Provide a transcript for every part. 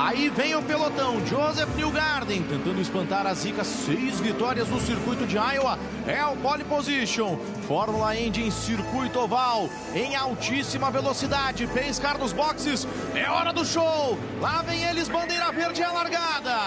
Aí vem o pelotão, Joseph Newgarden tentando espantar a zica, 6 vitórias no circuito de Iowa, é o pole position. Fórmula Indy em circuito oval, em altíssima velocidade, Pace Car nos boxes, é hora do show. Lá vem eles, bandeira verde é a largada.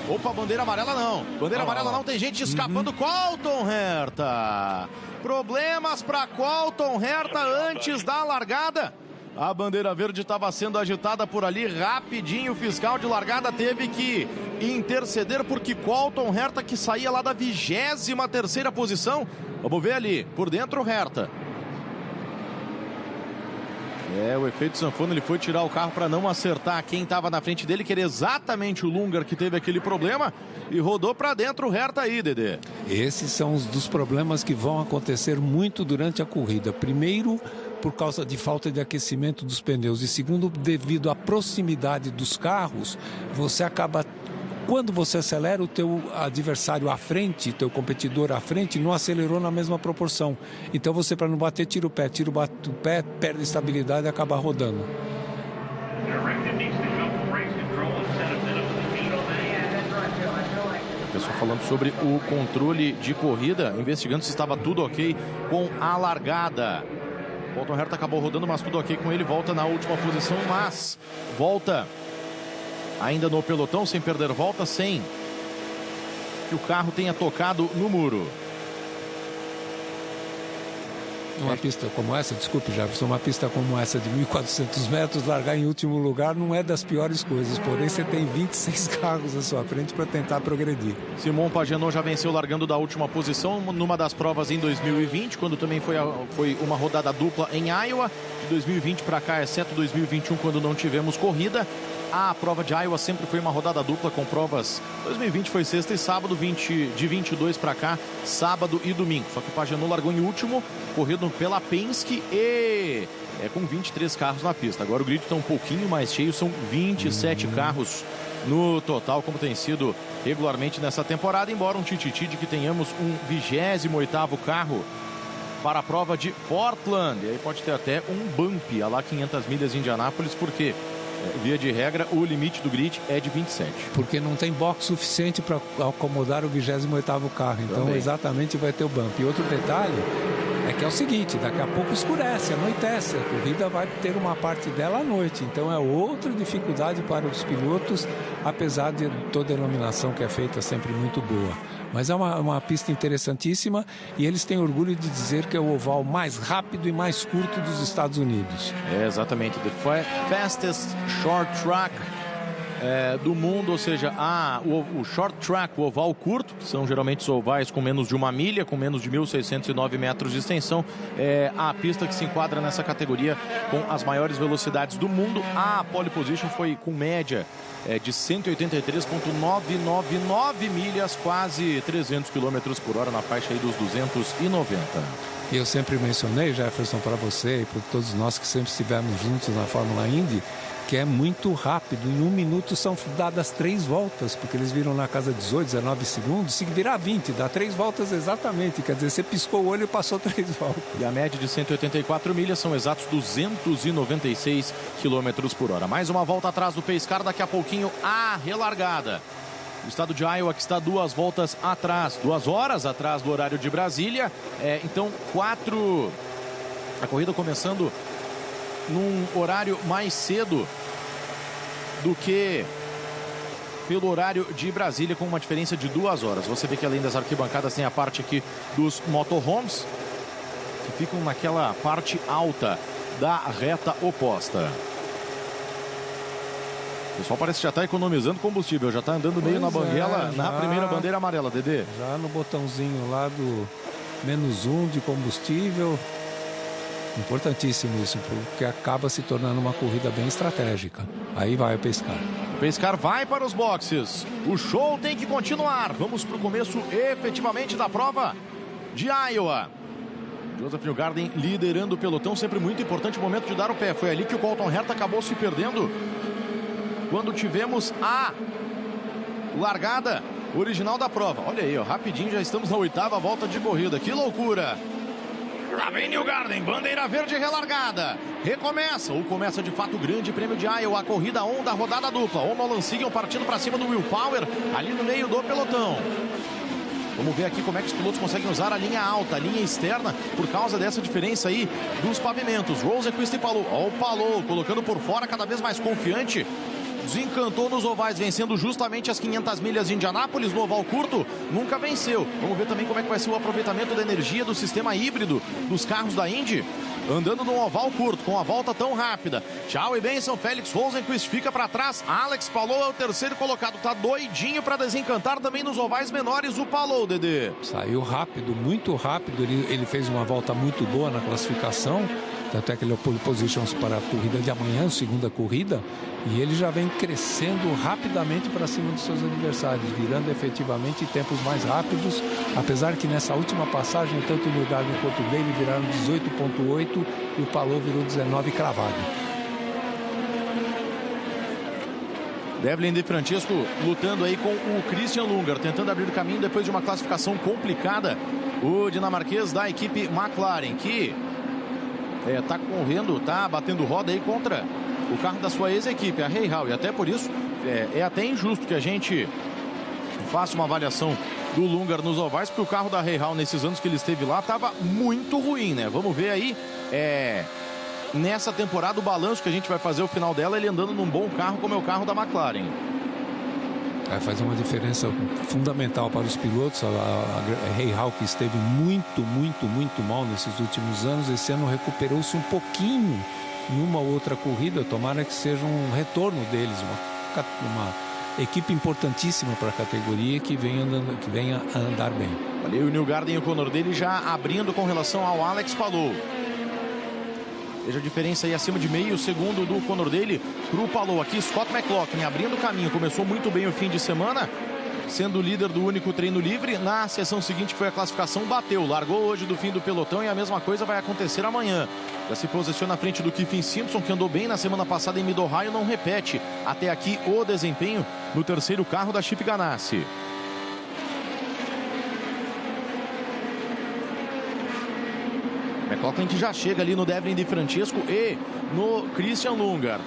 Opa, bandeira amarela não, bandeira amarela não, tem gente escapando, Colton Herta. Problemas para Colton Herta antes da largada. A bandeira verde estava sendo agitada por ali, rapidinho o fiscal de largada teve que interceder porque Colton Herta, que saía lá da 23ª posição, vamos ver ali, por dentro o Herta. O efeito sanfona, ele foi tirar o carro para não acertar quem estava na frente dele, que era exatamente o Lungar que teve aquele problema e rodou para dentro o Herta aí, Dedê. Esses são os dos problemas que vão acontecer muito durante a corrida. Primeiro, por causa de falta de aquecimento dos pneus, e segundo, devido à proximidade dos carros, você acaba, quando você acelera, o teu adversário à frente, teu competidor à frente, não acelerou na mesma proporção. Então você, para não bater, tira o pé, perde estabilidade e acaba rodando. Pessoal falando sobre o controle de corrida, investigando se estava tudo ok com a largada. Colton Herta acabou rodando, mas tudo ok com ele, volta na última posição, mas volta ainda no pelotão, sem perder volta, sem que o carro tenha tocado no muro. Uma pista como essa, desculpe, Jefferson, uma pista como essa de 1.400 metros, largar em último lugar não é das piores coisas, porém você tem 26 carros à sua frente para tentar progredir. Simon Pagenaud já venceu largando da última posição numa das provas em 2020, quando também foi uma rodada dupla em Iowa. De 2020 para cá, exceto 2021, quando não tivemos corrida. A prova de Iowa sempre foi uma rodada dupla com provas. 2020 foi sexta e sábado, de 22 para cá, sábado e domingo. Só que o Pagenaud largou em último, correndo pela Penske e com 23 carros na pista. Agora o grid está um pouquinho mais cheio, são 27 carros no total, como tem sido regularmente nessa temporada, embora um tititi de que tenhamos um 28º carro para a prova de Portland. E aí pode ter até um bump, a lá 500 milhas de Indianápolis, porque via de regra, o limite do grid é de 27. Porque não tem box suficiente para acomodar o 28º carro. Então, também, exatamente, vai ter o bump. E outro detalhe é que é o seguinte, daqui a pouco escurece, anoitece. A corrida vai ter uma parte dela à noite. Então, é outra dificuldade para os pilotos, apesar de toda a iluminação que é feita sempre muito boa. Mas é uma pista interessantíssima e eles têm orgulho de dizer que é o oval mais rápido e mais curto dos Estados Unidos. Exatamente, the fastest short track do mundo, ou seja, o short track, o oval curto, que são geralmente os ovais com menos de 1 milha, com menos de 1.609 metros de extensão, é a pista que se enquadra nessa categoria com as maiores velocidades do mundo. A pole position foi com média de 183,999 milhas, quase 300 km por hora, na faixa aí dos 290. E eu sempre mencionei, Jefferson, para você e para todos nós que sempre estivemos juntos na Fórmula Indy, que é muito rápido. Em 1 minuto são dadas 3 voltas, porque eles viram na casa 18, 19 segundos. Se virar 20, dá 3 voltas exatamente. Quer dizer, você piscou o olho e passou 3 voltas. E a média de 184 milhas são exatos 296 km por hora. Mais uma volta atrás do Pace Car, daqui a pouquinho a relargada. O estado de Iowa, que está 2 voltas atrás, 2 horas atrás do horário de Brasília. Então, a corrida começando num horário mais cedo do que pelo horário de Brasília, com uma diferença de 2 horas. Você vê que além das arquibancadas tem a parte aqui dos motorhomes, que ficam naquela parte alta da reta oposta. O pessoal parece que já está economizando combustível, já está andando meio na banguela, na primeira bandeira amarela, Dedê. Já no botãozinho lá do -1 de combustível. Importantíssimo isso, porque acaba se tornando uma corrida bem estratégica. Aí vai o Pace Car. O Pace Car vai para os boxes. O show tem que continuar. Vamos para o começo efetivamente da prova de Iowa. Joseph Newgarden liderando o pelotão, sempre muito importante o momento de dar o pé. Foi ali que o Colton Herta acabou se perdendo quando tivemos a largada original da prova. Olha aí, ó, rapidinho já estamos na 8ª volta de corrida. Que loucura! Lá vem Newgarden, bandeira verde relargada. Recomeça, ou começa de fato o grande prêmio de Iowa, a corrida Honda, rodada dupla. Honda Sigan partindo para cima do Will Power, ali no meio do pelotão. Vamos ver aqui como é que os pilotos conseguem usar a linha alta, a linha externa, por causa dessa diferença aí dos pavimentos. Rosenqvist e Palou. Ó, o Palou colocando por fora, cada vez mais confiante. Desencantou nos ovais, vencendo justamente as 500 milhas de Indianápolis. No oval curto, nunca venceu. Vamos ver também como é que vai ser o aproveitamento da energia do sistema híbrido dos carros da Indy. Andando num oval curto, com a volta tão rápida. Tchau e benção, Félix Rosenqvist fica para trás. Alex Palou é o terceiro colocado. Tá doidinho para desencantar também nos ovais menores o Palou, Dedê. Saiu rápido, muito rápido. Ele fez uma volta muito boa na classificação. Tanto é que ele é o pole positions para a corrida de amanhã, segunda corrida. E ele já vem crescendo rapidamente para cima dos seus adversários, virando efetivamente tempos mais rápidos. Apesar que nessa última passagem, tanto o Newgarden quanto o Daly viraram 18,8 e o Palou virou 19 cravado. Devlin De Francesco lutando aí com o Christian Lundgaard, tentando abrir o caminho depois de uma classificação complicada. O dinamarquês da equipe McLaren, que tá correndo, tá batendo roda aí contra o carro da sua ex-equipe, a Rahal. E até por isso é até injusto que a gente faça uma avaliação do Lundgaard nos ovais, porque o carro da Rahal nesses anos que ele esteve lá estava muito ruim, né? Vamos ver aí nessa temporada o balanço que a gente vai fazer o final dela, ele andando num bom carro como é o carro da McLaren. Vai fazer uma diferença fundamental para os pilotos. A Rahal, que esteve muito mal nesses últimos anos, esse ano recuperou-se um pouquinho em uma ou outra corrida. Tomara que seja um retorno deles, uma equipe importantíssima para a categoria que venha a andar bem. Ali o Newgarden e o Conor dele já abrindo com relação ao Alex Palou. Veja a diferença aí acima de meio segundo do Conor dele para o Palou. Aqui Scott McLaughlin abrindo o caminho, começou muito bem o fim de semana, sendo o líder do único treino livre. Na sessão seguinte, que foi a classificação, bateu, largou hoje do fim do pelotão e a mesma coisa vai acontecer amanhã. Já se posiciona à frente do Kyffin Simpson, que andou bem na semana passada em Mid-Ohio, não repete até aqui o desempenho no terceiro carro da Chip Ganassi. McLaughlin que já chega ali no Devlin De Francesco e no Christian Lundgaard.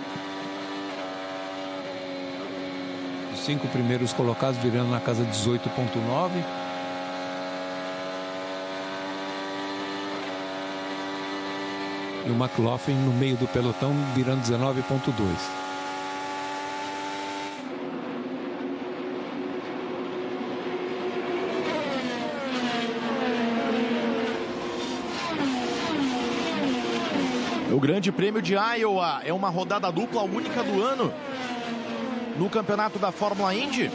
Os 5 primeiros colocados virando na casa 18,9. E o McLaughlin no meio do pelotão virando 19,2. O Grande Prêmio de Iowa é uma rodada dupla, única do ano no campeonato da Fórmula Indy.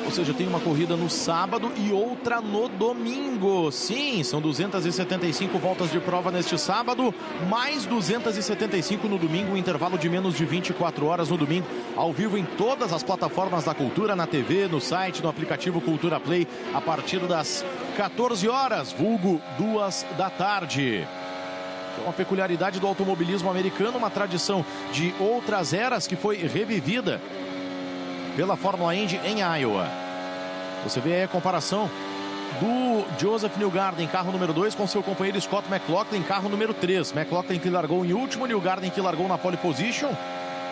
Ou seja, tem uma corrida no sábado e outra no domingo. Sim, são 275 voltas de prova neste sábado, mais 275 no domingo, um intervalo de menos de 24 horas no domingo, ao vivo em todas as plataformas da Cultura, na TV, no site, no aplicativo Cultura Play, a partir das 14 horas, vulgo 2 da tarde. É uma peculiaridade do automobilismo americano, uma tradição de outras eras que foi revivida pela Fórmula Indy em Iowa. Você vê aí a comparação do Joseph Newgarden, carro número 2, com seu companheiro Scott McLaughlin, carro número 3. McLaughlin que largou em último, Newgarden que largou na pole position.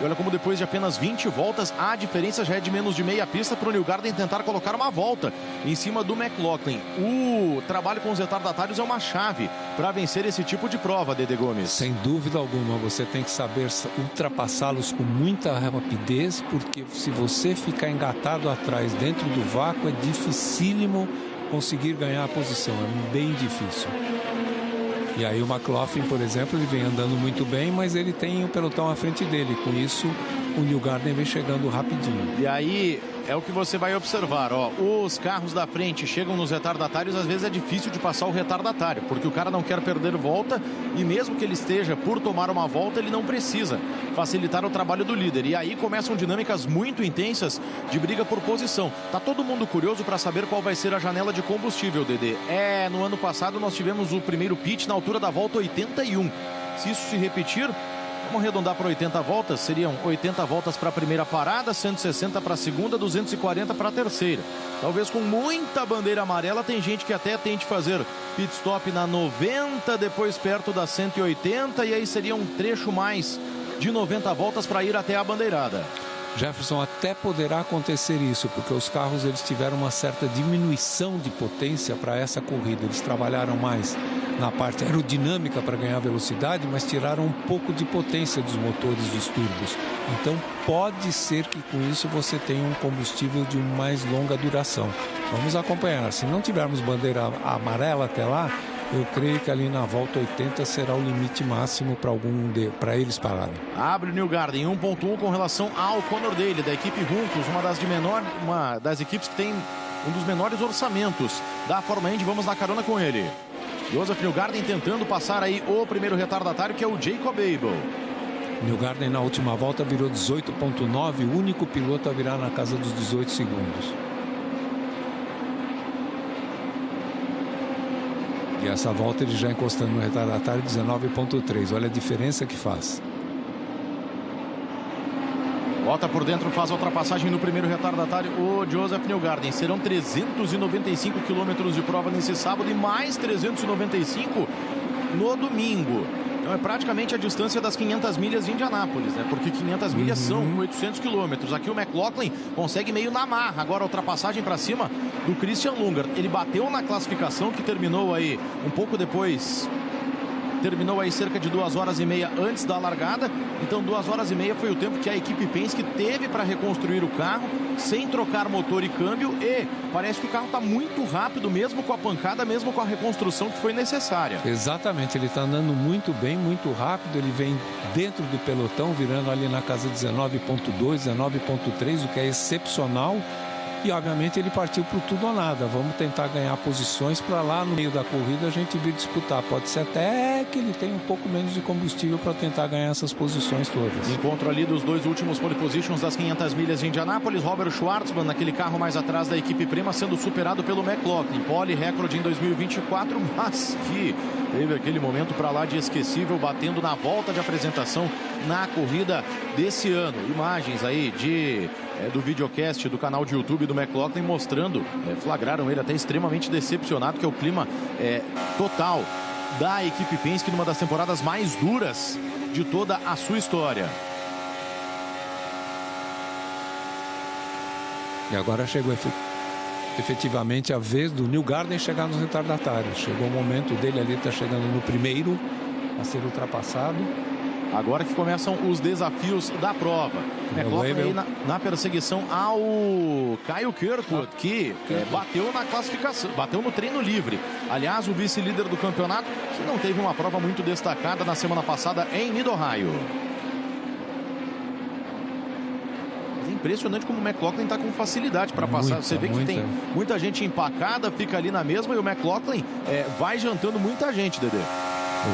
E olha como depois de apenas 20 voltas, a diferença já é de menos de meia pista para o Newgarden tentar colocar uma volta em cima do McLaughlin. O trabalho com os retardatários é uma chave para vencer esse tipo de prova, Dedê Gomes. Sem dúvida alguma, você tem que saber ultrapassá-los com muita rapidez, porque se você ficar engatado atrás dentro do vácuo, é dificílimo conseguir ganhar a posição, é bem difícil. E aí o McLaughlin, por exemplo, ele vem andando muito bem, mas ele tem o pelotão à frente dele. Com isso, o Newgarden vem chegando rapidinho. E aí é o que você vai observar, ó. Os carros da frente chegam nos retardatários, às vezes é difícil de passar o retardatário, porque o cara não quer perder volta e mesmo que ele esteja por tomar uma volta, ele não precisa facilitar o trabalho do líder. E aí começam dinâmicas muito intensas de briga por posição. Tá todo mundo curioso para saber qual vai ser a janela de combustível, Dedê. No ano passado nós tivemos o primeiro pit na altura da volta 81. Se isso se repetir, Vamos arredondar para 80 voltas, seriam 80 voltas para a primeira parada, 160 para a segunda, 240 para a terceira. Talvez com muita bandeira amarela, tem gente que até tente fazer pit stop na 90, depois perto da 180, e aí seria um trecho mais de 90 voltas para ir até a bandeirada. Jefferson, até poderá acontecer isso, porque os carros eles tiveram uma certa diminuição de potência para essa corrida. Eles trabalharam mais na parte aerodinâmica para ganhar velocidade, mas tiraram um pouco de potência dos motores dos turbos. Então pode ser que com isso você tenha um combustível de mais longa duração. Vamos acompanhar. Se não tivermos bandeira amarela até lá, eu creio que ali na volta 80 será o limite máximo para eles pararem. Abre o Newgarden 1.1 com relação ao Conor Daly, da equipe Juncos, uma das equipes que tem um dos menores orçamentos da Fórmula Indy. Vamos na carona com ele. Joseph Newgarden tentando passar aí o primeiro retardatário, que é o Jacob Abel. Newgarden na última volta virou 18.9, o único piloto a virar na casa dos 18 segundos. E essa volta ele já encostando no retardatário 19.3. Olha a diferença que faz. Bota por dentro, faz a ultrapassagem no primeiro retardatário, o Joseph Newgarden. Serão 395 quilômetros de prova nesse sábado e mais 395 no domingo. Então é praticamente a distância das 500 milhas de Indianápolis, né? Porque 500 milhas são 800 quilômetros. Aqui o McLaughlin consegue meio na marra. Agora a ultrapassagem para cima do Christian Lundgaard. Ele bateu na classificação, que terminou aí um pouco depois. Terminou aí cerca de 2 horas e meia antes da largada. Então 2 horas e meia foi o tempo que a equipe Penske teve para reconstruir o carro, sem trocar motor e câmbio. E parece que o carro está muito rápido, mesmo com a pancada, mesmo com a reconstrução que foi necessária. Exatamente, ele está andando muito bem, muito rápido. Ele vem dentro do pelotão, virando ali na casa 19.2, 19.3, o que é excepcional. E obviamente ele partiu para o tudo ou nada. Vamos tentar ganhar posições para lá no meio da corrida a gente vir disputar. Pode ser até que ele tenha um pouco menos de combustível para tentar ganhar essas posições todas. Encontro ali dos dois últimos pole positions das 500 milhas de Indianápolis. Robert Schwartzman, naquele carro mais atrás da equipe Prema, sendo superado pelo McLaughlin. Pole recorde em 2024, mas que teve aquele momento para lá de esquecível, batendo na volta de apresentação na corrida desse ano. Imagens aí do videocast do canal de YouTube do McLaughlin mostrando, flagraram ele até extremamente decepcionado, que é o clima total da equipe Penske numa das temporadas mais duras de toda a sua história. E agora chegou efetivamente a vez do Newgarden chegar nos retardatários. Chegou o momento dele ali, está chegando no primeiro a ser ultrapassado. Agora que começam os desafios da prova. McLaughlin na perseguição ao Kyle Kirkwood, que bateu na classificação, bateu no treino livre. Aliás, o vice-líder do campeonato, que não teve uma prova muito destacada na semana passada em Mid-Ohio. Mas é impressionante como o McLaughlin está com facilidade para passar. Você vê que tem muita gente empacada, fica ali na mesma, e o McLaughlin vai jantando muita gente, Dedê.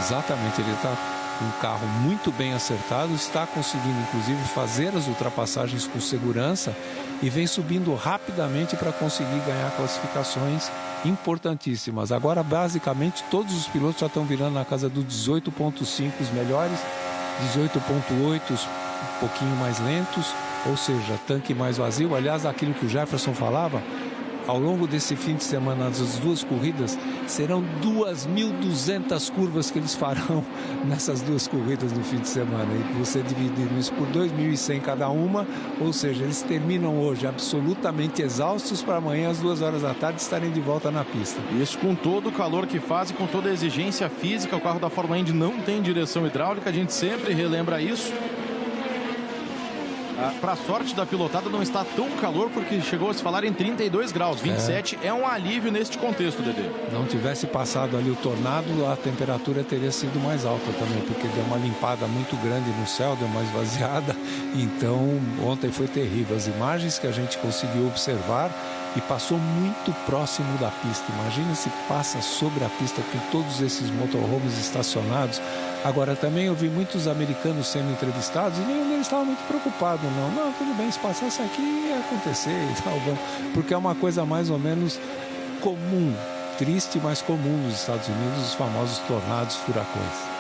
Exatamente, ele está um carro muito bem acertado, está conseguindo inclusive fazer as ultrapassagens com segurança e vem subindo rapidamente para conseguir ganhar classificações importantíssimas. Agora basicamente todos os pilotos já estão virando na casa do 18.5 os melhores, 18.8 um pouquinho mais lentos, ou seja, tanque mais vazio. Aliás, aquilo que o Jefferson falava, ao longo desse fim de semana, as duas corridas, serão 2.200 curvas que eles farão nessas duas corridas no fim de semana. E você dividindo isso por 2.100 cada uma, ou seja, eles terminam hoje absolutamente exaustos para amanhã, às 2 horas da tarde, estarem de volta na pista. Isso com todo o calor que faz e com toda a exigência física. O carro da Fórmula Indy não tem direção hidráulica, a gente sempre relembra isso. Para sorte da pilotada, não está tão calor, porque chegou a se falar em 32 graus. 27 é um alívio neste contexto, Dedê. Não tivesse passado ali o tornado, a temperatura teria sido mais alta também, porque deu uma limpada muito grande no céu, deu uma esvaziada. Então, ontem foi terrível. As imagens que a gente conseguiu observar, e passou muito próximo da pista. Imagina se passa sobre a pista com todos esses motorhomes estacionados. Agora, também eu vi muitos americanos sendo entrevistados e nenhum deles estava muito preocupado, não. Não, tudo bem, se passasse aqui ia acontecer e tal, porque é uma coisa mais ou menos comum, triste, mas comum nos Estados Unidos, os famosos tornados, furacões.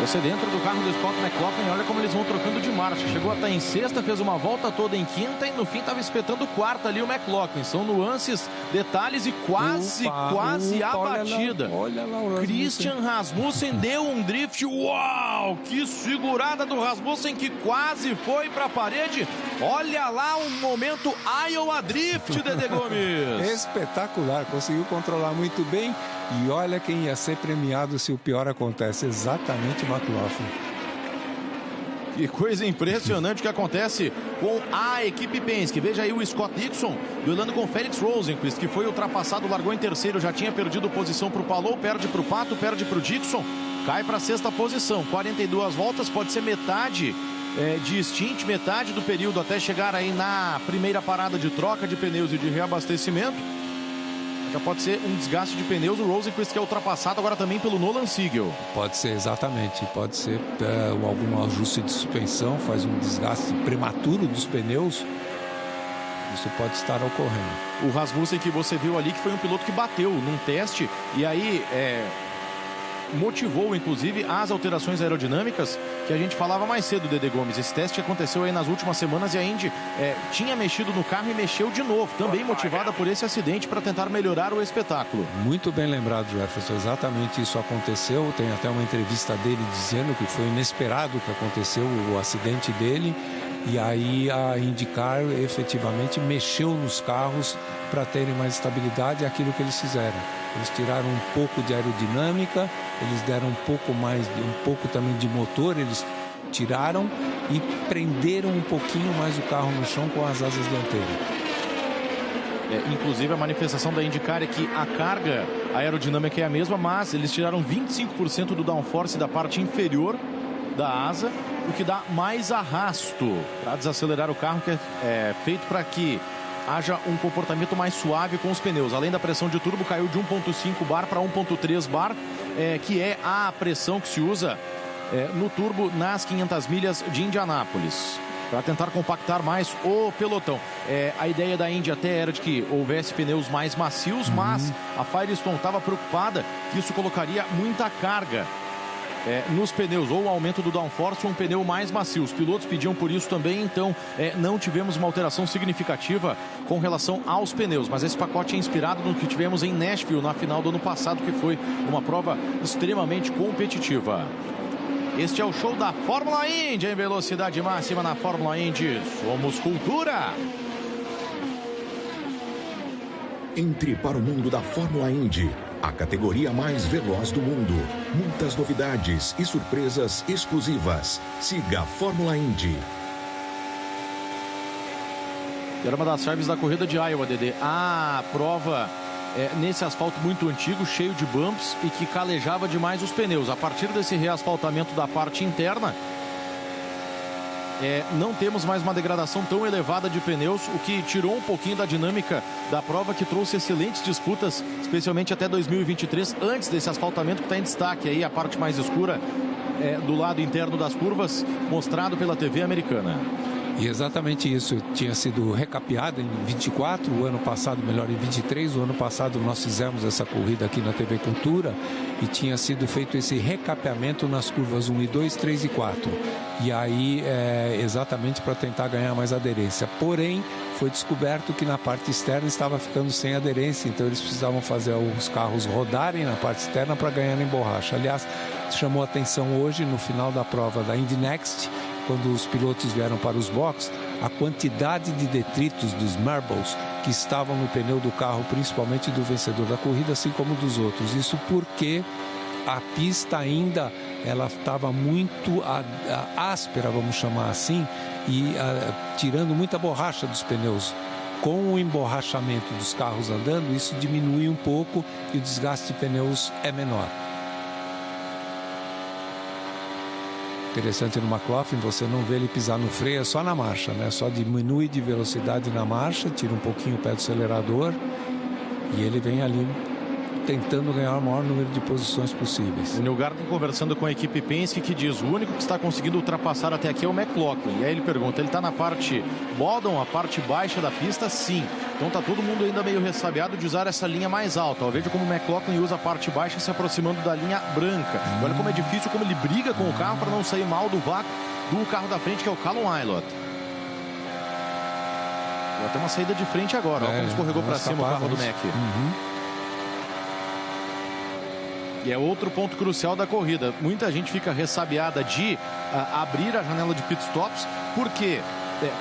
Você dentro do carro do Scott McLaughlin, olha como eles vão trocando de marcha. Chegou até em sexta, fez uma volta toda em quinta e no fim estava espetando quarta ali o McLaughlin. São nuances, detalhes e quase a batida. Olha lá, Christian Rasmussen deu um drift. Uau! Que segurada do Rasmussen que quase foi para a parede. Olha lá um momento Iowa Drift, Dedê Gomes. Espetacular, conseguiu controlar muito bem. E olha quem ia ser premiado se o pior acontece, exatamente o McLaughlin. Que coisa impressionante que acontece com a equipe Penske. Veja aí o Scott Dixon duelando com Felix Rosenqvist, que foi ultrapassado, largou em terceiro, já tinha perdido posição para o Palou, perde para o Pato, perde para o Dixon, cai para a sexta posição. 42 voltas, pode ser metade de stint, metade do período até chegar aí na primeira parada de troca de pneus e de reabastecimento. Já pode ser um desgaste de pneus. O Rosenqvist que é ultrapassado agora também pelo Nolan Siegel. Pode ser, exatamente. Pode ser algum ajuste de suspensão, faz um desgaste prematuro dos pneus. Isso pode estar ocorrendo. O Rasmussen que você viu ali, que foi um piloto que bateu num teste e aí motivou, inclusive, as alterações aerodinâmicas que a gente falava mais cedo, Dedê Gomes. Esse teste aconteceu aí nas últimas semanas e a Indy tinha mexido no carro e mexeu de novo, também motivada por esse acidente para tentar melhorar o espetáculo. Muito bem lembrado, Jefferson, exatamente isso aconteceu. Tem até uma entrevista dele dizendo que foi inesperado que aconteceu o acidente dele. E aí a IndyCar efetivamente mexeu nos carros para terem mais estabilidade, aquilo que eles fizeram. Eles tiraram um pouco de aerodinâmica, eles deram um pouco também de motor, eles tiraram e prenderam um pouquinho mais o carro no chão com as asas dianteiras. Inclusive a manifestação da IndyCar é que a carga aerodinâmica é a mesma, mas eles tiraram 25% do downforce da parte inferior da asa, o que dá mais arrasto para desacelerar o carro, que é feito para que haja um comportamento mais suave com os pneus. Além da pressão de turbo, caiu de 1.5 bar para 1.3 bar, que é a pressão que se usa no turbo nas 500 milhas de Indianápolis, para tentar compactar mais o pelotão. A ideia da Indy até era de que houvesse pneus mais macios, mas a Firestone estava preocupada que isso colocaria muita carga nos pneus, ou aumento do downforce ou um pneu mais macio. Os pilotos pediam por isso também, então não tivemos uma alteração significativa com relação aos pneus, mas esse pacote é inspirado no que tivemos em Nashville na final do ano passado, que foi uma prova extremamente competitiva. Este é o show da Fórmula Indy em velocidade máxima na Fórmula Indy. Somos cultura! Entre para o mundo da Fórmula Indy, a categoria mais veloz do mundo. Muitas novidades e surpresas exclusivas. Siga a Fórmula Indy. Era uma das chaves da corrida de Iowa, Dedê. A prova nesse asfalto muito antigo, cheio de bumps e que calejava demais os pneus. A partir desse reasfaltamento da parte interna, não temos mais uma degradação tão elevada de pneus, o que tirou um pouquinho da dinâmica da prova, que trouxe excelentes disputas, especialmente até 2023, antes desse asfaltamento que está em destaque. Aí a parte mais escura do lado interno das curvas, mostrado pela TV americana. E exatamente isso tinha sido recapeado em 24, o ano passado, melhor, em 23. O ano passado nós fizemos essa corrida aqui na TV Cultura e tinha sido feito esse recapeamento nas curvas 1 e 2, 3 e 4. E aí, exatamente para tentar ganhar mais aderência. Porém, foi descoberto que na parte externa estava ficando sem aderência, então eles precisavam fazer os carros rodarem na parte externa para ganhar em borracha. Aliás, chamou atenção hoje, no final da prova da Indy Next, quando os pilotos vieram para os boxes, a quantidade de detritos dos marbles que estavam no pneu do carro, principalmente do vencedor da corrida, assim como dos outros. Isso porque a pista ainda ela estava muito áspera, vamos chamar assim, e tirando muita borracha dos pneus. Com o emborrachamento dos carros andando, isso diminui um pouco e o desgaste de pneus é menor. Interessante no McLaughlin, você não vê ele pisar no freio, é só na marcha, né? Só diminui de velocidade na marcha, tira um pouquinho o pé do acelerador e ele vem ali tentando ganhar o maior número de posições possíveis. O Newgarden conversando com a equipe Penske, que diz: o único que está conseguindo ultrapassar até aqui é o McLaughlin. E aí ele pergunta: ele está na parte bottom, a parte baixa da pista? Sim. Então está todo mundo ainda meio ressabiado de usar essa linha mais alta. Ó, veja como o McLaughlin usa a parte baixa se aproximando da linha branca. Olha como é difícil, como ele briga com o carro para não sair mal do vácuo do carro da frente, que é o Callum Ilott. Vai ter uma saída de frente agora. Olha como escorregou para cima o carro do Mac. E é outro ponto crucial da corrida. Muita gente fica ressabiada de abrir a janela de pitstops, porque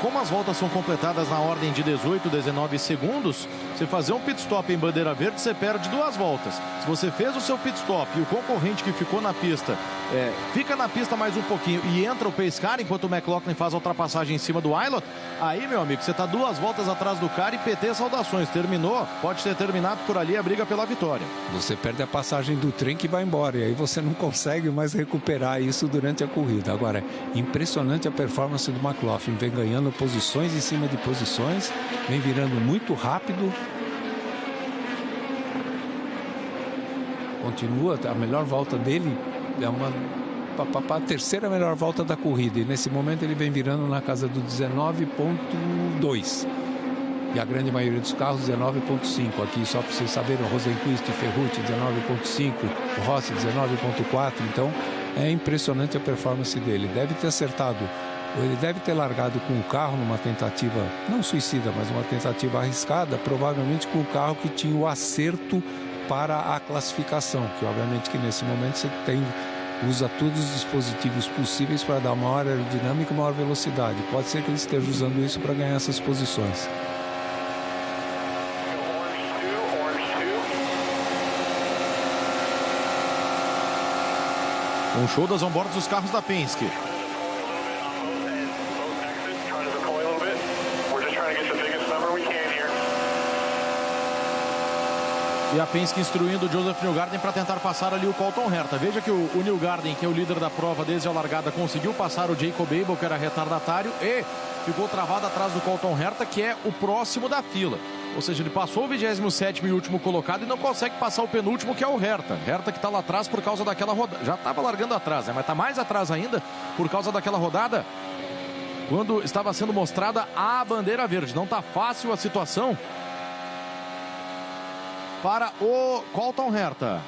como as voltas são completadas na ordem de 18, 19 segundos, você fazer um pitstop em bandeira verde, você perde 2 voltas. Se você fez o seu pitstop e o concorrente que ficou na pista fica na pista mais um pouquinho e entra o pace car enquanto o McLaughlin faz a ultrapassagem em cima do Ilott, aí, meu amigo, você está 2 voltas atrás do cara e PT saudações. Terminou, pode ter terminado por ali a briga pela vitória. Você perde a passagem do trem que vai embora e aí você não consegue mais recuperar isso durante a corrida. Agora, impressionante a performance do McLaughlin, vem ganhando posições em cima de posições, vem virando muito rápido. Continua, a melhor volta dele é a terceira melhor volta da corrida, e nesse momento ele vem virando na casa do 19.2 e a grande maioria dos carros 19.5. Aqui só para vocês saberem, o Rosenquist e Ferrucci 19.5, o Rossi 19.4. então é impressionante a performance dele. Deve ter acertado, ele deve ter largado com o carro numa tentativa, não suicida, mas uma tentativa arriscada, provavelmente com o carro que tinha o acerto para a classificação, que obviamente que nesse momento você usa todos os dispositivos possíveis para dar maior aerodinâmica e maior velocidade. Pode ser que ele esteja usando isso para ganhar essas posições. Um show das onboards dos carros da Penske. E a Penske instruindo o Joseph Newgarden para tentar passar ali o Colton Herta. Veja que o Newgarden, que é o líder da prova desde a largada, conseguiu passar o Jacob Abel, que era retardatário, e ficou travado atrás do Colton Herta, que é o próximo da fila. Ou seja, ele passou o 27º e último colocado e não consegue passar o penúltimo, que é o Herta. Herta que está lá atrás por causa daquela rodada. Já estava largando atrás, né? Mas está mais atrás ainda por causa daquela rodada quando estava sendo mostrada a bandeira verde. Não está fácil a situação para o Colton Herta.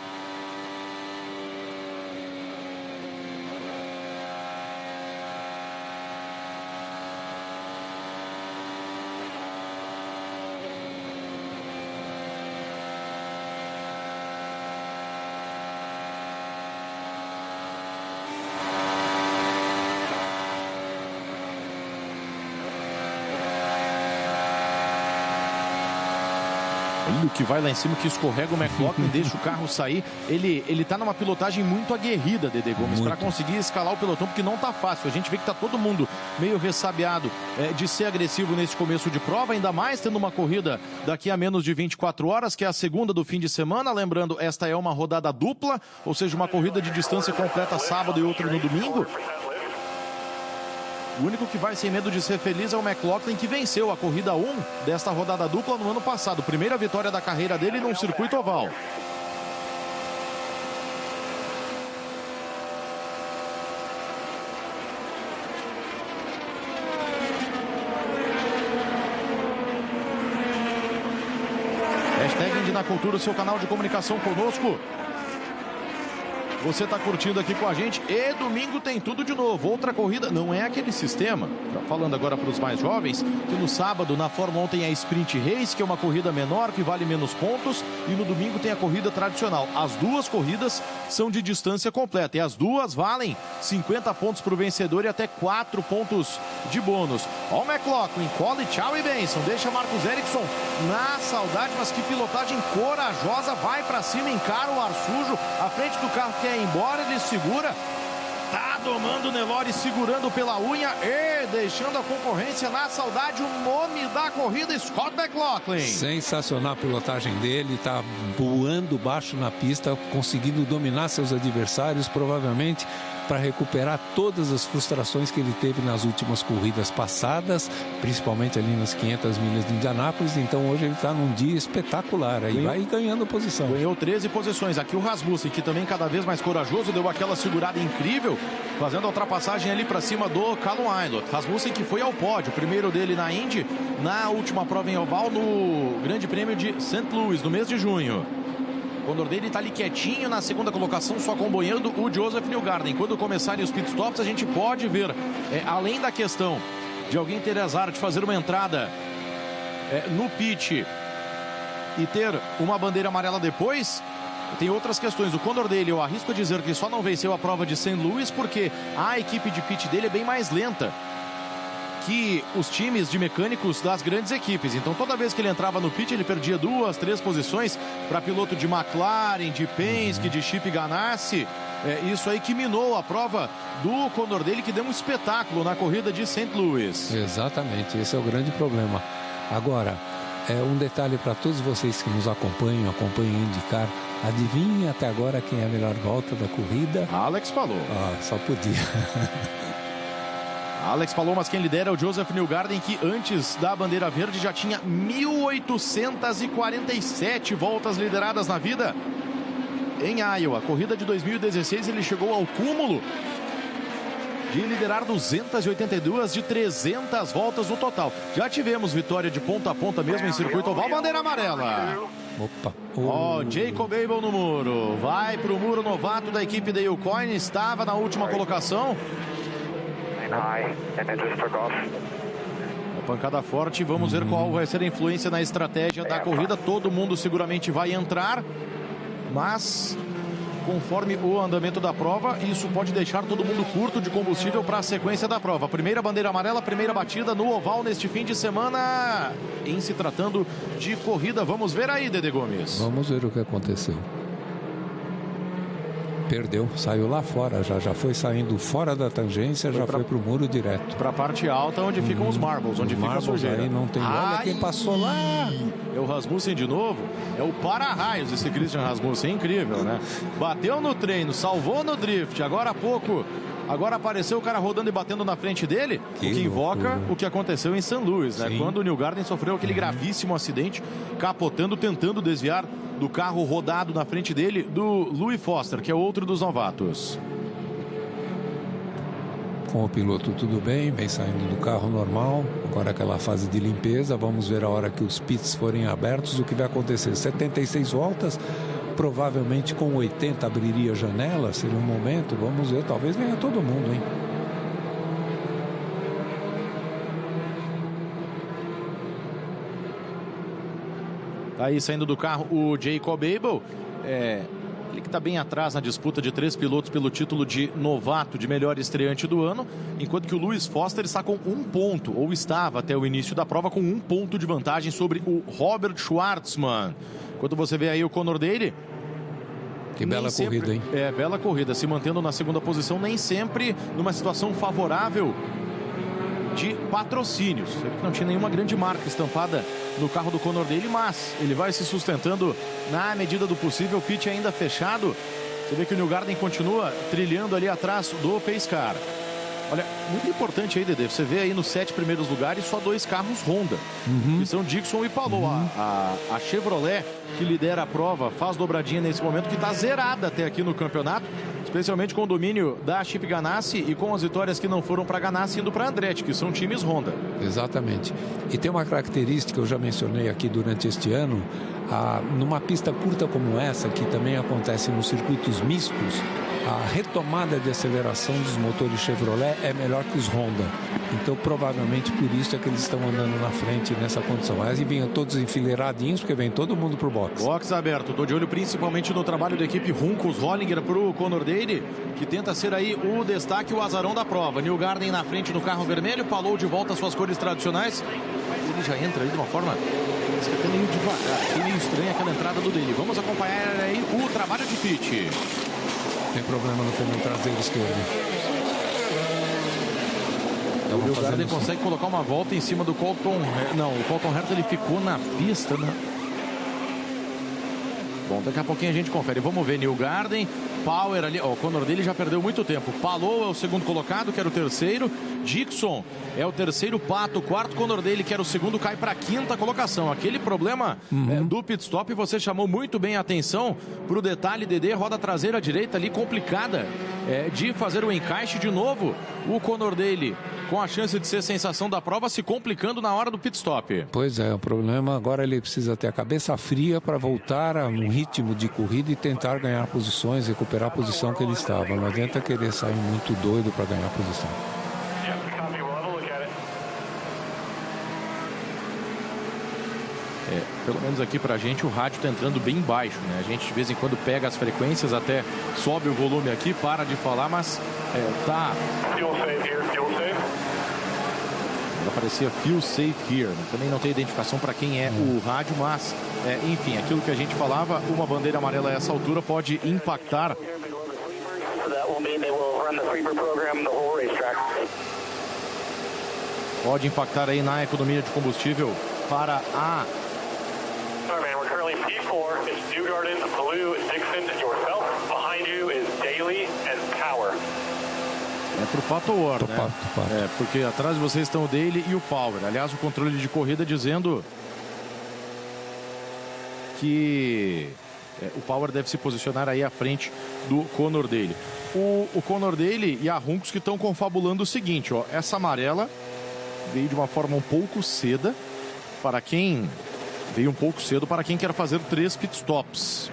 O que vai lá em cima, que escorrega o McLaughlin, deixa o carro sair. Ele tá numa pilotagem muito aguerrida, Dedê Gomes, para conseguir escalar o pelotão, porque não tá fácil. A gente vê que tá todo mundo meio ressabiado de ser agressivo nesse começo de prova, ainda mais tendo uma corrida daqui a menos de 24 horas, que é a segunda do fim de semana. Lembrando, esta é uma rodada dupla, ou seja, uma corrida de distância completa sábado e outra no domingo. O único que vai sem medo de ser feliz é o McLaughlin, que venceu a corrida 1 desta rodada dupla no ano passado. Primeira vitória da carreira dele num circuito oval. Hashtag Indy na Cultura, o seu canal de comunicação conosco. Você está curtindo aqui com a gente e domingo tem tudo de novo. Outra corrida, não é aquele sistema, falando agora para os mais jovens, que no sábado na Fórmula 1 tem a Sprint Race, que é uma corrida menor, que vale menos pontos, e no domingo tem a corrida tradicional. As duas corridas são de distância completa e as duas valem 50 pontos para o vencedor e até 4 pontos de bônus. Ó o McLaughlin, Cole, tchau e benção. Deixa Marcus Ericsson na saudade, mas que pilotagem corajosa, vai para cima, encara o ar sujo, à frente do carro que é embora, ele segura, tá domando o Nelore, segurando pela unha e deixando a concorrência na saudade. O nome da corrida, Scott McLaughlin. Sensacional a pilotagem dele, tá voando baixo na pista, conseguindo dominar seus adversários, provavelmente para recuperar todas as frustrações que ele teve nas últimas corridas passadas, principalmente ali nas 500 milhas de Indianápolis. Então hoje ele está num dia espetacular, aí vai ganhando posição. Ganhou 13 posições. Aqui o Rasmussen, que também cada vez mais corajoso, deu aquela segurada incrível, fazendo a ultrapassagem ali para cima do Callum Aylott. Rasmussen que foi ao pódio, o primeiro dele na Indy, na última prova em oval no Grande Prêmio de St. Louis, no mês de junho. O Condor dele está ali quietinho na segunda colocação, só acompanhando o Joseph Newgarden. Quando começarem os pitstops, a gente pode ver, além da questão de alguém ter azar de fazer uma entrada no pit e ter uma bandeira amarela depois, tem outras questões. O Condor dele, eu arrisco dizer que só não venceu a prova de St. Louis porque a equipe de pit dele é bem mais lenta que os times de mecânicos das grandes equipes. Então toda vez que ele entrava no pit, ele perdia 2, 3 posições para piloto de McLaren, de Penske, de Chip Ganassi. Isso aí que minou a prova do Condor dele, que deu um espetáculo na corrida de St. Louis. Exatamente, esse é o grande problema. Agora, um detalhe para todos vocês que nos acompanham o IndyCar. Adivinhem até agora quem é a melhor volta da corrida? Alex Palou. Só podia. Alex Palou, mas quem lidera é o Joseph Newgarden, que antes da bandeira verde já tinha 1.847 voltas lideradas na vida em Iowa. A corrida de 2016 ele chegou ao cúmulo de liderar 282 de 300 voltas no total. Já tivemos vitória de ponta a ponta mesmo em circuito oval. Bandeira amarela. Opa. Jacob Abel no muro. Vai para o muro, novato da equipe da Yukon. Estava na última colocação. Uma pancada forte. Vamos ver qual vai ser a influência na estratégia da corrida. Todo mundo seguramente vai entrar, mas conforme o andamento da prova, isso pode deixar todo mundo curto de combustível para a sequência da prova. Primeira bandeira amarela, primeira batida no oval neste fim de semana, em se tratando de corrida. Vamos ver aí, Dede Gomes. Vamos ver o que aconteceu. Perdeu, saiu lá fora, já foi saindo fora da tangência, já foi pro muro direto. Para a parte alta, onde ficam os marbles, onde fica a sujeira. Aí não tem. Olha quem passou lá. É o Rasmussen de novo. É o para-raios esse Christian Rasmussen, é incrível, né? Bateu no treino, salvou no drift, agora há pouco. Agora apareceu o cara rodando e batendo na frente dele, o que invoca o que aconteceu em St. Louis, né? Quando o Newgarden sofreu aquele gravíssimo acidente, capotando, tentando desviar do carro rodado na frente dele, do Louis Foster, que é outro dos novatos. Com o piloto tudo bem, vem saindo do carro normal. Agora aquela fase de limpeza, vamos ver a hora que os pits forem abertos, o que vai acontecer. 76 voltas, provavelmente com 80 abriria a janela, seria um momento, vamos ver, talvez venha todo mundo, hein? Aí saindo do carro o Jacob Abel, ele que está bem atrás na disputa de 3 pilotos pelo título de novato de melhor estreante do ano, enquanto que o Louis Foster está com 1 ponto, ou estava até o início da prova com 1 ponto de vantagem sobre o Robert Schwartzman. Enquanto você vê aí o Condor dele, que bela corrida, hein? Bela corrida, se mantendo na segunda posição, nem sempre numa situação favorável de patrocínios. Ele não tinha nenhuma grande marca estampada no carro do Condor dele, mas ele vai se sustentando na medida do possível. O pit ainda fechado. Você vê que o Newgarden continua trilhando ali atrás do Pace Car. Olha, muito importante aí, Dede, você vê aí nos 7 primeiros lugares só 2 carros Honda, que são Dixon e Palou. A Chevrolet, que lidera a prova, faz dobradinha nesse momento, que está zerada até aqui no campeonato, especialmente com o domínio da Chip Ganassi e com as vitórias que não foram para Ganassi indo para Andretti, que são times Honda. Exatamente. E tem uma característica que eu já mencionei aqui durante este ano, numa pista curta como essa, que também acontece nos circuitos mistos, a retomada de aceleração dos motores Chevrolet é melhor que os Honda. Então, provavelmente, por isso é que eles estão andando na frente nessa condição. Mas vinham todos enfileiradinhos, porque vem todo mundo pro box. Box aberto. Estou de olho principalmente no trabalho da equipe Juncos Hollinger pro Condor dele, que tenta ser aí o destaque, o azarão da prova. Newgarden na frente no carro vermelho, Palou de volta às suas cores tradicionais. Ele já entra aí de uma forma até meio devagar, meio estranha aquela entrada do dele. Vamos acompanhar aí o trabalho de pit. Tem problema no pneu traseiro esquerdo. O Newgarden consegue colocar uma volta em cima do Colton. Não, o Colton Herta ele ficou na pista, né? Bom, daqui a pouquinho a gente confere. Vamos ver, Newgarden, Power ali. O Conor dele já perdeu muito tempo. Palou é o segundo colocado, que era o terceiro. Dixon é o terceiro. Pato, o quarto. Conor dele, que era o segundo, cai para a quinta colocação. Aquele problema do pit stop, você chamou muito bem a atenção para o detalhe, Dedê, roda traseira direita ali complicada de fazer o encaixe de novo. O Conor dele, com a chance de ser sensação da prova, se complicando na hora do pit stop. Pois é, o problema agora ele precisa ter a cabeça fria para voltar a um ritmo de corrida e tentar ganhar posições, recuperar a posição que ele estava. Não adianta querer sair muito doido para ganhar posição. Pelo menos aqui pra gente o rádio tá entrando bem baixo, né? A gente de vez em quando pega as frequências, até sobe o volume aqui, para de falar, mas tá... Aparecia Feel Safe Here, né? Também não tem identificação para quem é o rádio, mas enfim, aquilo que a gente falava, uma bandeira amarela a essa altura pode impactar aí na economia de combustível para a... Newgarden, Blue, Dixon, yourself. Behind you is Daly and Power. Pro Pato Ward, né? Porque atrás de vocês estão o Daly e o Power. Aliás, o controle de corrida dizendo que o Power deve se posicionar aí à frente do Conor Daly. O Conor Daly e a Juncos que estão confabulando o seguinte, ó. Essa amarela veio de uma forma um pouco cedo para quem quer fazer 3 pitstops.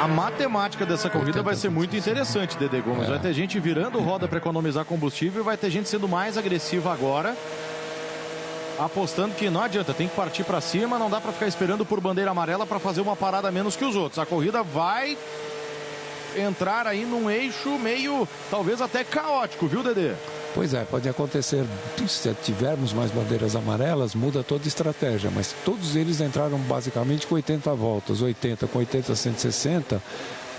A matemática dessa corrida vai ser muito interessante, Dedê Gomes. Vai ter gente virando roda para economizar combustível e vai ter gente sendo mais agressiva agora, apostando que não adianta, tem que partir para cima, não dá para ficar esperando por bandeira amarela para fazer uma parada menos que os outros. A corrida vai entrar aí num eixo meio, talvez até caótico, viu, Dedê? Pois é, pode acontecer, se tivermos mais bandeiras amarelas, muda toda a estratégia, mas todos eles entraram basicamente com 80 voltas, 80 com 80, 160,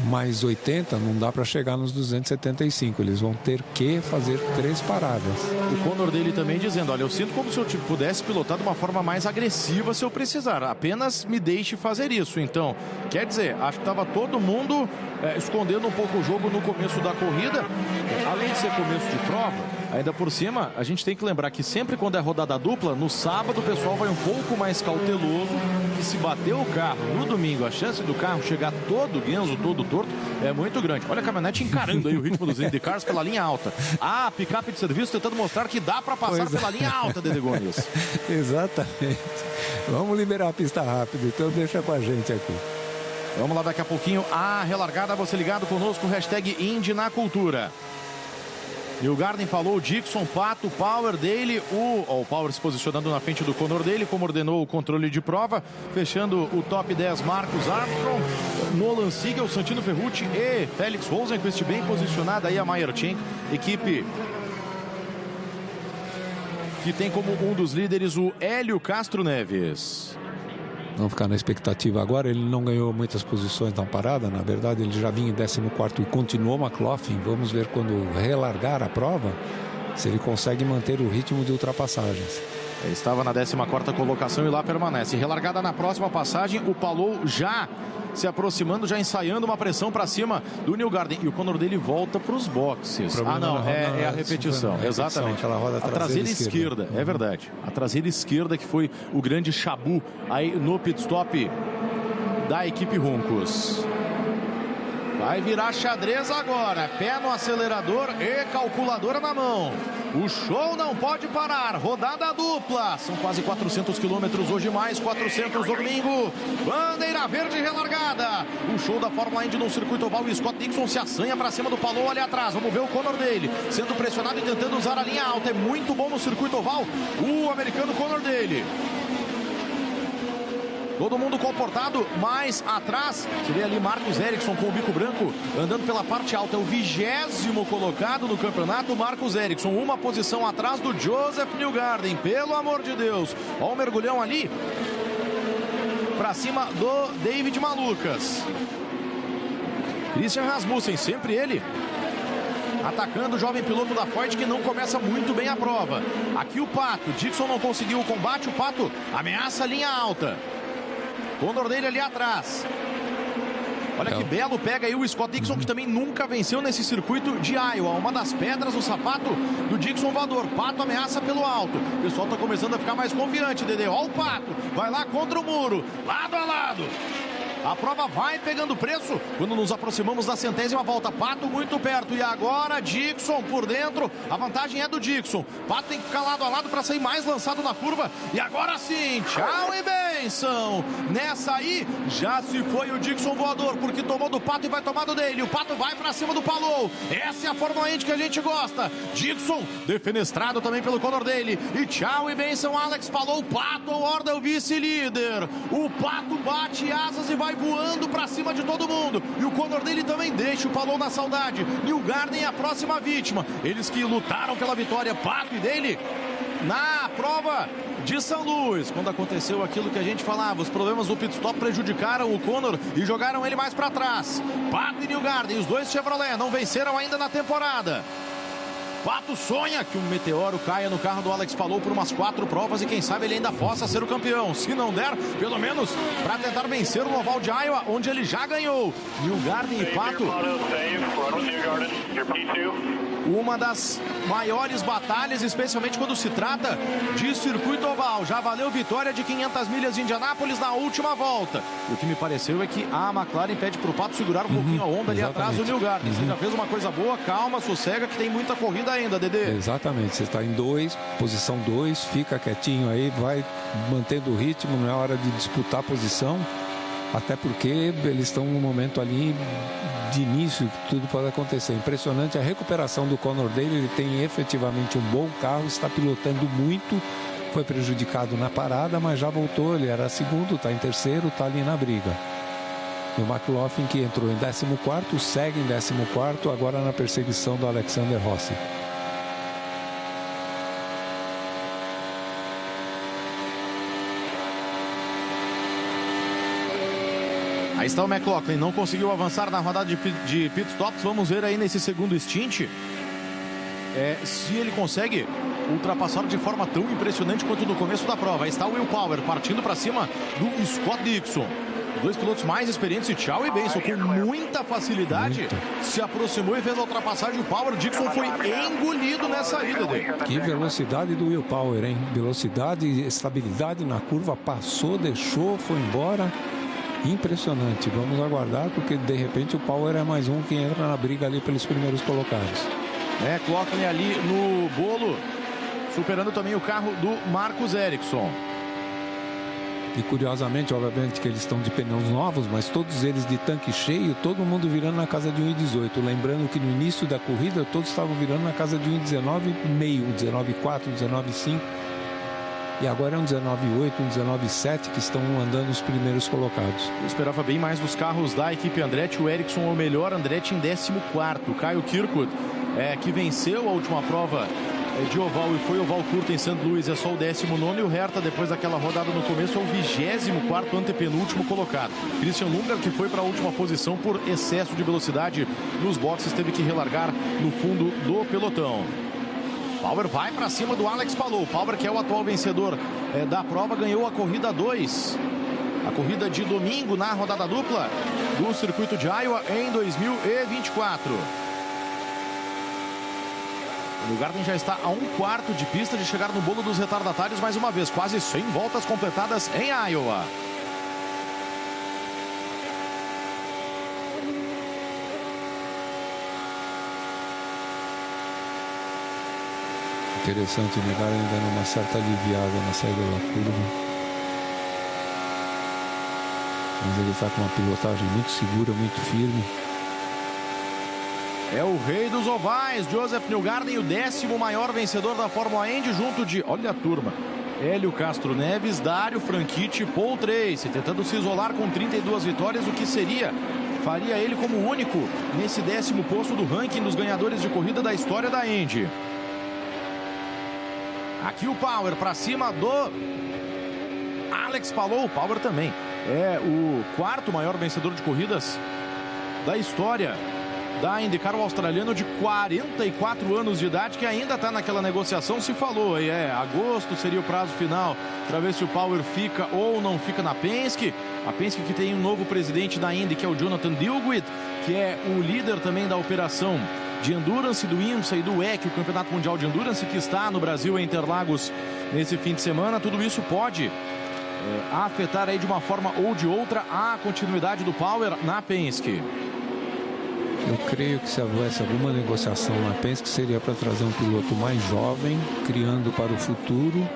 mais 80 não dá para chegar nos 275, eles vão ter que fazer 3 paradas. O Conor dele também dizendo, olha, eu sinto como se eu pudesse pilotar de uma forma mais agressiva se eu precisar, apenas me deixe fazer isso. Então, quer dizer, acho que estava todo mundo escondendo um pouco o jogo no começo da corrida, além de ser começo de prova. Ainda por cima, a gente tem que lembrar que sempre quando é rodada dupla, no sábado o pessoal vai um pouco mais cauteloso, que se bater o carro no domingo, a chance do carro chegar todo guenzo, todo torto, é muito grande. Olha a caminhonete encarando aí o ritmo dos Indy Cars pela linha alta. A picape de serviço tentando mostrar que dá para passar pela linha alta, Dedê Gomes. Exatamente. Vamos liberar a pista rápida, então deixa com a gente aqui. Vamos lá daqui a pouquinho, a relargada, você ligado conosco, hashtag Indy na Cultura. Newgarden falou, Dixon, Pato, Power, Daly, o Power se posicionando na frente do Conor Daly, como ordenou o controle de prova, fechando o top 10, Marcus Armstrong, Nolan Siegel, Santino Ferrucci e Félix Rosenqvist, bem posicionada aí a Mayer-Tschenk, equipe que tem como um dos líderes o Hélio Castro Neves. Vamos ficar na expectativa agora. Ele não ganhou muitas posições na parada. Na verdade, ele já vinha em 14º e continuou McLaughlin. Vamos ver quando relargar a prova se ele consegue manter o ritmo de ultrapassagens. Ele estava na 14ª colocação e lá permanece. Relargada na próxima passagem, o Palou já se aproximando, já ensaiando uma pressão para cima do Newgarden. E o Conor dele volta para os boxes. É a repetição. Exatamente. A traseira esquerda. É verdade. A traseira esquerda que foi o grande chabu aí no pit stop da equipe Juncos. Vai virar xadrez agora. Pé no acelerador e calculadora na mão. O show não pode parar. Rodada dupla. São quase 400 quilômetros hoje, mais 400 domingo. Bandeira verde relargada. O show da Fórmula Indy no circuito oval. E Scott Dixon se assanha para cima do Palou ali atrás. Vamos ver o Conor dele sendo pressionado e tentando usar a linha alta. É muito bom no circuito oval o americano Conor dele. Todo mundo comportado, mais atrás, você vê ali Marcus Ericsson com o bico branco, andando pela parte alta, é o 20º colocado no campeonato, Marcus Ericsson, uma posição atrás do Joseph Newgarden, pelo amor de Deus. Olha o mergulhão ali, pra cima do David Malukas. Christian Rasmussen, sempre ele atacando o jovem piloto da Ford, que não começa muito bem a prova. Aqui o Pato, Dixon não conseguiu o combate, o Pato ameaça a linha alta. Condor dele ali atrás. Olha que belo pega aí o Scott Dixon, que também nunca venceu nesse circuito de Iowa. Uma das pedras no sapato do Dixon voador. Pato ameaça pelo alto. O pessoal tá começando a ficar mais confiante, Dedê. Olha o Pato, vai lá contra o muro, lado a lado. A prova vai pegando preço quando nos aproximamos da 100ª volta. Pato muito perto. E agora Dixon por dentro. A vantagem é do Dixon. Pato tem que ficar lado a lado para sair mais lançado na curva. E agora sim, tchau e benção. Nessa aí, já se foi o Dixon voador, porque tomou do Pato e vai tomar do dele. O Pato vai para cima do Palou. Essa é a Fórmula Indy que a gente gosta. Dixon defenestrado também pelo Condor dele. E tchau e benção, Alex Palou. Pato Wardell, vice-líder. O Pato bate asas e vai voando pra cima de todo mundo. E o Condor dele também deixa o Palou na saudade. Newgarden é a próxima vítima. Eles que lutaram pela vitória, Pato e dele, na prova de São Luís, quando aconteceu aquilo que a gente falava, os problemas do pit stop prejudicaram o Condor e jogaram ele mais pra trás. Pato e Newgarden, os dois Chevrolet, não venceram ainda na temporada. Pato sonha que um meteoro caia no carro do Alex Palou por umas 4 provas e quem sabe ele ainda possa ser o campeão. Se não der, pelo menos para tentar vencer o oval de Iowa, onde ele já ganhou. Newgarden e Pato, uma das maiores batalhas, especialmente quando se trata de circuito oval. Já valeu vitória de 500 milhas de Indianápolis na última volta. E o que me pareceu é que a McLaren pede para o Pato segurar um pouquinho a onda ali atrás do Newgarden. Você já fez uma coisa boa, calma, sossega, que tem muita corrida ainda, Dedê. Exatamente, você está em 2, posição 2, fica quietinho aí, vai mantendo o ritmo, não é hora de disputar a posição, até porque eles estão num momento ali de início, tudo pode acontecer. Impressionante a recuperação do Condor dele, ele tem efetivamente um bom carro, está pilotando muito, foi prejudicado na parada, mas já voltou, ele era segundo, está em terceiro, está ali na briga. E o McLaughlin, que entrou em 14º, segue em 14º, agora na perseguição do Alexander Rossi. Aí está o McLaughlin, não conseguiu avançar na rodada de pit stops. Vamos ver aí nesse segundo stint se ele consegue ultrapassar de forma tão impressionante quanto no começo da prova. Aí está o Will Power partindo para cima do Scott Dixon. Os dois pilotos mais experientes, e tchau e benção, com muita facilidade, se aproximou e fez a ultrapassagem. O Power Dixon foi engolido nessa ida dele. Que velocidade do Will Power, hein? Velocidade e estabilidade na curva, passou, deixou, foi embora. Impressionante, vamos aguardar, porque de repente o Power é mais um que entra na briga ali pelos primeiros colocados. Coloquem ali no bolo, superando também o carro do Marcus Ericsson. E curiosamente, obviamente que eles estão de pneus novos, mas todos eles de tanque cheio, todo mundo virando na casa de 1,18. Lembrando que no início da corrida todos estavam virando na casa de 1,19,5, 1,19,4, 1,19,5. E agora é um 19,8, um 19,7 que estão andando os primeiros colocados. Eu esperava bem mais dos carros da equipe Andretti. O Ericsson é o melhor, Andretti em 14º. Kyle Kirkwood, que venceu a última prova de oval e foi oval curto em St. Louis, é só o 19º. E o Herta, depois daquela rodada no começo, é o 24º antepenúltimo colocado. Christian Lundgaard, que foi para a última posição por excesso de velocidade nos boxes, teve que relargar no fundo do pelotão. Power vai para cima do Alex Palou. Power, que é o atual vencedor da prova, ganhou a corrida 2. A corrida de domingo na rodada dupla do circuito de Iowa em 2024. O Newgarden já está a 1/4 de pista de chegar no bolo dos retardatários mais uma vez. Quase 100 voltas completadas em Iowa. Interessante, o Newgarden dando uma certa aliviada na saída da curva. Mas ele está com uma pilotagem muito segura, muito firme. É o rei dos ovais, Joseph Newgarden, o 10º maior vencedor da Fórmula Indy, junto de, olha a turma, Hélio Castro Neves, Dário Franchitti, Paul Tracy, tentando se isolar com 32 vitórias, o que faria ele como o único nesse 10º posto do ranking dos ganhadores de corrida da história da Indy. Aqui o Power para cima do Alex Palou. O Power também é o 4º maior vencedor de corridas da história da IndyCar, o australiano de 44 anos de idade, que ainda está naquela negociação. Se falou aí, agosto seria o prazo final para ver se o Power fica ou não fica na Penske. A Penske que tem um novo presidente da Indy, que é o Jonathan Dilguid, que é o líder também da operação de Endurance do IMSA e do WEC, o Campeonato Mundial de Endurance, que está no Brasil, em Interlagos, nesse fim de semana. Tudo isso pode afetar aí de uma forma ou de outra a continuidade do Power na Penske. Eu creio que se houvesse alguma negociação na Penske, seria para trazer um piloto mais jovem, criando para o futuro,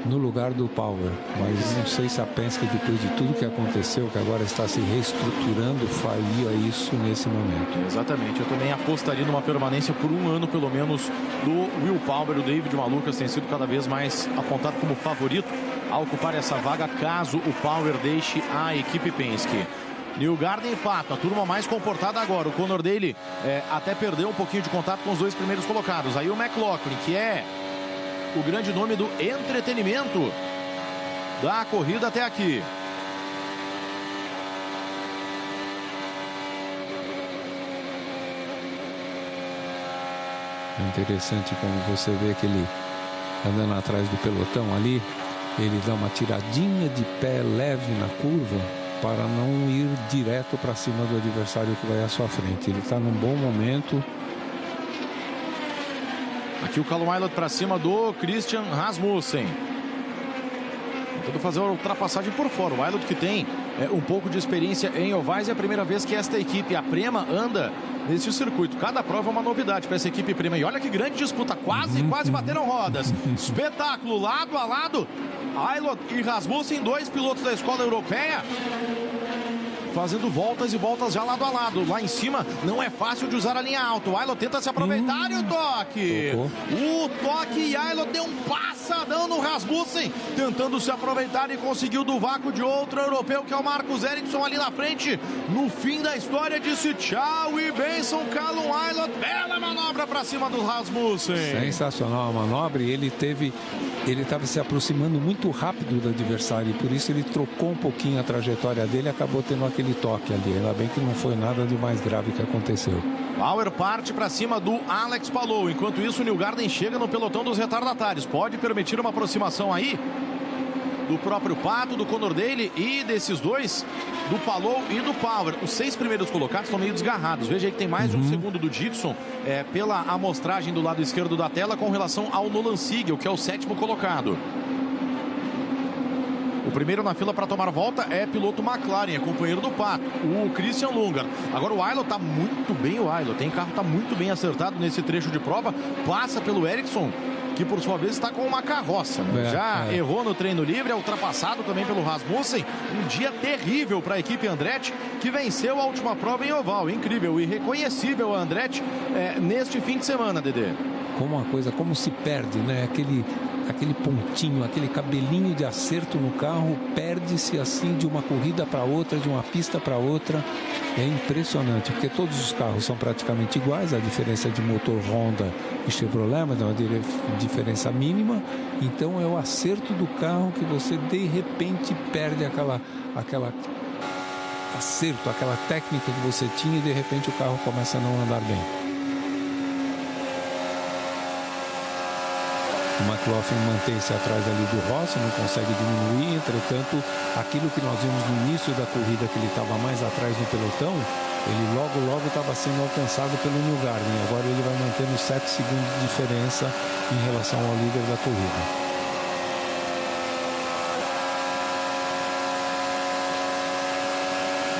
no lugar do Power. Mas não sei se a Penske, depois de tudo que aconteceu, que agora está se reestruturando, faria isso nesse momento. Exatamente, eu também apostaria numa permanência por um ano, pelo menos, do Will Power. O David Malucas tem sido cada vez mais apontado como favorito a ocupar essa vaga, caso o Power deixe a equipe Penske. Newgarden e Pato, a turma mais comportada agora. O Conor Daly até perdeu um pouquinho de contato com os dois primeiros colocados. Aí o McLaughlin, que é o grande nome do entretenimento da corrida até aqui. É interessante como você vê que ele andando atrás do pelotão ali, ele dá uma tiradinha de pé leve na curva para não ir direto para cima do adversário que vai à sua frente. Ele está num bom momento. Aqui o Callum Ilott para cima do Christian Rasmussen. Tentando fazer uma ultrapassagem por fora. O Ilott, que tem um pouco de experiência em ovais, é a primeira vez que esta equipe, a Prema, anda nesse circuito. Cada prova é uma novidade para essa equipe Prema. E olha que grande disputa, quase bateram rodas. Espetáculo, lado a lado. Ilott e Rasmussen, dois pilotos da escola europeia, fazendo voltas e voltas já lado a lado. Lá em cima não é fácil de usar a linha alta. O Ilott tenta se aproveitar e o toque. O toque, e Ilott deu um passadão no Rasmussen, tentando se aproveitar, e conseguiu do vácuo de outro europeu, que é o Marcus Ericsson, ali na frente. No fim da história, disse tchau e benção, Callum Ilott. Bela manobra para cima do Rasmussen. Sensacional a manobra, e ele estava se aproximando muito rápido do adversário, e por isso ele trocou um pouquinho a trajetória dele e acabou tendo aquele toque ali. Ainda bem que não foi nada de mais grave que aconteceu. Power parte para cima do Alex Palou. Enquanto isso, o Newgarden chega no pelotão dos retardatários. Pode permitir uma aproximação aí do próprio Pato, do Conor Daly e desses dois, do Palou e do Power. Os 6 primeiros colocados estão meio desgarrados. Veja aí que tem mais de um segundo do Dixon pela amostragem do lado esquerdo da tela com relação ao Nolan Siegel, que é o 7º colocado. O primeiro na fila para tomar volta é piloto McLaren, é companheiro do Pato, o Christian Lundgaard. Agora o Ilott está muito bem, o carro está muito bem acertado nesse trecho de prova, passa pelo Ericsson, que por sua vez está com uma carroça, né? Errou no treino livre, é ultrapassado também pelo Rasmussen. Um dia terrível para a equipe Andretti, que venceu a última prova em oval. Incrível e reconhecível a Andretti neste fim de semana, Dedê. Como se perde, né? Aquele pontinho, aquele cabelinho de acerto no carro, perde-se assim de uma corrida para outra, de uma pista para outra. É impressionante, porque todos os carros são praticamente iguais, a diferença de motor Honda e Chevrolet, mas é uma diferença mínima. Então é o acerto do carro que você de repente perde aquela acerto, aquela técnica que você tinha, e de repente o carro começa a não andar bem. O McLaughlin mantém-se atrás ali do Rossi, não consegue diminuir. Entretanto, aquilo que nós vimos no início da corrida, que ele estava mais atrás no pelotão, ele logo estava sendo alcançado pelo Newgarden. Agora ele vai mantendo 7 segundos de diferença em relação ao líder da corrida.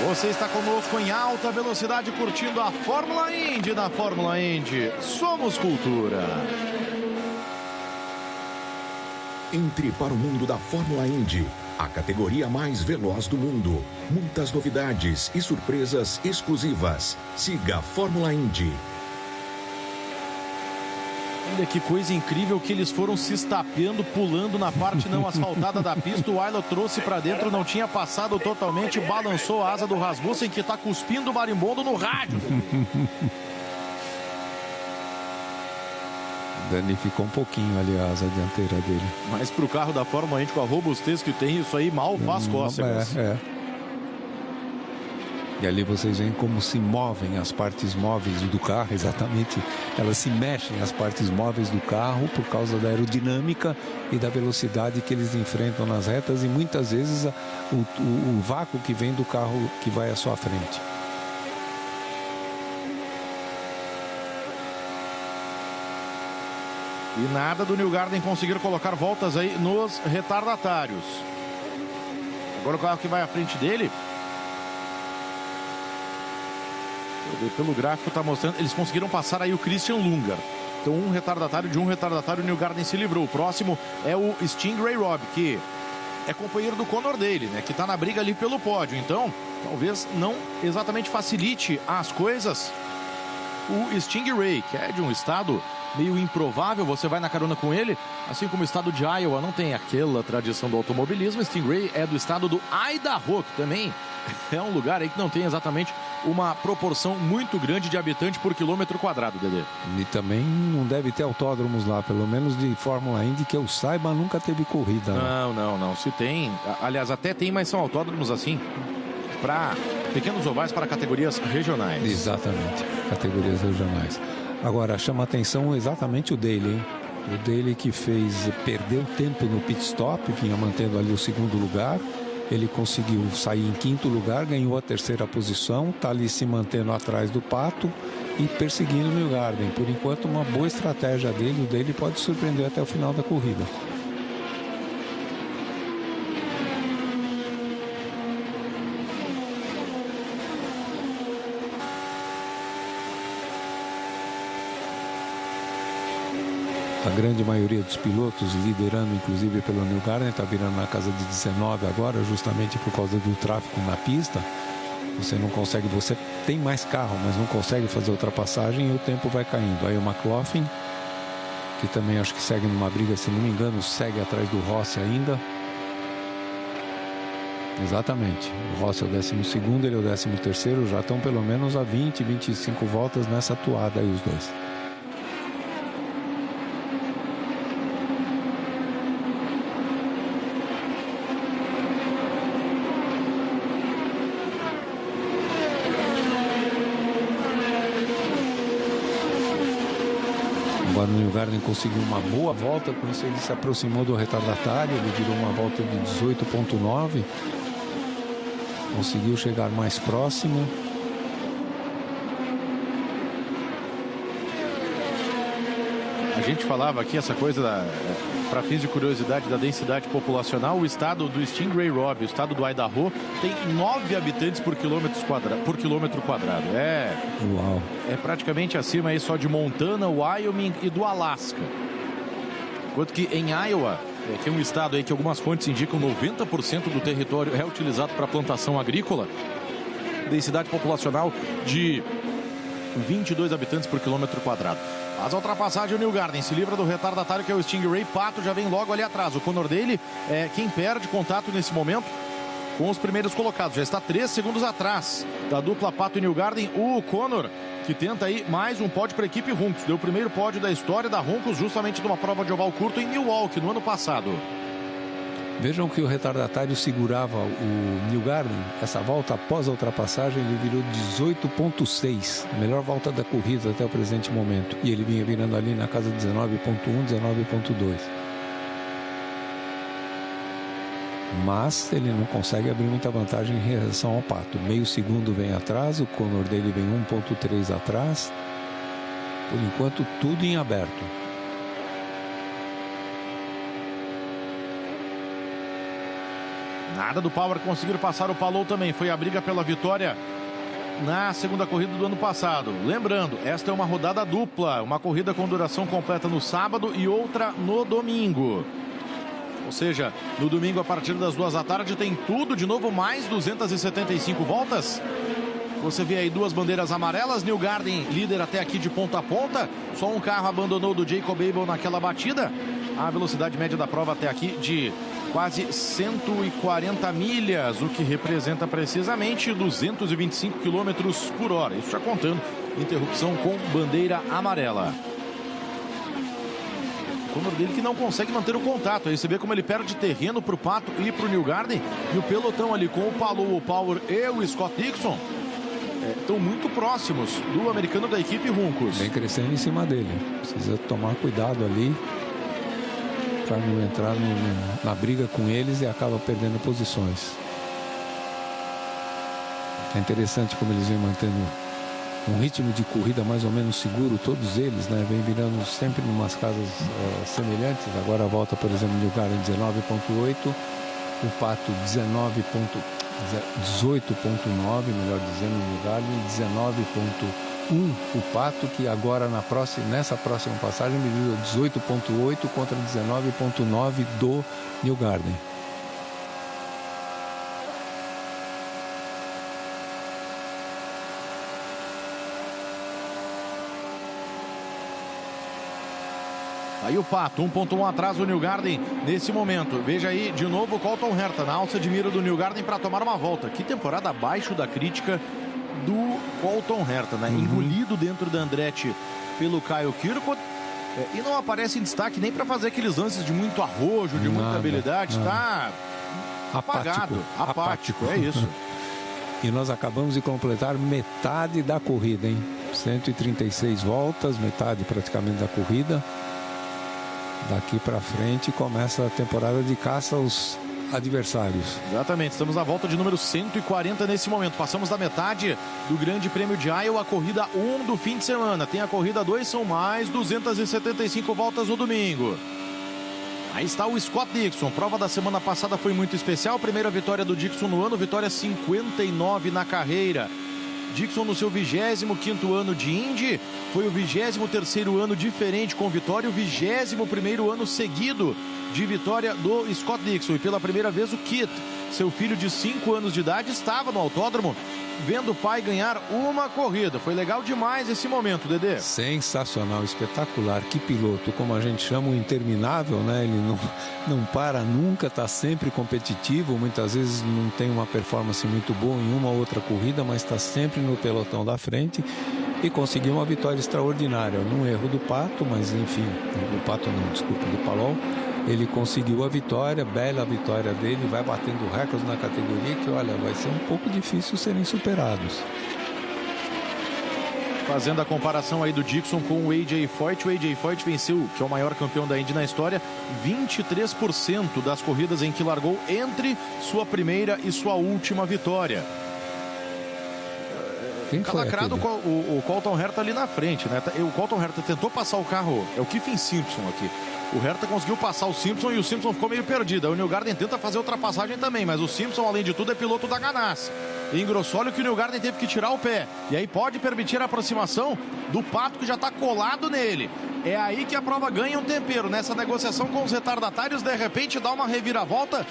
Você está conosco em alta velocidade, curtindo a Fórmula Indy. Na Fórmula Indy, somos cultura. Entre para o mundo da Fórmula Indy, a categoria mais veloz do mundo. Muitas novidades e surpresas exclusivas. Siga a Fórmula Indy. Olha que coisa incrível que eles foram se estapeando, pulando na parte não asfaltada da pista. O Ilott trouxe para dentro, não tinha passado totalmente, balançou a asa do Rasmussen, que está cuspindo o marimbondo no rádio. Danificou um pouquinho ali a asa dianteira dele. Mas para o carro da Fórmula Indy, com a robustez que tem, isso aí mal faz cócegas. E ali vocês veem como se movem as partes móveis do carro, exatamente, elas se mexem as partes móveis do carro por causa da aerodinâmica e da velocidade que eles enfrentam nas retas e muitas vezes o vácuo que vem do carro que vai à sua frente. E nada do Newgarden conseguir colocar voltas aí nos retardatários. Agora o carro que vai à frente dele, pelo gráfico está mostrando, eles conseguiram passar aí o Christian Lundgaard. Então um retardatário, o Newgarden se livrou. O próximo é o Stingray Robb, que é companheiro do Conor Daly, né? Que está na briga ali pelo pódio. Então, talvez não exatamente facilite as coisas o Stingray, que é de um estado meio improvável, você vai na carona com ele, assim como o estado de Iowa não tem aquela tradição do automobilismo. Stingray é do estado do Idaho, que também é um lugar aí que não tem exatamente uma proporção muito grande de habitante por quilômetro quadrado, Dedê. E também não deve ter autódromos lá, pelo menos de Fórmula Indy, que eu saiba, nunca teve corrida. Não. Se tem, aliás, até tem, mas são autódromos assim, para pequenos ovais para categorias regionais. Exatamente, categorias regionais. Agora, chama atenção exatamente o Daly, hein? O Daly que perdeu tempo no pit stop, vinha mantendo ali o segundo lugar. Ele conseguiu sair em quinto lugar, ganhou a terceira posição, está ali se mantendo atrás do Pato e perseguindo o Newgarden. Por enquanto, uma boa estratégia dele, o Daly pode surpreender até o final da corrida. A grande maioria dos pilotos, liderando inclusive pelo Newgarden, está virando na casa de 19 agora, justamente por causa do tráfego na pista. Você não consegue, você tem mais carro, mas não consegue fazer ultrapassagem e o tempo vai caindo. Aí o McLaughlin, que também acho que segue numa briga, se não me engano, segue atrás do Rossi ainda. Exatamente, o Rossi é o 12º, ele é o 13º, já estão pelo menos a 20, 25 voltas nessa toada aí os dois. O Newgarden conseguiu uma boa volta, com isso ele se aproximou do retardatário, ele virou uma volta de 18,9, conseguiu chegar mais próximo. A gente falava aqui essa coisa, para fins de curiosidade, da densidade populacional. O estado do Stingray Robb, o estado do Idaho, tem 9 habitantes por quilômetro quadrado. Uau. É praticamente acima aí só de Montana, Wyoming e do Alasca. Enquanto que em Iowa, que é um estado aí que algumas fontes indicam 90% do território é utilizado para plantação agrícola, densidade populacional de 22 habitantes por quilômetro quadrado. Mas a ultrapassagem, o Newgarden se livra do retardatário, que é o Stingray. Pato já vem logo ali atrás. O Conor Daly é quem perde contato nesse momento com os primeiros colocados. Já está 3 segundos atrás da dupla Pato e Newgarden. O Conor, que tenta aí mais um pódio para a equipe Juncos. Deu o primeiro pódio da história da Juncos, justamente numa prova de oval curto em Milwaukee, no ano passado. Vejam que o retardatário segurava o Newgarden. Essa volta após a ultrapassagem ele virou 18,6, a melhor volta da corrida até o presente momento, e ele vinha virando ali na casa de 19,1, 19,2. Mas ele não consegue abrir muita vantagem em relação ao Pato. Meio segundo vem atrás, o Conor dele vem 1,3 atrás. Por enquanto tudo em aberto. Nada do Power conseguir passar o Palou também. Foi a briga pela vitória na segunda corrida do ano passado. Lembrando, esta é uma rodada dupla. Uma corrida com duração completa no sábado e outra no domingo. Ou seja, no domingo a partir das 2 da tarde tem tudo de novo, mais 275 voltas. Você vê aí 2 bandeiras amarelas. Newgarden líder até aqui de ponta a ponta. Só um carro abandonou do Jacob Abel naquela batida. A velocidade média da prova até aqui de quase 140 milhas, o que representa precisamente 225 km por hora. Isso já contando interrupção com bandeira amarela. O Conor dele que não consegue manter o contato. Aí você vê como ele perde terreno para o Pato e para o Newgarden. E o pelotão ali com o Palou, o Power e o Scott Dixon estão muito próximos do americano da equipe Juncos. Vem crescendo em cima dele. Precisa tomar cuidado ali para não entrar na briga com eles e acaba perdendo posições. É interessante como eles vêm mantendo um ritmo de corrida mais ou menos seguro, todos eles, né? Vem virando sempre em umas casas semelhantes. Agora volta, por exemplo, no lugar em 19.8, o Pato 18.9, melhor dizendo, no lugar em 19.1, o Pato, que agora nessa próxima passagem mediu 18.8 contra 19.9 do Newgarden. Aí o Pato, 1.1 atrás do Newgarden nesse momento. Veja aí de novo o Colton Herta na alça de mira do Newgarden para tomar uma volta. Que temporada abaixo da crítica do Colton Herta, né? Engolido dentro da Andretti pelo Kyle Kirkwood. E não aparece em destaque nem para fazer aqueles lances de muito arrojo, de muita habilidade. Está apagado, apático, é isso. E nós acabamos de completar metade da corrida, hein? 136 voltas, metade praticamente da corrida. Daqui para frente começa a temporada de caça aos adversários. Exatamente, estamos na volta de número 140 nesse momento. Passamos da metade do Grande Prêmio de Iowa, a corrida 1 do fim de semana. Tem a corrida 2, são mais 275 voltas no domingo. Aí está o Scott Dixon. Prova da semana passada foi muito especial. Primeira vitória do Dixon no ano, vitória 59 na carreira. Dixon no seu 25º ano de Indy, foi o 23º ano diferente com vitória, o 21º ano seguido de vitória do Scott Dixon. E pela primeira vez o Kit, seu filho de 5 anos de idade, estava no autódromo vendo o pai ganhar uma corrida. Foi legal demais esse momento, Dedê. Sensacional, espetacular. Que piloto, como a gente chama, o interminável, né? Ele não para nunca, está sempre competitivo. Muitas vezes não tem uma performance muito boa em uma ou outra corrida, mas está sempre no pelotão da frente e conseguiu uma vitória extraordinária. Num erro do Pato, mas enfim, do Pato não, desculpa, do Palol. Ele conseguiu a vitória, bela vitória dele, vai batendo recordes na categoria que, olha, vai ser um pouco difícil serem superados. Fazendo a comparação aí do Dixon com o AJ Foyt, o AJ Foyt venceu, que é o maior campeão da Indy na história, 23% das corridas em que largou entre sua primeira e sua última vitória. Lacrado o Colton Herta ali na frente, né? O Colton Herta tentou passar o carro, é o Kiffin Simpson aqui. O Herta conseguiu passar o Simpson e o Simpson ficou meio perdido. Aí o Newgarden tenta fazer ultrapassagem também, mas o Simpson, além de tudo, é piloto da Ganassi. E engrossou que o Newgarden teve que tirar o pé. E aí pode permitir a aproximação do Pato, que já está colado nele. É aí que a prova ganha um tempero. Nessa negociação com os retardatários, de repente dá uma reviravolta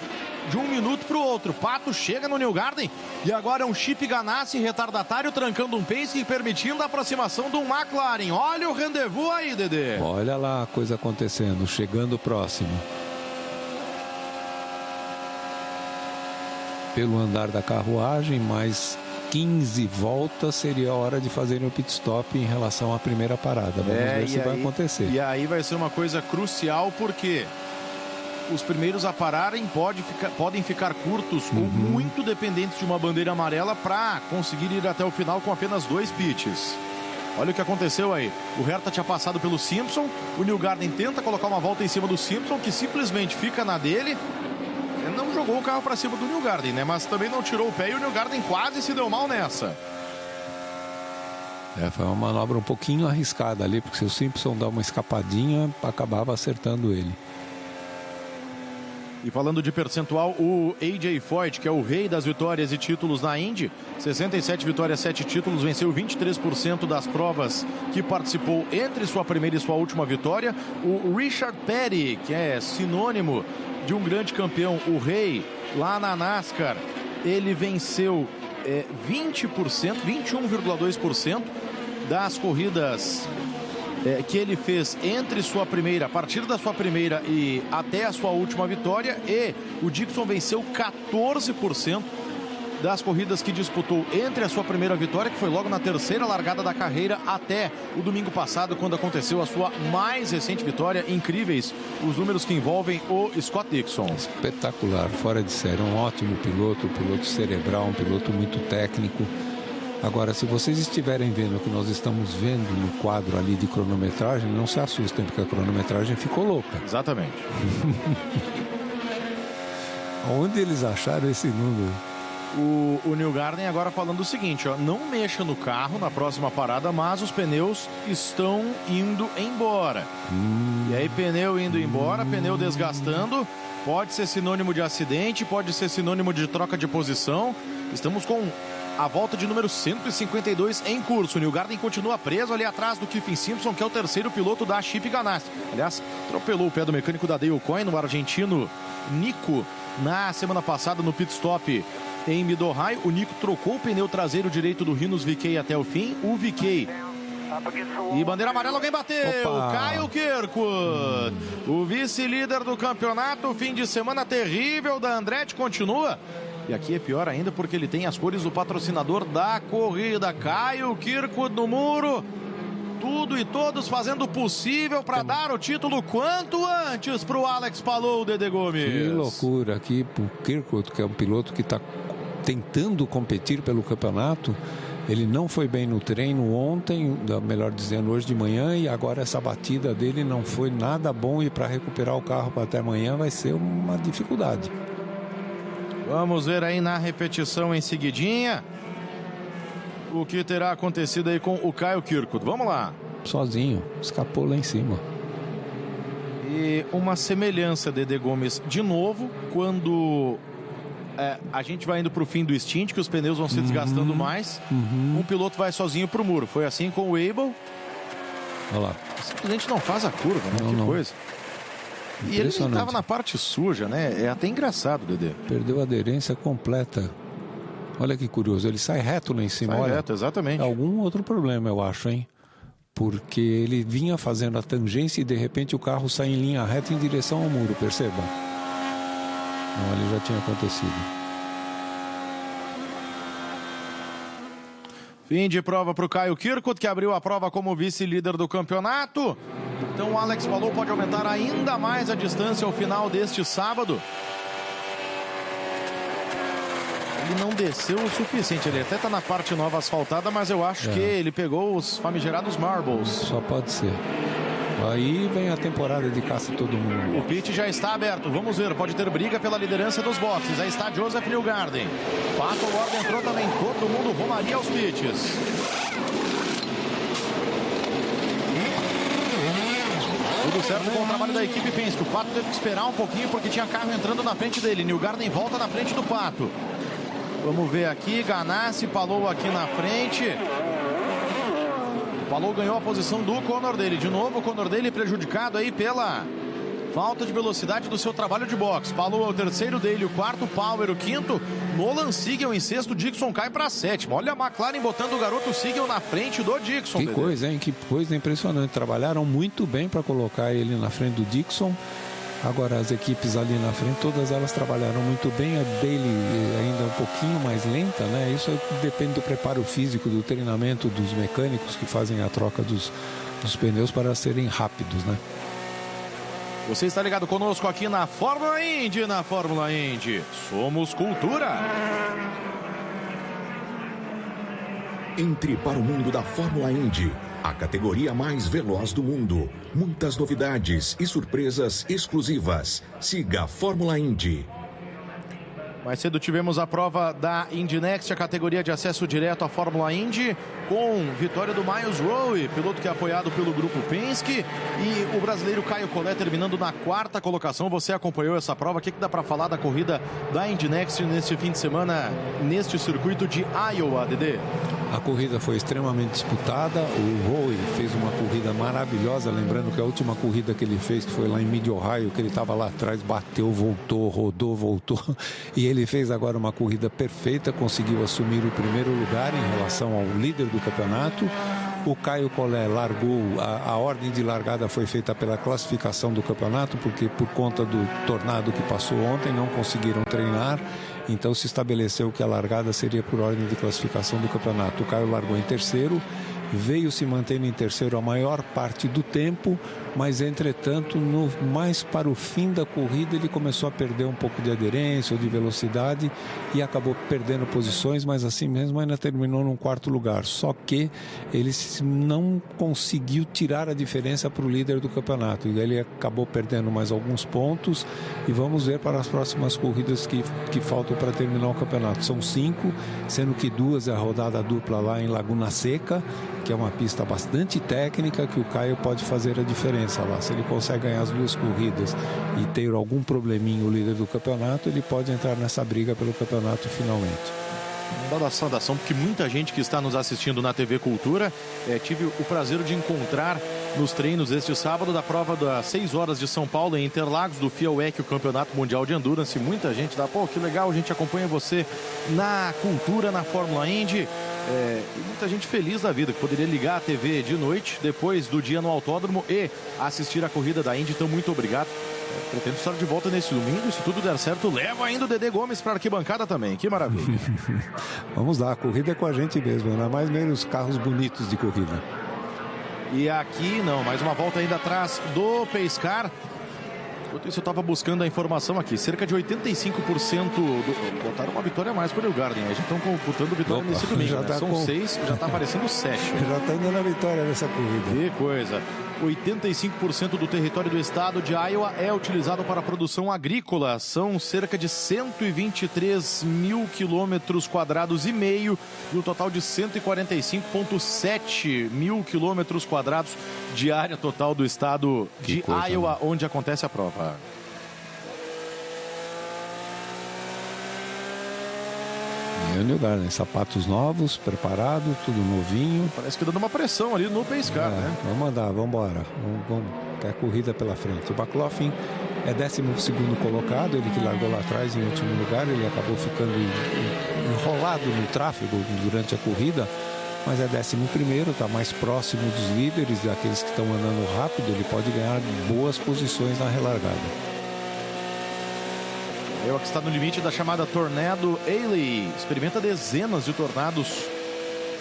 de um minuto para o outro. Pato chega no Newgarden e agora é um Chip Ganassi retardatário trancando um pace e permitindo a aproximação do McLaren. Olha o rendezvous aí, Dedê. Olha lá a coisa acontecendo, chegando próximo. Pelo andar da carruagem, mais 15 voltas seria a hora de fazerem o pit stop em relação à primeira parada. Vamos ver se vai acontecer. E aí vai ser uma coisa crucial, porque os primeiros a pararem podem ficar curtos ou muito dependentes de uma bandeira amarela para conseguir ir até o final com apenas 2 pits. Olha o que aconteceu aí. O Herta tinha passado pelo Simpson, o Newgarden tenta colocar uma volta em cima do Simpson, que simplesmente fica na dele. Não jogou o carro para cima do Newgarden, né? Mas também não tirou o pé e o Newgarden quase se deu mal nessa. Foi uma manobra um pouquinho arriscada ali, porque se o Simpson dá uma escapadinha, acabava acertando ele. E falando de percentual, o AJ Foyt, que é o rei das vitórias e títulos na Indy, 67 vitórias, 7 títulos, venceu 23% das provas que participou entre sua primeira e sua última vitória. O Richard Petty, que é sinônimo de um grande campeão, o rei, lá na NASCAR, ele venceu 20%, 21,2% das corridas que ele fez entre sua primeira, a partir da sua primeira e até a sua última vitória, e o Dixon venceu 14% das corridas que disputou entre a sua primeira vitória, que foi logo na terceira largada da carreira, até o domingo passado, quando aconteceu a sua mais recente vitória. Incríveis os números que envolvem o Scott Dixon. Espetacular, fora de série, um ótimo piloto, um piloto cerebral, um piloto muito técnico. Agora, se vocês estiverem vendo o que nós estamos vendo no quadro ali de cronometragem, não se assustem, porque a cronometragem ficou louca. Exatamente. Onde eles acharam esse número? O Newgarden agora falando o seguinte, ó, não mexa no carro na próxima parada, mas os pneus estão indo embora. E aí pneu indo embora, pneu desgastando, pode ser sinônimo de acidente, pode ser sinônimo de troca de posição. Estamos com a volta de número 152 em curso. O Newgarden continua preso ali atrás do Kyffin Simpson, que é o terceiro piloto da Chip Ganassi. Aliás, atropelou o pé do mecânico da Dale Coyne, o argentino Nico, na semana passada no pit stop em Mid-Ohio. O Nico trocou o pneu traseiro direito do Rinus VeeKay até o fim. O VeeKay. E bandeira amarela, alguém bateu. Opa. Kyle Kirkwood, o vice-líder do campeonato. Fim de semana terrível da Andretti continua. E aqui é pior ainda porque ele tem as cores do patrocinador da corrida. Kyle Kirkwood no muro. Tudo e todos fazendo o possível para dar o título quanto antes para o Alex Palou, Dede Gomes. Que loucura aqui para o Kirkwood, que é um piloto que está tentando competir pelo campeonato. Ele não foi bem no treino ontem, melhor dizendo, hoje de manhã, e agora essa batida dele não foi nada bom, e para recuperar o carro para até amanhã vai ser uma dificuldade. Vamos ver aí na repetição em seguidinha o que terá acontecido aí com o Kyle Kirkwood. Vamos lá. Sozinho, escapou lá em cima. E uma semelhança, Dede Gomes, de novo, quando a gente vai indo para o fim do stint, que os pneus vão se desgastando mais, um piloto vai sozinho para o muro. Foi assim com o Abel. Olha lá. Simplesmente não faz a curva, né? Não, que não. coisa. E ele estava na parte suja, né? É até engraçado, Dede. Perdeu a aderência completa. Olha que curioso, ele sai reto lá em cima. Sai olha, reto, exatamente. Algum outro problema, eu acho, hein? Porque ele vinha fazendo a tangência e de repente o carro sai em linha reta em direção ao muro, perceba? Não, ele já tinha acontecido. Fim de prova para o Kyle Kirkwood, que abriu a prova como vice-líder do campeonato. Então o Alex Palou pode aumentar ainda mais a distância ao final deste sábado. Ele não desceu o suficiente, ele até está na parte nova asfaltada, mas eu acho que ele pegou os famigerados marbles. Só pode ser. Aí vem a temporada de caça todo mundo. O pit já está aberto, vamos ver, pode ter briga pela liderança dos boxes. Aí está Joseph Newgarden. Pato Ward entrou também, todo mundo rumaria aos pits. Tudo certo com o trabalho da equipe Penske. O Pato teve que esperar um pouquinho porque tinha carro entrando na frente dele. Newgarden volta na frente do Pato. Vamos ver aqui, Ganassi, Palou aqui na frente. Palou ganhou a posição do Conor Daly. De novo o Conor Daly prejudicado aí pela falta de velocidade do seu trabalho de boxe. Palou é o terceiro dele, o quarto, Power o quinto, Nolan Sigel em sexto, Dixon cai para sétimo. Olha a McLaren botando o garoto Sigel na frente do Dixon. Que coisa, hein? Que coisa impressionante. Trabalharam muito bem para colocar ele na frente do Dixon. Agora as equipes ali na frente, todas elas trabalharam muito bem. A Daly ainda um pouquinho mais lenta, né? Isso depende do preparo físico, do treinamento dos mecânicos que fazem a troca dos pneus para serem rápidos, né? Você está ligado conosco aqui na Fórmula Indy, Somos cultura. Entre para o mundo da Fórmula Indy, a categoria mais veloz do mundo. Muitas novidades e surpresas exclusivas. Siga a Fórmula Indy. Mais cedo tivemos a prova da Indy Next, a categoria de acesso direto à Fórmula Indy, com vitória do Miles Rowe, piloto que é apoiado pelo grupo Penske, e o brasileiro Caio Collet terminando na quarta colocação. Você acompanhou essa prova? O que dá para falar da corrida da Indy Next neste fim de semana, neste circuito de Iowa, Dedê? A corrida foi extremamente disputada. O Rowe fez uma corrida maravilhosa, lembrando que a última corrida que ele fez, que foi lá em Mid-Ohio, que ele estava lá atrás, bateu, voltou, rodou, voltou, e ele fez agora uma corrida perfeita, conseguiu assumir o primeiro lugar em relação ao líder do campeonato. O Caio Collet largou, a ordem de largada foi feita pela classificação do campeonato, porque por conta do tornado que passou ontem não conseguiram treinar, então se estabeleceu que a largada seria por ordem de classificação do campeonato. O Caio largou em terceiro veio se mantendo em terceiro a maior parte do tempo, mas entretanto, mais para o fim da corrida, ele começou a perder um pouco de aderência ou de velocidade e acabou perdendo posições, mas assim mesmo ainda terminou num quarto lugar. Só que ele não conseguiu tirar a diferença para o líder do campeonato. E ele acabou perdendo mais alguns pontos e vamos ver para as próximas corridas que faltam para terminar o campeonato. São 5, sendo que 2 é a rodada dupla lá em Laguna Seca, que é uma pista bastante técnica, que o Caio pode fazer a diferença lá. Se ele consegue ganhar as 2 corridas e ter algum probleminha o líder do campeonato, ele pode entrar nessa briga pelo campeonato finalmente. Dada a saudação, porque muita gente que está nos assistindo na TV Cultura, tive o prazer de encontrar nos treinos este sábado da prova das 6 horas de São Paulo em Interlagos, do FIA WEC, o Campeonato Mundial de Endurance. Muita gente dá, pô, que legal, a gente acompanha você na Cultura, na Fórmula Indy. E muita gente feliz da vida, que poderia ligar a TV de noite, depois do dia no autódromo e assistir a corrida da Indy. Então, muito obrigado. Pretendo estar de volta nesse domingo. Se tudo der certo, leva ainda o Dedê Gomes para a arquibancada também. Que maravilha. Vamos lá, a corrida é com a gente mesmo, ainda mais menos carros bonitos de corrida. E aqui, não, mais uma volta ainda atrás do Pacecar. Enquanto isso, eu estava buscando a informação aqui. Cerca de 85% botaram uma vitória a mais para o Newgarden. Já estão computando vitória nesse domingo. Já né? tá São 6, já está aparecendo 7. Já está dando a vitória nessa corrida. Que coisa. 85% do território do estado de Iowa é utilizado para a produção agrícola. São cerca de 123 mil quilômetros quadrados e meio e um total de 145,7 mil quilômetros quadrados de área total do estado de Iowa, onde acontece a prova. E o Newgarden, sapatos novos, preparado, tudo novinho. Parece que dando uma pressão ali no Pacecar, né? Vamos andar, vamos embora. Vamos ter a corrida pela frente. O McLaughlin é 12º colocado, ele que largou lá atrás em último lugar, ele acabou ficando enrolado no tráfego durante a corrida, mas é 11º, está mais próximo dos líderes, daqueles que estão andando rápido, ele pode ganhar boas posições na relargada. Que está no limite da chamada Tornado Alley. Experimenta dezenas de tornados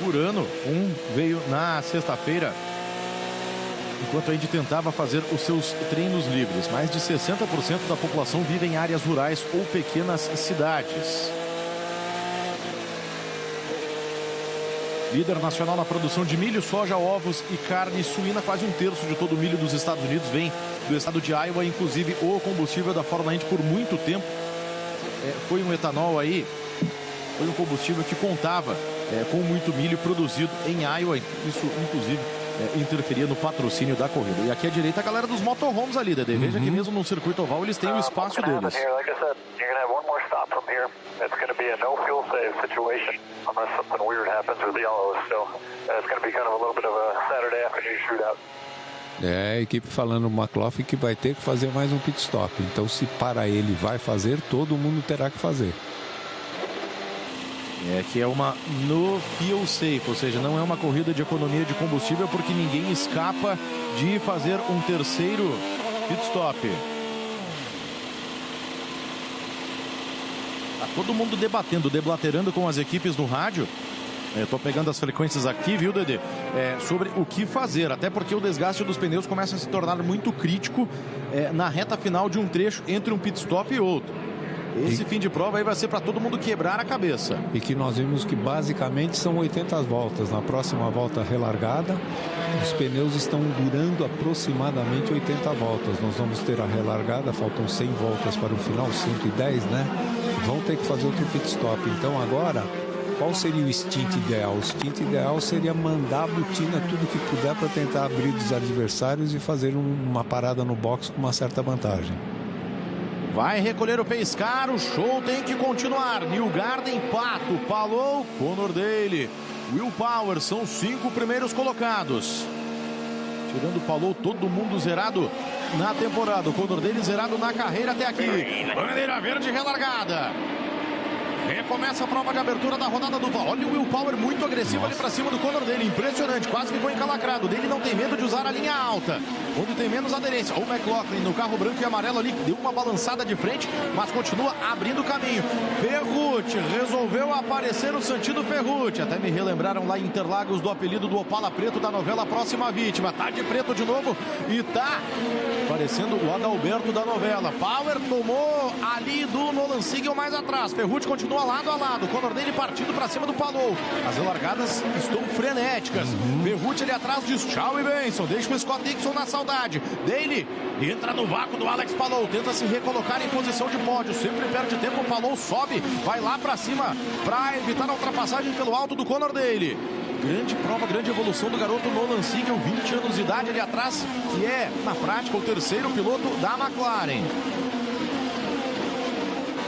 por ano. Um veio na sexta-feira, enquanto a Indy tentava fazer os seus treinos livres. Mais de 60% da população vive em áreas rurais ou pequenas cidades. Líder nacional na produção de milho, soja, ovos e carne suína. Quase um terço de todo o milho dos Estados Unidos vem do estado de Iowa. Inclusive, o combustível da Fórmula Indy por muito tempo foi um etanol aí, foi um combustível que contava com muito milho produzido em Iowa. Isso, inclusive, interferia no patrocínio da corrida. E aqui à direita a galera dos motorhomes ali, Dedê. Veja que mesmo no circuito oval eles têm o espaço deles. A equipe falando o McLaughlin que vai ter que fazer mais um pit stop. Então, se para ele vai fazer, todo mundo terá que fazer. Que é uma no fuel safe, ou seja, não é uma corrida de economia de combustível, porque ninguém escapa de fazer um terceiro pit stop. Tá todo mundo deblaterando com as equipes no rádio. Estou pegando as frequências aqui, viu, Dedê? Sobre o que fazer, até porque o desgaste dos pneus começa a se tornar muito crítico na reta final de um trecho entre um pit stop e outro. Esse fim de prova aí vai ser para todo mundo quebrar a cabeça. E que nós vimos que basicamente são 80 voltas. Na próxima volta relargada, os pneus estão durando aproximadamente 80 voltas. Nós vamos ter a relargada, faltam 100 voltas para o final, 110, né? Vão ter que fazer outro pit stop. Então agora, qual seria o stint ideal? O stint ideal seria mandar a botina tudo que puder para tentar abrir dos adversários e fazer uma parada no box com uma certa vantagem. Vai recolher o Pacecar, o show tem que continuar. Newgarden, Pato, Palou, Conor Daly, Will Power, são 5 primeiros colocados. Tirando o Palou, todo mundo zerado na temporada. O Conor Daly zerado na carreira até aqui. Bandeira verde relargada. Recomeça a prova de abertura da rodada dupla. Olha o Will Power muito agressivo ali para cima do Conor Daly. Impressionante, quase ficou encalacrado. Daly não tem medo de usar a linha alta. onde tem menos aderência. O McLaughlin no carro branco e amarelo ali, deu uma balançada de frente, mas continua abrindo caminho. Ferrucci resolveu aparecer no sentido Ferrucci. Até me relembraram lá em Interlagos do apelido do Opala Preto da novela Próxima Vítima. Tá de preto de novo e tá parecendo o Adalberto da novela. Power tomou ali do Nolan Siegel mais atrás. Ferrucci continua lado a lado. O Conor Daly partindo para cima do Palou. As largadas estão frenéticas. Ferrucci ali atrás diz tchau e Benson. Deixa o Scott Dixon na saudade. Daly entra no vácuo do Alex Palou. Tenta se recolocar em posição de pódio. Sempre perde tempo. O Palou sobe. Vai lá para cima para evitar a ultrapassagem pelo alto do Conor Daly. Grande prova, grande evolução do garoto Nolan Siegel, 20 anos de idade ali atrás, que é, na prática, o terceiro piloto da McLaren.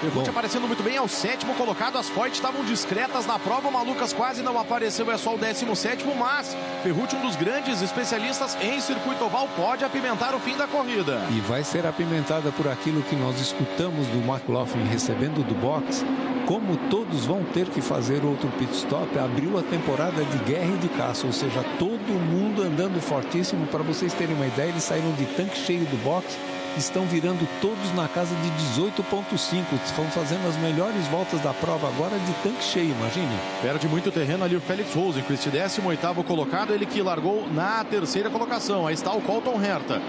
Ferrucci aparecendo muito bem, é o 7º colocado. As Foyt estavam discretas na prova. O Malucas quase não apareceu, é só o 17º. Mas Ferrucci, um dos grandes especialistas em circuito oval, pode apimentar o fim da corrida. E vai ser apimentada por aquilo que nós escutamos do McLaughlin recebendo do box. Como todos vão ter que fazer outro pit stop, abriu a temporada de guerra e de caça. Ou seja, todo mundo andando fortíssimo. Para vocês terem uma ideia, eles saíram de tanque cheio do box. Estão virando todos na casa de 18,5. Estão fazendo as melhores voltas da prova agora de tanque cheio, imagine. Perde muito terreno ali o Felix Rosenqvist, 18º colocado, ele que largou na 3ª colocação. Aí está o Colton Herta.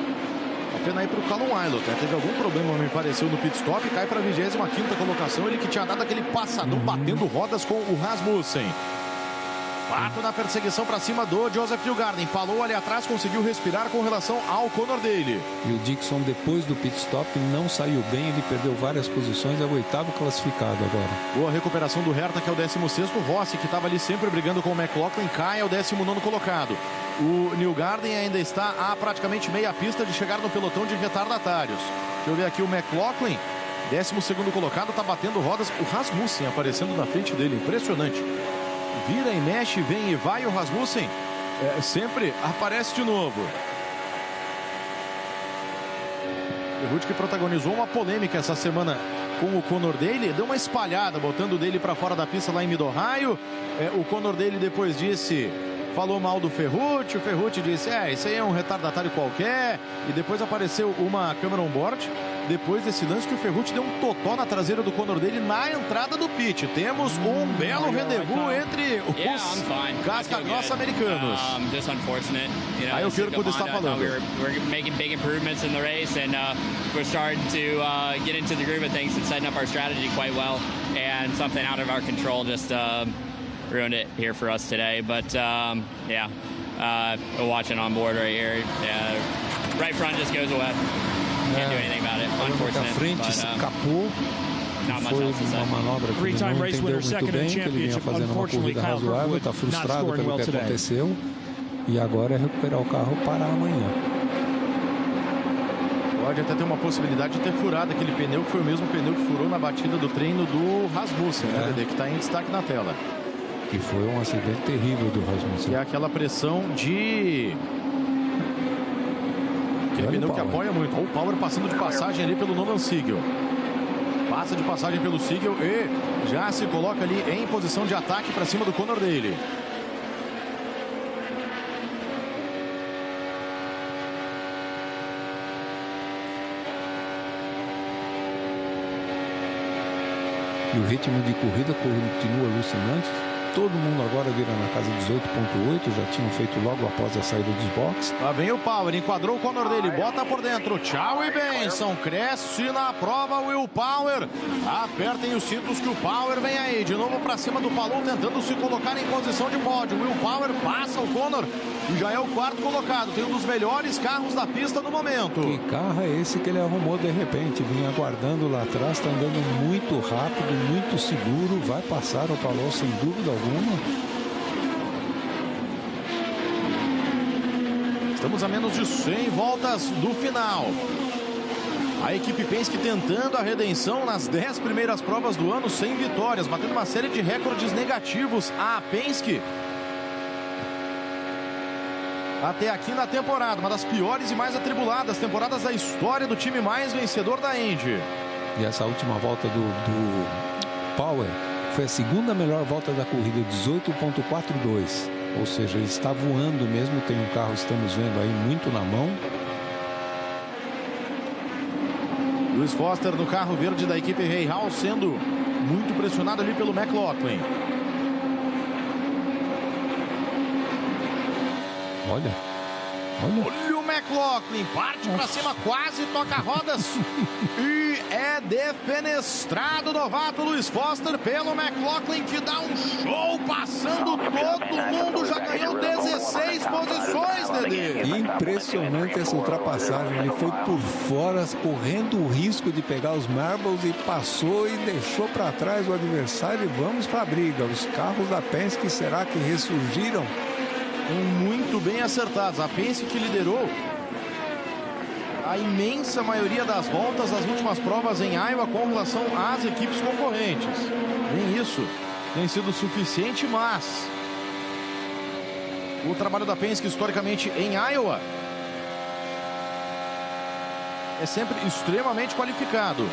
A pena aí para o Callum Ilott, né? Teve algum problema, me pareceu, no pit stop, cai para a 25ª colocação. Ele que tinha dado aquele passadão batendo rodas com o Rasmussen. Pato na perseguição para cima do Joseph Newgarden. Palou ali atrás, conseguiu respirar com relação ao Conor Daly. E o Dixon, depois do pit stop, não saiu bem. Ele perdeu várias posições, é o 8º classificado agora. Boa recuperação do Herta, que é o 16º. Rossi, que estava ali sempre brigando com o McLaughlin, cai ao 19º colocado. O Newgarden ainda está a praticamente meia pista de chegar no pelotão de retardatários. Deixa eu ver aqui o McLaughlin, 12º colocado, está batendo rodas. O Rasmussen aparecendo na frente dele, impressionante. Vira e mexe, vem e vai, o Rasmussen sempre aparece de novo. Ferrucci, que protagonizou uma polêmica essa semana com o Conor Daly, deu uma espalhada, botando o Daly para fora da pista lá em Mid-Ohio. O Conor Daly depois disse, falou mal do Ferrucci, o Ferrucci disse, isso aí é um retardatário qualquer, e depois apareceu uma câmera on-board, depois desse lance, que o Ferrucci deu um totó na traseira do Conor Daly na entrada do pit. Temos um belo rendezvous entre os casca-grossa americanos. Aí o Kirkwood está falando. We're making big improvements in the race, and we're starting to get into the groove of things and setting up our strategy quite well, and something out of our control just ruined it here for us today. But we're watching on board right here. Right front just goes away. Can't do anything about it. A frente escapou. Foi uma manobra que ele não entendeu muito bem, que ele vinha fazendo uma corrida razoável, está frustrado pelo que aconteceu. E agora é recuperar o carro para amanhã. Pode até ter uma possibilidade de ter furado aquele pneu, que foi o mesmo pneu que furou na batida do treino do Rasmussen, né, Dedê, que está em destaque na tela. Que foi um acidente terrível do Rasmussen. E é aquela pressão de... aquele pneu que apoia muito. O Power passando de passagem ali pelo Nolan Siegel. Passa de passagem pelo Siegel e já se coloca ali em posição de ataque para cima do Conor Daly. E o ritmo de corrida continua alucinante. Todo mundo agora vira na casa de 18,8, já tinham feito logo após a saída dos boxes. Lá vem o Power, enquadrou o Conor Daly, bota por dentro, tchau e benção, cresce na prova o Will Power. Apertem os cintos que o Power vem aí, de novo para cima do Palou, tentando se colocar em posição de pódio. O Will Power passa o Conor e já é o 4º colocado, tem um dos melhores carros da pista no momento. Que carro é esse que ele arrumou de repente? Vinha aguardando lá atrás, está andando muito rápido, muito seguro, vai passar o Palou sem dúvida alguma. Estamos a menos de 100 voltas do final. A equipe Penske tentando a redenção nas 10 primeiras provas do ano, sem vitórias, batendo uma série de recordes negativos. A Penske, até aqui na temporada, uma das piores e mais atribuladas temporadas da história do time mais vencedor da Indy. E essa última volta do Power foi a segunda melhor volta da corrida, 18,42. Ou seja, ele está voando mesmo, tem um carro, estamos vendo aí, muito na mão. Luiz Foster no carro verde da equipe Rahal, sendo muito pressionado ali pelo McLaughlin. Olha o McLaughlin, parte para cima, quase toca rodas. E é defenestrado o novato Luiz Foster pelo McLaughlin, que dá um show, passando todo mundo, já ganhou 16 posições, Dedê. Impressionante essa ultrapassagem, ele foi por fora, correndo o risco de pegar os marbles e passou e deixou para trás o adversário. E vamos para a briga. Os carros da Penske, será que ressurgiram? Muito bem acertados. A Penske que liderou a imensa maioria das voltas das últimas provas em Iowa com relação às equipes concorrentes. Nem isso tem sido suficiente, mas o trabalho da Penske historicamente em Iowa é sempre extremamente qualificado.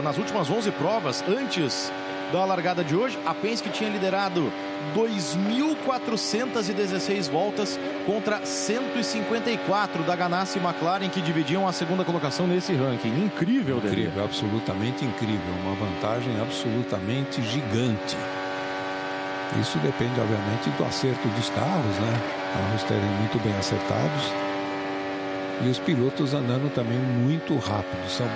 Nas últimas 11 provas, antes da largada de hoje, a Penske tinha liderado 2.416 voltas contra 154 da Ganassi e McLaren, que dividiam a segunda colocação nesse ranking. Incrível, Dedê. Incrível, absolutamente incrível. Uma vantagem absolutamente gigante. Isso depende, obviamente, do acerto dos carros, né? Carros terem muito bem acertados. E os pilotos andando também muito rápido. São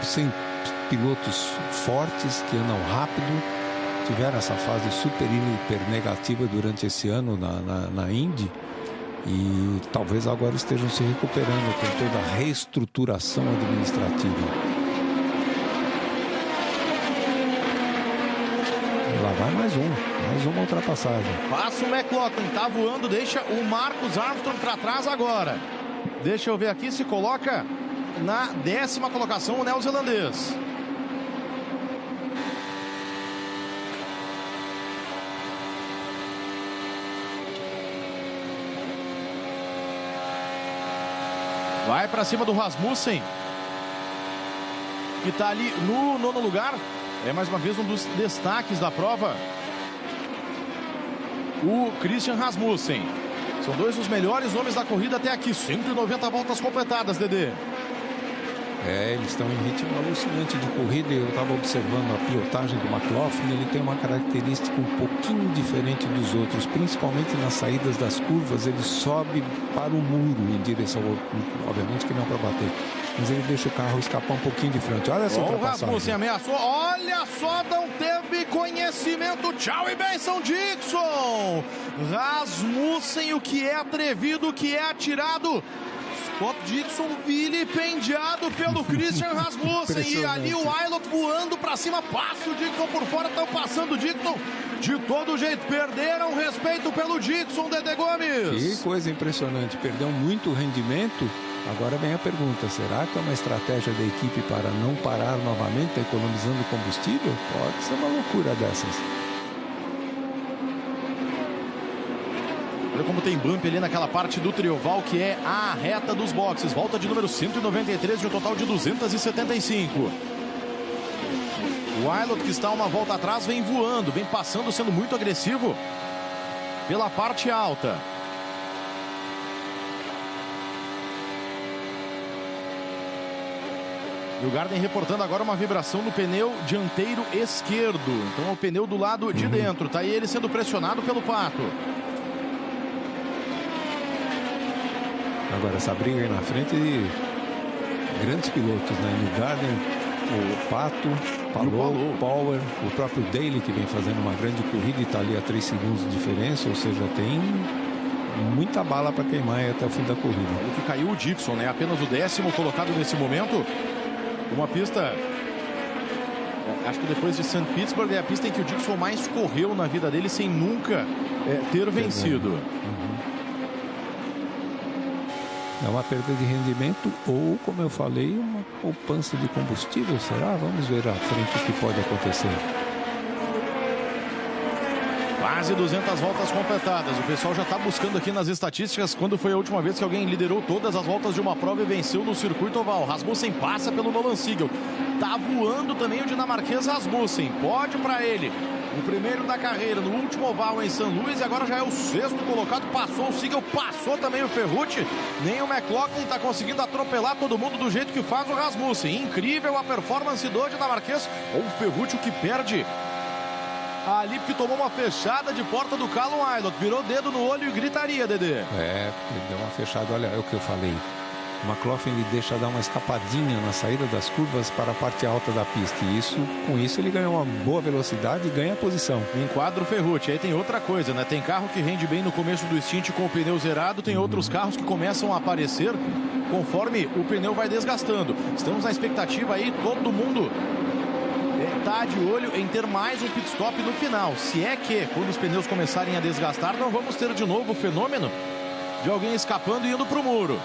pilotos fortes que andam rápido. Tiveram essa fase super e hiper negativa durante esse ano na Indy e talvez agora estejam se recuperando com toda a reestruturação administrativa. Lá vai mais uma ultrapassagem. Passa o McLaughlin, tá voando, deixa o Marcus Armstrong para trás agora. Deixa eu ver aqui, se coloca na 10ª colocação o neozelandês. Vai para cima do Rasmussen, que está ali no 9º lugar. É mais uma vez um dos destaques da prova, o Christian Rasmussen. São dois dos melhores nomes da corrida até aqui. 190 voltas completadas, Dedê. Eles estão em ritmo alucinante de corrida. Eu estava observando a pilotagem do McLaughlin. Ele tem uma característica um pouquinho diferente dos outros, principalmente nas saídas das curvas. Ele sobe para o muro em direção, obviamente que não para bater, mas ele deixa o carro escapar um pouquinho de frente. Olha essa ultrapassagem. O Rasmussen ameaçou. Olha só, não teve conhecimento. Tchau e benção, Dixon. Rasmussen, o que é atrevido, o que é atirado. Scott Dixon vilipendiado pelo Christian Rasmussen. E ali o Aylot voando para cima, passa o Dixon por fora, estão passando o Dixon de todo jeito. Perderam respeito pelo Dixon, Dedê Gomes. Que coisa impressionante, perdeu muito rendimento. Agora vem a pergunta, será que é uma estratégia da equipe para não parar novamente, economizando combustível? Pode ser uma loucura dessas. Olha como tem bump ali naquela parte do trioval, que é a reta dos boxes. Volta de número 193 de um total de 275. O Aylot, que está uma volta atrás, vem voando, vem passando, sendo muito agressivo pela parte alta. E o Garden reportando agora uma vibração no pneu dianteiro esquerdo. Então é o pneu do lado de dentro. Tá aí ele sendo pressionado pelo Pato. Agora essa briga aí na frente de grandes pilotos, né? No Garden, o Pato, Palou, Power, o próprio Daly, que vem fazendo uma grande corrida e está ali a 3 segundos de diferença, ou seja, tem muita bala para queimar até o fim da corrida. O que caiu o Dixon, né? Apenas o 10º colocado nesse momento. Uma pista, acho que depois de St. Petersburg, é a pista em que o Dixon mais correu na vida dele sem nunca ter vencido. É uma perda de rendimento ou, como eu falei, uma poupança de combustível, será? Vamos ver à frente o que pode acontecer. Quase 200 voltas completadas. O pessoal já está buscando aqui nas estatísticas quando foi a última vez que alguém liderou todas as voltas de uma prova e venceu no circuito oval. Rasmussen passa pelo Nolan Siegel. Tá voando também o dinamarquês Rasmussen. Pode para ele. O primeiro da carreira no último oval em São Luís e agora já é o 6º colocado. Passou o Sigel, passou também o Ferrucci. Nem o McLaughlin está conseguindo atropelar todo mundo do jeito que faz o Rasmussen. Incrível a performance do dinamarquês. Ou o Ferrucci que perde ali porque tomou uma fechada de porta do Callum Ilott. Virou dedo no olho e gritaria, Dedê. Ele deu uma fechada. Olha, é o que eu falei. O McLaughlin ele deixa dar uma escapadinha na saída das curvas para a parte alta da pista. E com isso ele ganha uma boa velocidade e ganha a posição. Enquadra o Ferrucci. Aí tem outra coisa, né? Tem carro que rende bem no começo do stint com o pneu zerado. Tem outros carros que começam a aparecer conforme o pneu vai desgastando. Estamos na expectativa aí, todo mundo está de olho em ter mais um pit stop no final. Se é que, quando os pneus começarem a desgastar, não vamos ter de novo o fenômeno de alguém escapando e indo para o muro.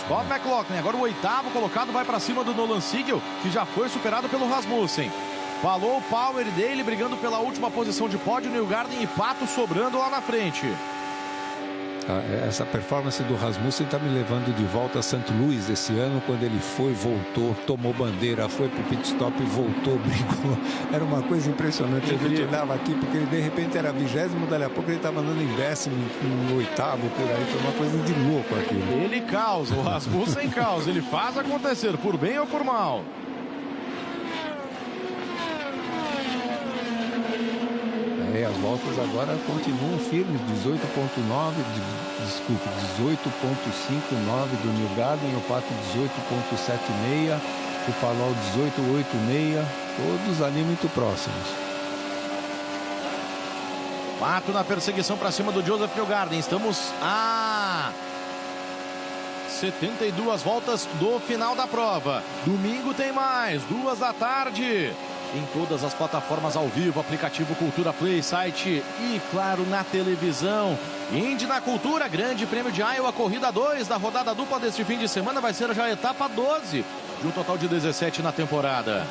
Scott McLaughlin, agora o 8º colocado, vai para cima do Nolan Sigel, que já foi superado pelo Rasmussen. Falou o Power dele, brigando pela última posição de pódio, Newgarden e Pato sobrando lá na frente. Essa performance do Rasmussen está me levando de volta a St. Louis esse ano, quando ele foi, voltou, tomou bandeira, foi pro pit stop, voltou, brigou. Era uma coisa impressionante. A gente olhava aqui, porque ele de repente era 20º, dali a pouco ele estava andando em 10º, em 8º, por aí. Foi uma coisa de louco aquilo. Ele causa, o Rasmussen causa, ele faz acontecer, por bem ou por mal. As voltas agora continuam firmes, 18.59 do Newgarden, o Pato 18.76, o Palou 18.86, todos ali muito próximos. Pato na perseguição para cima do Joseph Newgarden. Estamos a 72 voltas do final da prova. Domingo tem mais, 2 da tarde. Em todas as plataformas ao vivo, aplicativo Cultura Play, site e, claro, na televisão. Indy na Cultura, Grande Prêmio de Iowa, corrida 2 da rodada dupla deste fim de semana. Vai ser já a etapa 12, de um total de 17 na temporada.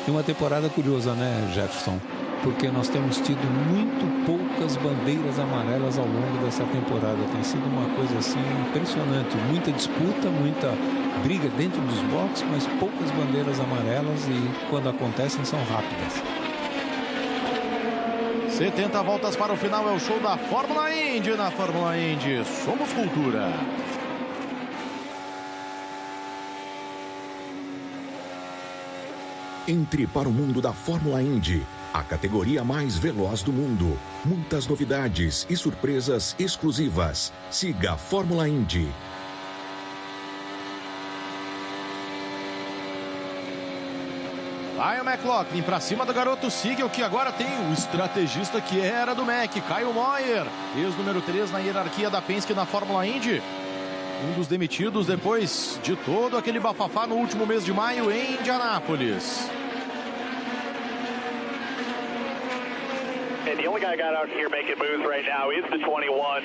E uma temporada curiosa, né, Jefferson? Porque nós temos tido muito poucas bandeiras amarelas ao longo dessa temporada. Tem sido uma coisa assim impressionante. Muita disputa, muita briga dentro dos boxes, mas poucas bandeiras amarelas e quando acontecem são rápidas. 70 voltas para o final, é o show da Fórmula Indy. Na Fórmula Indy, somos cultura. Entre para o mundo da Fórmula Indy, a categoria mais veloz do mundo. Muitas novidades e surpresas exclusivas. Siga a Fórmula Indy. Vai o McLaughlin para cima do garoto Sigel, que agora tem o estrategista que era do Mac, Kyle Moyer, ex-número 3 na hierarquia da Penske na Fórmula Indy. Um dos demitidos depois de todo aquele bafafá no último mês de maio em Indianápolis. And the only guy got out here making moves right now is the 21.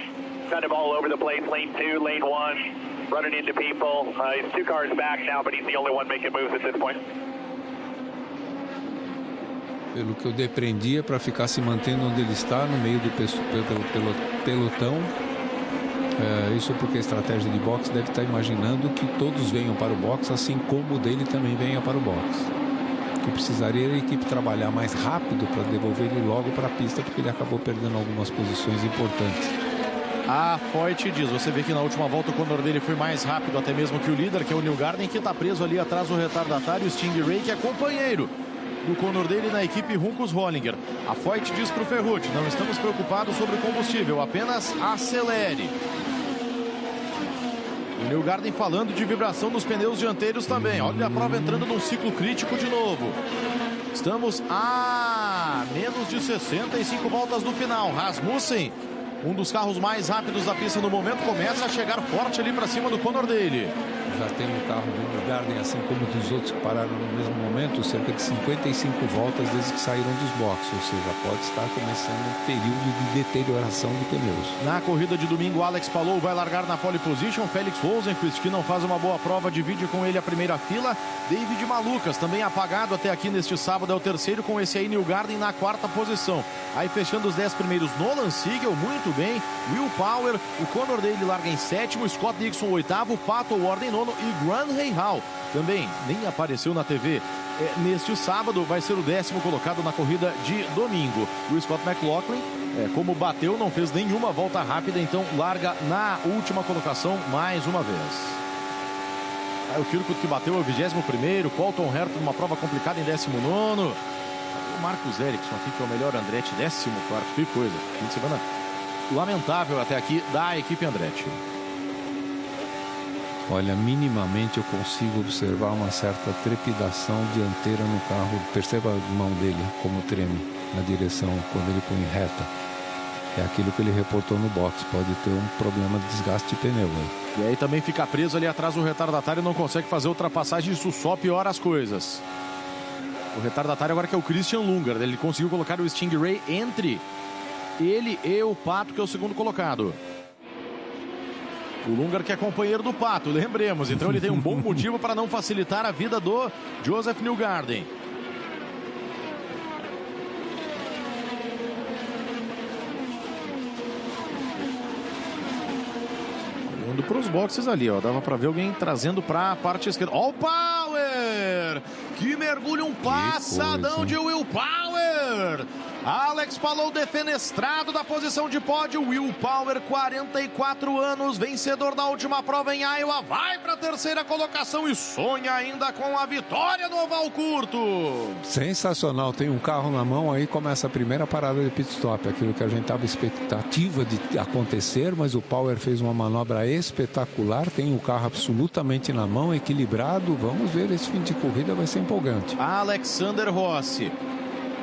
Kind of all over the place, lane 2, lane 1, running into people. He's 2 cars back now, but he's the only one making moves at this point. Pelo que eu depreendia, para ficar se mantendo onde ele está, no meio do pelotão. Isso porque a estratégia de boxe deve estar imaginando que todos venham para o boxe, assim como o dele também venha para o boxe. Que precisaria a equipe trabalhar mais rápido para devolver ele logo para a pista, porque ele acabou perdendo algumas posições importantes. A Foyt diz, você vê que na última volta o Condor dele foi mais rápido até mesmo que o líder, que é o Newgarden, que está preso ali atrás do retardatário, o Stingray, que é companheiro do Condor dele na equipe Juncos Hollinger. A Foyt diz para o Ferrucci, não estamos preocupados sobre o combustível, apenas acelere. O Newgarden falando de vibração nos pneus dianteiros também. Olha a prova entrando num ciclo crítico de novo. Estamos a menos de 65 voltas do final. Rasmussen, um dos carros mais rápidos da pista no momento, começa a chegar forte ali para cima do Condor dele. Já tem um carro do Newgarden, assim como dos outros que pararam no mesmo momento, cerca de 55 voltas desde que saíram dos boxes, ou seja, pode estar começando um período de deterioração de pneus. Na corrida de domingo, Alex Palou vai largar na pole position, Felix Rosenqvist, que não faz uma boa prova, divide com ele a primeira fila. David Malucas, também apagado até aqui neste sábado, é o terceiro, com esse aí Newgarden na 4ª posição. Aí fechando os 10 primeiros, Nolan Sigel, muito bem, Will Power, o Condor dele larga em 7º, Scott Dixon 8º, Pato Ward em 9º, Nono e Graham Rahal também nem apareceu na TV. Neste sábado vai ser o 10º colocado na corrida de domingo. O Scott McLaughlin, como bateu, não fez nenhuma volta rápida, então larga na última colocação mais uma vez. Aí o Kirkwood que bateu é o 21º, Colton Herta numa prova complicada em 19º. O Marcus Ericsson aqui que é o melhor Andretti, 14º, que coisa. Fim de semana lamentável até aqui da equipe Andretti. Olha, minimamente eu consigo observar uma certa trepidação dianteira no carro. Perceba a mão dele como treme na direção quando ele põe reta. É aquilo que ele reportou no box. Pode ter um problema de desgaste de pneu. E aí também fica preso ali atrás do retardatário e não consegue fazer ultrapassagem. Isso só piora as coisas. O retardatário agora que é o Christian Lundgaard. Ele conseguiu colocar o Stingray entre ele e o Pato, que é o segundo colocado. O Lundgaard que é companheiro do Pato, lembremos. Então ele tem um bom motivo para não facilitar a vida do Joseph Newgarden. Indo para os boxes ali, ó. Dava para ver alguém trazendo para a parte esquerda. Ó o Power! Que mergulho, um passadão de Will Power! Alex Palou defenestrado da posição de pódio. Will Power, 44 anos, vencedor da última prova em Iowa, vai para a terceira colocação e sonha ainda com a vitória no oval curto. Sensacional, tem um carro na mão, aí começa a primeira parada de pit stop, aquilo que a gente estava expectativa de acontecer, mas o Power fez uma manobra espetacular, tem o carro absolutamente na mão, equilibrado. Vamos ver, esse fim de corrida vai ser empolgante. Alexander Rossi.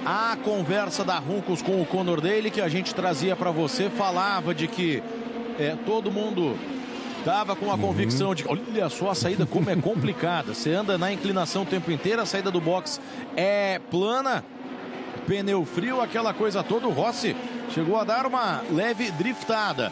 A conversa da Runcos com o Conor Daly que a gente trazia para você falava de que todo mundo estava com a convicção de olha só a saída como é complicada. Você anda na inclinação o tempo inteiro, a saída do box é plana, pneu frio, aquela coisa toda. O Rossi chegou a dar uma leve driftada.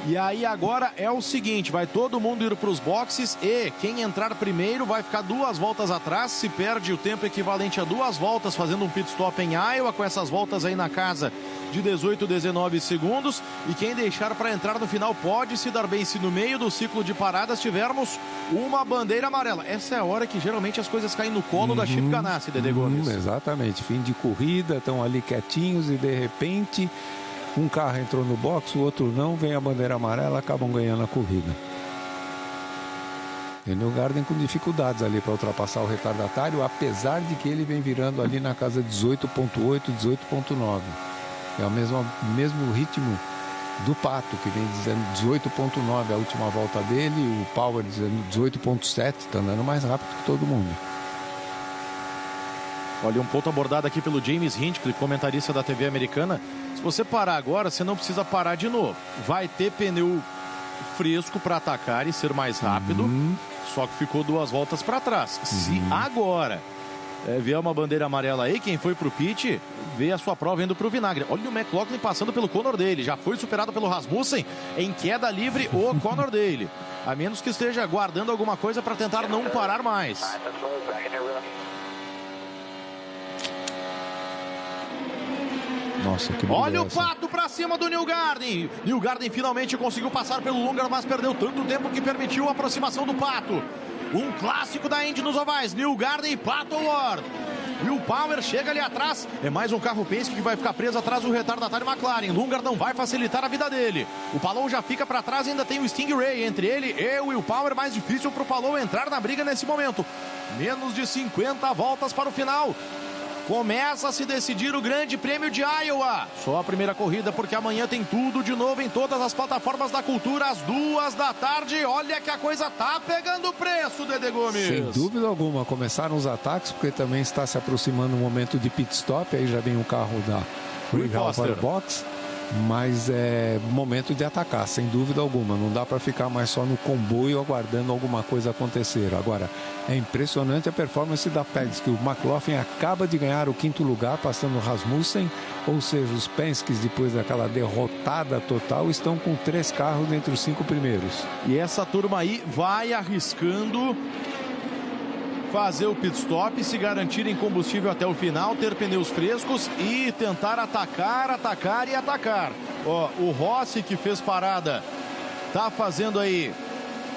E aí agora é o seguinte, vai todo mundo ir para os boxes e quem entrar primeiro vai ficar 2 voltas atrás, se perde o tempo equivalente a 2 voltas fazendo um pit stop em Iowa, com essas voltas aí na casa de 18, 19 segundos, e quem deixar para entrar no final pode se dar bem se no meio do ciclo de paradas tivermos uma bandeira amarela. Essa é a hora que geralmente as coisas caem no colo da Chip Ganassi, Dedê Gomes. Exatamente, fim de corrida, estão ali quietinhos e de repente um carro entrou no box, o outro não, vem a bandeira amarela, acabam ganhando a corrida. E Newgarden com dificuldades ali para ultrapassar o retardatário, apesar de que ele vem virando ali na casa 18.8, 18.9. É o mesmo ritmo do Pato, que vem dizendo 18.9 a última volta dele, o Power dizendo 18.7, está andando mais rápido que todo mundo. Olha, um ponto abordado aqui pelo James Hinchcliffe, comentarista da TV americana. Se você parar agora, você não precisa parar de novo. Vai ter pneu fresco para atacar e ser mais rápido, só que ficou 2 voltas para trás. Se agora vier uma bandeira amarela aí, quem foi pro pit, vê a sua prova indo pro vinagre. Olha o McLaughlin passando pelo Conor Daly. Já foi superado pelo Rasmussen em queda livre o Conor Daly. A menos que esteja guardando alguma coisa para tentar não parar mais. Nossa, que olha o Pato pra cima do Newgarden. Newgarden finalmente conseguiu passar pelo Lundgaard, mas perdeu tanto tempo que permitiu a aproximação do Pato. Um clássico da Indy nos ovais. Newgarden e Pato Ward. Will Power chega ali atrás. É mais um carro Penske que vai ficar preso atrás do retardatário McLaren. Lundgaard não vai facilitar a vida dele. O Palou já fica para trás e ainda tem o Stingray entre ele e o Will Power. Mais difícil para o Palou entrar na briga nesse momento. Menos de 50 voltas para o final. Começa a se decidir o Grande Prêmio de Iowa. Só a primeira corrida, porque amanhã tem tudo de novo em todas as plataformas da cultura, às 2 da tarde. Olha que a coisa tá pegando preço, Dedê Gomes. Sem dúvida alguma. Começaram os ataques, porque também está se aproximando o momento de pit stop. Aí já vem o carro da Rival Box. Mas é momento de atacar, sem dúvida alguma. Não dá para ficar mais só no comboio aguardando alguma coisa acontecer. Agora, é impressionante a performance da Penske. O McLaughlin acaba de ganhar o 5º lugar, passando o Rasmussen. Ou seja, os Penskes, depois daquela derrotada total, estão com 3 carros entre os 5 primeiros. E essa turma aí vai arriscando fazer o pit stop, se garantir em combustível até o final, ter pneus frescos e tentar atacar, atacar e atacar. Ó, o Rossi, que fez parada, tá fazendo aí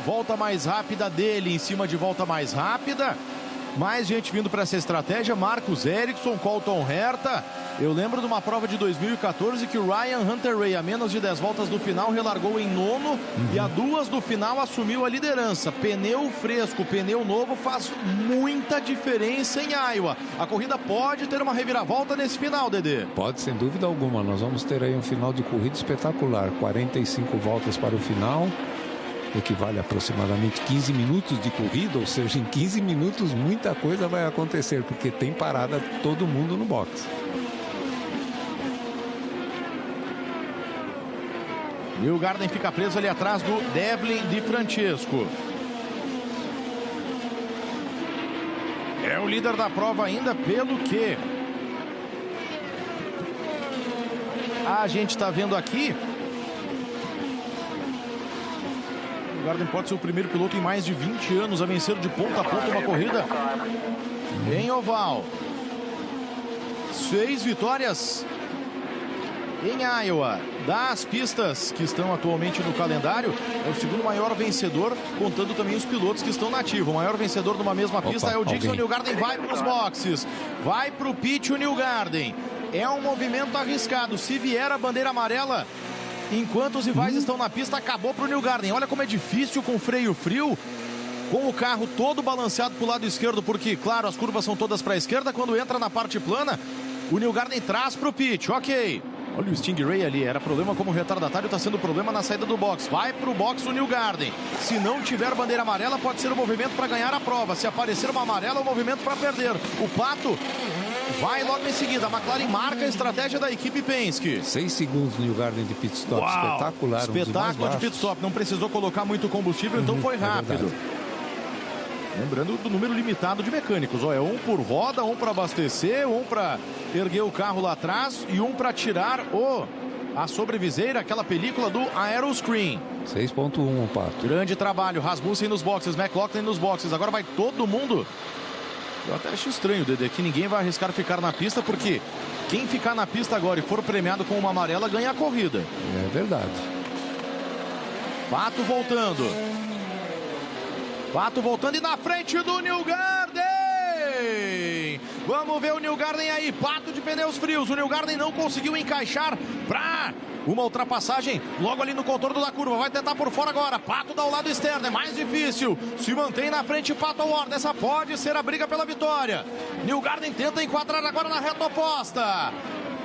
volta mais rápida dele em cima de volta mais rápida. Mais gente vindo para essa estratégia, Marcus Ericsson, Colton Herta. Eu lembro de uma prova de 2014 que o Ryan Hunter-Reay, a menos de 10 voltas do final, relargou em nono e a 2 do final assumiu a liderança. Pneu fresco, pneu novo faz muita diferença em Iowa. A corrida pode ter uma reviravolta nesse final, Dedê. Pode, sem dúvida alguma. Nós vamos ter aí um final de corrida espetacular. 45 voltas para o final. Equivale a aproximadamente 15 minutos de corrida, ou seja, em 15 minutos muita coisa vai acontecer, porque tem parada todo mundo no box. Newgarden fica preso ali atrás do Devlin Di Francesco. É o líder da prova ainda, pelo que a gente está vendo aqui. Newgarden pode ser o primeiro piloto em mais de 20 anos a vencer de ponta a ponta uma corrida em oval. 6 vitórias em Iowa. Das pistas que estão atualmente no calendário, é o segundo maior vencedor, contando também os pilotos que estão na ativa. O maior vencedor numa mesma pista é o Dixon. Newgarden vai para os boxes, vai para o pit o Newgarden. É um movimento arriscado. Se vier a bandeira amarela, enquanto os rivais estão na pista, acabou para o Newgarden. Olha como é difícil com freio frio, com o carro todo balanceado para o lado esquerdo, porque, claro, as curvas são todas para a esquerda. Quando entra na parte plana, o Newgarden traz para o pit. Ok. Olha o Stingray ali, era problema como retardatário, está sendo problema na saída do box. Vai para o box o Newgarden. Se não tiver bandeira amarela, pode ser um movimento para ganhar a prova. Se aparecer uma amarela, é um movimento para perder. O Pato vai logo em seguida. A McLaren marca a estratégia da equipe Penske. 6 segundos no Newgarden de pit stop. Uau, espetacular. espetáculo de pit stop. Não precisou colocar muito combustível, então foi rápido. Lembrando do número limitado de mecânicos. Ó, é um por roda, um para abastecer, um para erguer o carro lá atrás e um para tirar a sobreviseira, aquela película do Aeroscreen. 6.1, Pato. Grande trabalho. Rasmussen nos boxes, McLaughlin nos boxes. Agora vai todo mundo. Eu até acho estranho, Dedê, que ninguém vai arriscar ficar na pista, porque quem ficar na pista agora e for premiado com uma amarela ganha a corrida. É verdade. Pato voltando. Pato voltando e na frente do Newgarden. Vamos ver o Newgarden aí. Pato de pneus frios. O Newgarden não conseguiu encaixar para uma ultrapassagem logo ali no contorno da curva. Vai tentar por fora agora. Pato dá o lado externo. É mais difícil. Se mantém na frente Pato Ward. Essa pode ser a briga pela vitória. Newgarden tenta enquadrar agora na reta oposta.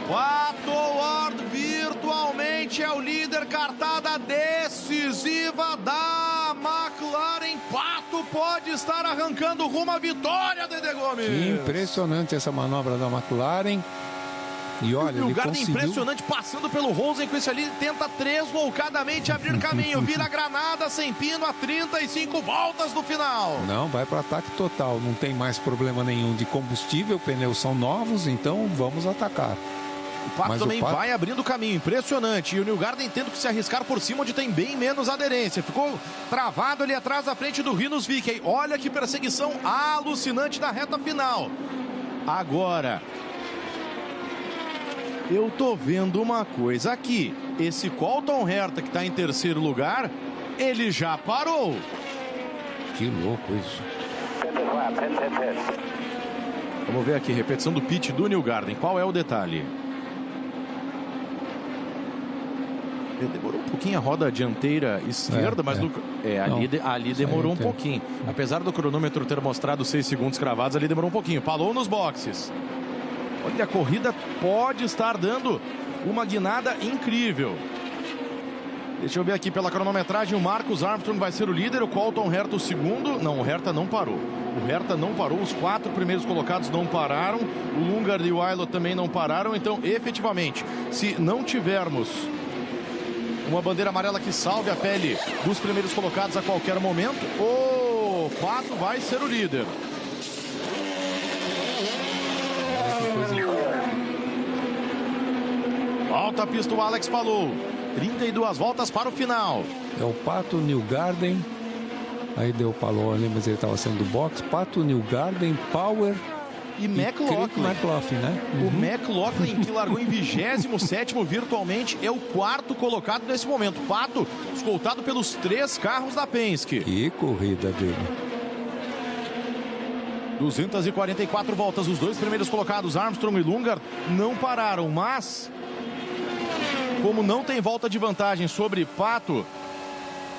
Pato Ward virtualmente é o líder. Cartada decisiva da McLaren. Pato pode estar arrancando rumo à vitória, Dedê Gomes. Que impressionante essa manobra da McLaren. E olha, o ele Garden conseguiu... impressionante, passando pelo Rosen com esse ali, tenta tresloucadamente abrir caminho, vira granada sem pino a 35 voltas do final. Não, vai para ataque total, não tem mais problema nenhum de combustível, pneus são novos, então vamos atacar. O Pato também vai abrindo caminho, impressionante. E o Newgarden tendo que se arriscar por cima, onde tem bem menos aderência. Ficou travado ali atrás da frente do Rinus VeeKay. Olha que perseguição alucinante da reta final. Agora, eu tô vendo uma coisa aqui. Esse Colton Herta que tá em terceiro lugar, ele já parou. Que louco isso. Vamos ver aqui, repetição do pit do Newgarden. Qual é o detalhe? Demorou um pouquinho a roda dianteira esquerda, mas ali demorou um pouquinho. Apesar do cronômetro ter mostrado 6 segundos cravados, ali demorou um pouquinho. Parou nos boxes. Olha, a corrida pode estar dando uma guinada incrível. Deixa eu ver aqui pela cronometragem. O Marcus Armstrong vai ser o líder, o Colton Herta o segundo. Não, o Herta não parou. O Herta não parou, os 4 primeiros colocados não pararam. O Lundgaard e o Ailot também não pararam. Então, efetivamente, se não tivermos uma bandeira amarela que salve a pele dos primeiros colocados a qualquer momento, o Pato vai ser o líder. Volta a pista o Alex Palou. 32 voltas para o final. É o Pato, Newgarden. Aí deu o Palou ali, mas ele estava saindo do box. Pato, Newgarden, Power e McLaughlin. McLaughlin, né? O McLaughlin, que largou em 27º virtualmente, é o 4º colocado nesse momento. Pato, escoltado pelos 3 carros da Penske. Que corrida dele. 244 voltas, os 2 primeiros colocados, Armstrong e Lundgaard, não pararam, mas como não tem volta de vantagem sobre Pato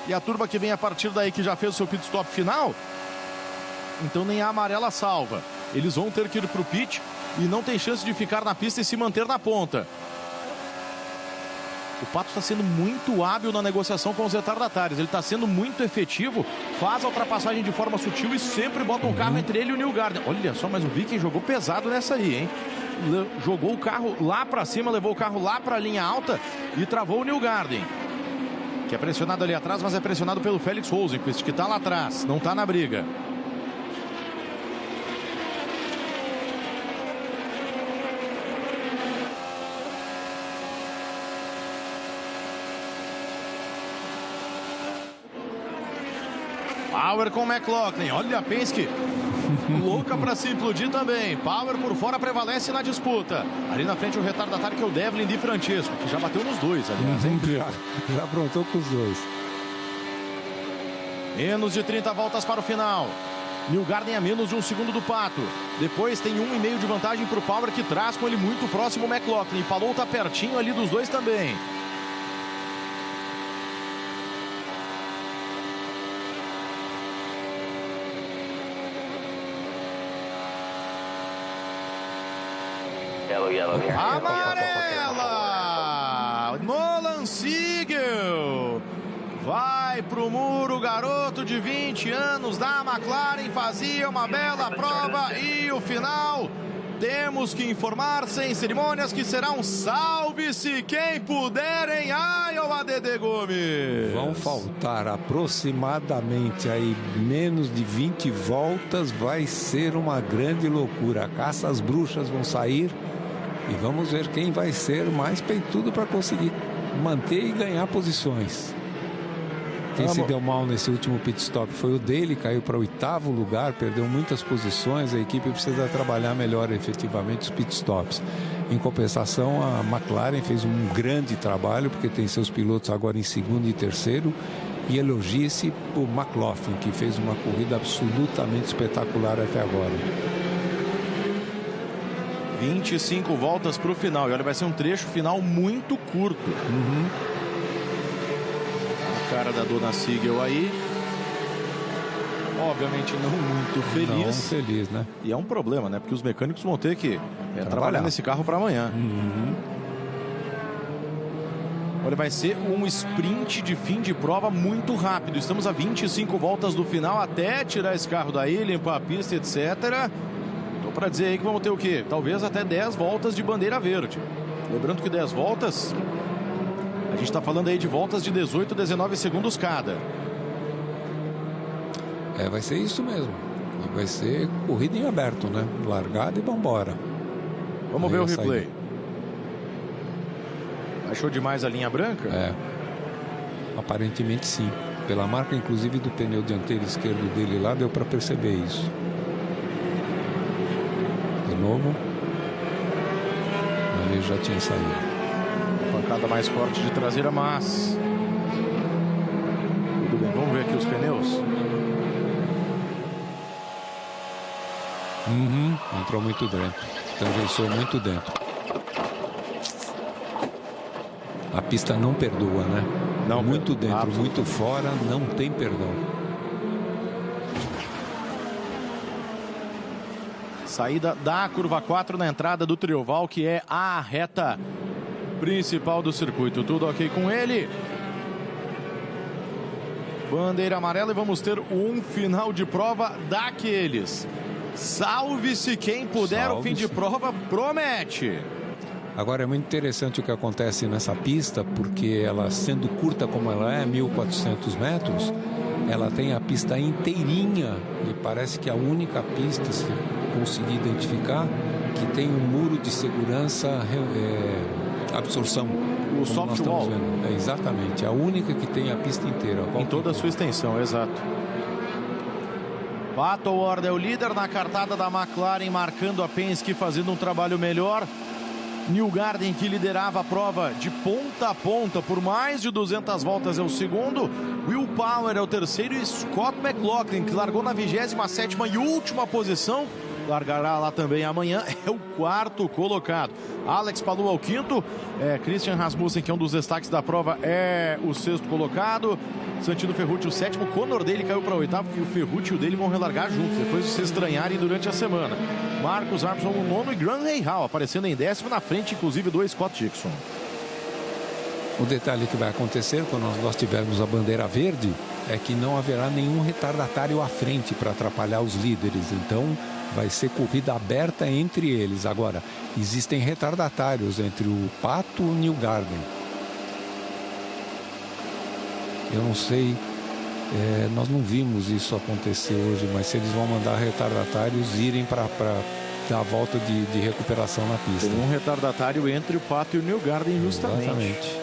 e a turma que vem a partir daí que já fez o seu pit stop final, então nem a amarela salva. Eles vão ter que ir para o pit e não tem chance de ficar na pista e se manter na ponta. O Pato está sendo muito hábil na negociação com os retardatários. Ele está sendo muito efetivo, faz a ultrapassagem de forma sutil e sempre bota um carro entre ele e o Newgarden. Olha só, mas o Viking jogou pesado nessa aí, hein? Jogou o carro lá para cima, levou o carro lá para a linha alta e travou o Newgarden, que é pressionado ali atrás, mas é pressionado pelo Felix Rosenqvist, que está lá atrás, não está na briga. Power com McLaughlin, olha a Penske louca para se implodir também. Power por fora prevalece na disputa. Ali na frente o retardatário, que é o Devlin Di Francesco, que já bateu nos 2, aliás. Já aprontou com os 2. Menos de 30 voltas para o final. Newgarden a menos de 1 segundo do Pato. Depois tem 1,5 de vantagem para o Power, que traz com ele muito próximo o McLaughlin. Palou tá pertinho ali dos 2 também. Amarela! Nolan Siegel vai pro muro, garoto de 20 anos da McLaren, fazia uma bela prova e o final, temos que informar sem cerimônias que será um salve-se quem puder em Iowa, Dedê Gomes. Vão faltar aproximadamente aí menos de 20 voltas, vai ser uma grande loucura. A caça às bruxas vão sair. E vamos ver quem vai ser mais peitudo para conseguir manter e ganhar posições. Quem se deu mal nesse último pit stop foi o dele, caiu para o 8º lugar, perdeu muitas posições. A equipe precisa trabalhar melhor efetivamente os pit stops. Em compensação, a McLaren fez um grande trabalho, porque tem seus pilotos agora em 2º e 3º. E elogie-se o McLaughlin, que fez uma corrida absolutamente espetacular até agora. 25 voltas para o final. E olha, vai ser um trecho final muito curto. A cara da dona Siegel aí. Obviamente não muito feliz. Não feliz, né? E é um problema, né? Porque os mecânicos vão ter que trabalhar nesse carro para amanhã. Olha, vai ser um sprint de fim de prova muito rápido. Estamos a 25 voltas do final, até tirar esse carro daí, limpar a pista, etc. Para dizer aí que vamos ter o quê? Talvez até 10 voltas de bandeira verde. Lembrando que 10 voltas, a gente está falando aí de voltas de 18, 19 segundos cada. Vai ser isso mesmo. E vai ser corrida em aberto, né? Largada e vambora. Vamos ver o replay. Achou demais a linha branca? Aparentemente sim. Pela marca, inclusive, do pneu dianteiro esquerdo dele lá, deu para perceber isso. Novo, ali já tinha saído. Pancada mais forte de traseira, mas tudo bem, vamos ver aqui os pneus. Entrou muito dentro, tangenciou muito dentro. A pista não perdoa, né? Não, muito dentro, muito fora, não tem perdão. Saída da curva 4 na entrada do Trioval, que é a reta principal do circuito. Tudo ok com ele. Bandeira amarela e vamos ter um final de prova daqueles. Salve-se quem puder, salve-se. O fim de prova promete. Agora é muito interessante o que acontece nessa pista, porque ela, sendo curta como ela é, 1.400 metros, ela tem a pista inteirinha e parece que a única pista, se conseguir identificar, que tem um muro de segurança, absorção. O soft wall. Exatamente, a única que tem a pista inteira. Em toda a sua extensão, exato. Pato Ward é o líder na cartada da McLaren, marcando a Penske, fazendo um trabalho melhor. Newgarden, que liderava a prova de ponta a ponta por mais de 200 voltas, é o segundo. Will Power é o terceiro e Scott McLaughlin, que largou na 27ª e última posição, largará lá também amanhã, é o quarto colocado. Alex Palou é o quinto, Christian Rasmussen, que é um dos destaques da prova, é o sexto colocado. Santino Ferrucci o sétimo, Conor Daly caiu para o oitavo e o Ferrucci e o Daly vão relargar juntos, depois de se estranharem durante a semana. Marcus Armstrong o nono e Graham Rahal aparecendo em décimo, na frente inclusive do Scott Dixon. O detalhe que vai acontecer quando nós tivermos a bandeira verde é que não haverá nenhum retardatário à frente para atrapalhar os líderes, então vai ser corrida aberta entre eles. Agora, existem retardatários entre o Pato e o Newgarden. Eu não sei, nós não vimos isso acontecer hoje, mas se eles vão mandar retardatários irem para dar a volta de recuperação na pista. Tem um retardatário entre o Pato e o Newgarden, justamente. Exatamente.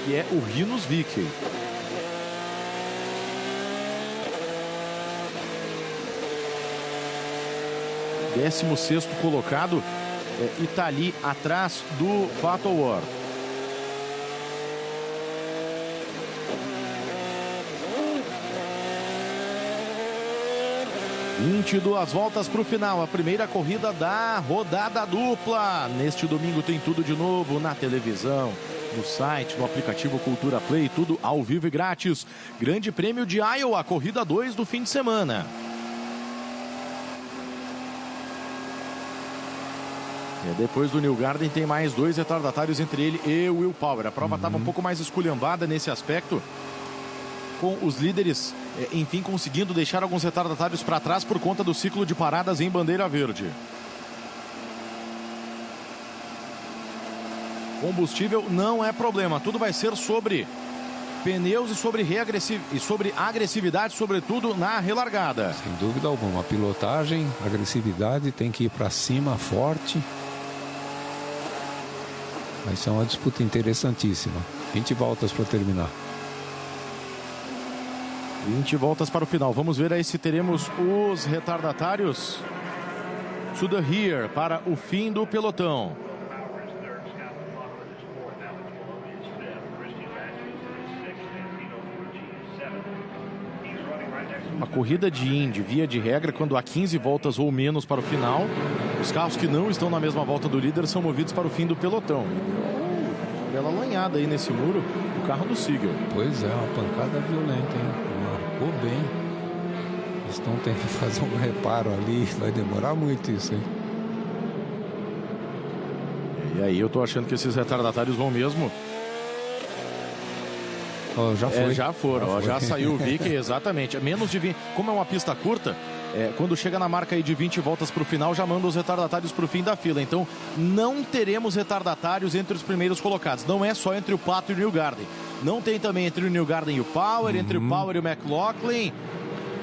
E é o Rinus VeeKay. Décimo sexto colocado, e tá ali atrás do Pato Ward. 22 voltas para o final, a primeira corrida da rodada dupla. Neste domingo tem tudo de novo na televisão, no site, no aplicativo Cultura Play, tudo ao vivo e grátis. Grande Prêmio de Iowa, corrida 2 do fim de semana. Depois do Newgarden tem mais dois retardatários, entre ele e o Will Power. A prova estava um pouco mais esculhambada nesse aspecto, com os líderes, enfim, conseguindo deixar alguns retardatários para trás por conta do ciclo de paradas em bandeira verde. Combustível não é problema, tudo vai ser sobre pneus e sobre agressividade, sobretudo na relargada. Sem dúvida alguma, a pilotagem, agressividade, tem que ir para cima forte. Vai ser uma disputa interessantíssima. 20 voltas para terminar. 20 voltas para o final. Vamos ver aí se teremos os retardatários to the rear para o fim do pelotão. Uma corrida de Indy, via de regra, quando há 15 voltas ou menos para o final, os carros que não estão na mesma volta do líder são movidos para o fim do pelotão. Uma bela lanhada aí nesse muro, o carro do Siegel. Pois é, uma pancada violenta, hein? Marcou bem. Eles estão tendo que fazer um reparo ali, vai demorar muito isso, hein? E aí eu tô achando que esses retardatários vão mesmo. Já foi. Já foram, já saiu o VeeKay, exatamente. Menos de 20, como é uma pista curta, quando chega na marca aí de 20 voltas para o final, já manda os retardatários para o fim da fila. Então, não teremos retardatários entre os primeiros colocados. Não é só entre o Pato e o Newgarden. Não tem também entre o Newgarden e o Power, entre o Power e o McLaughlin.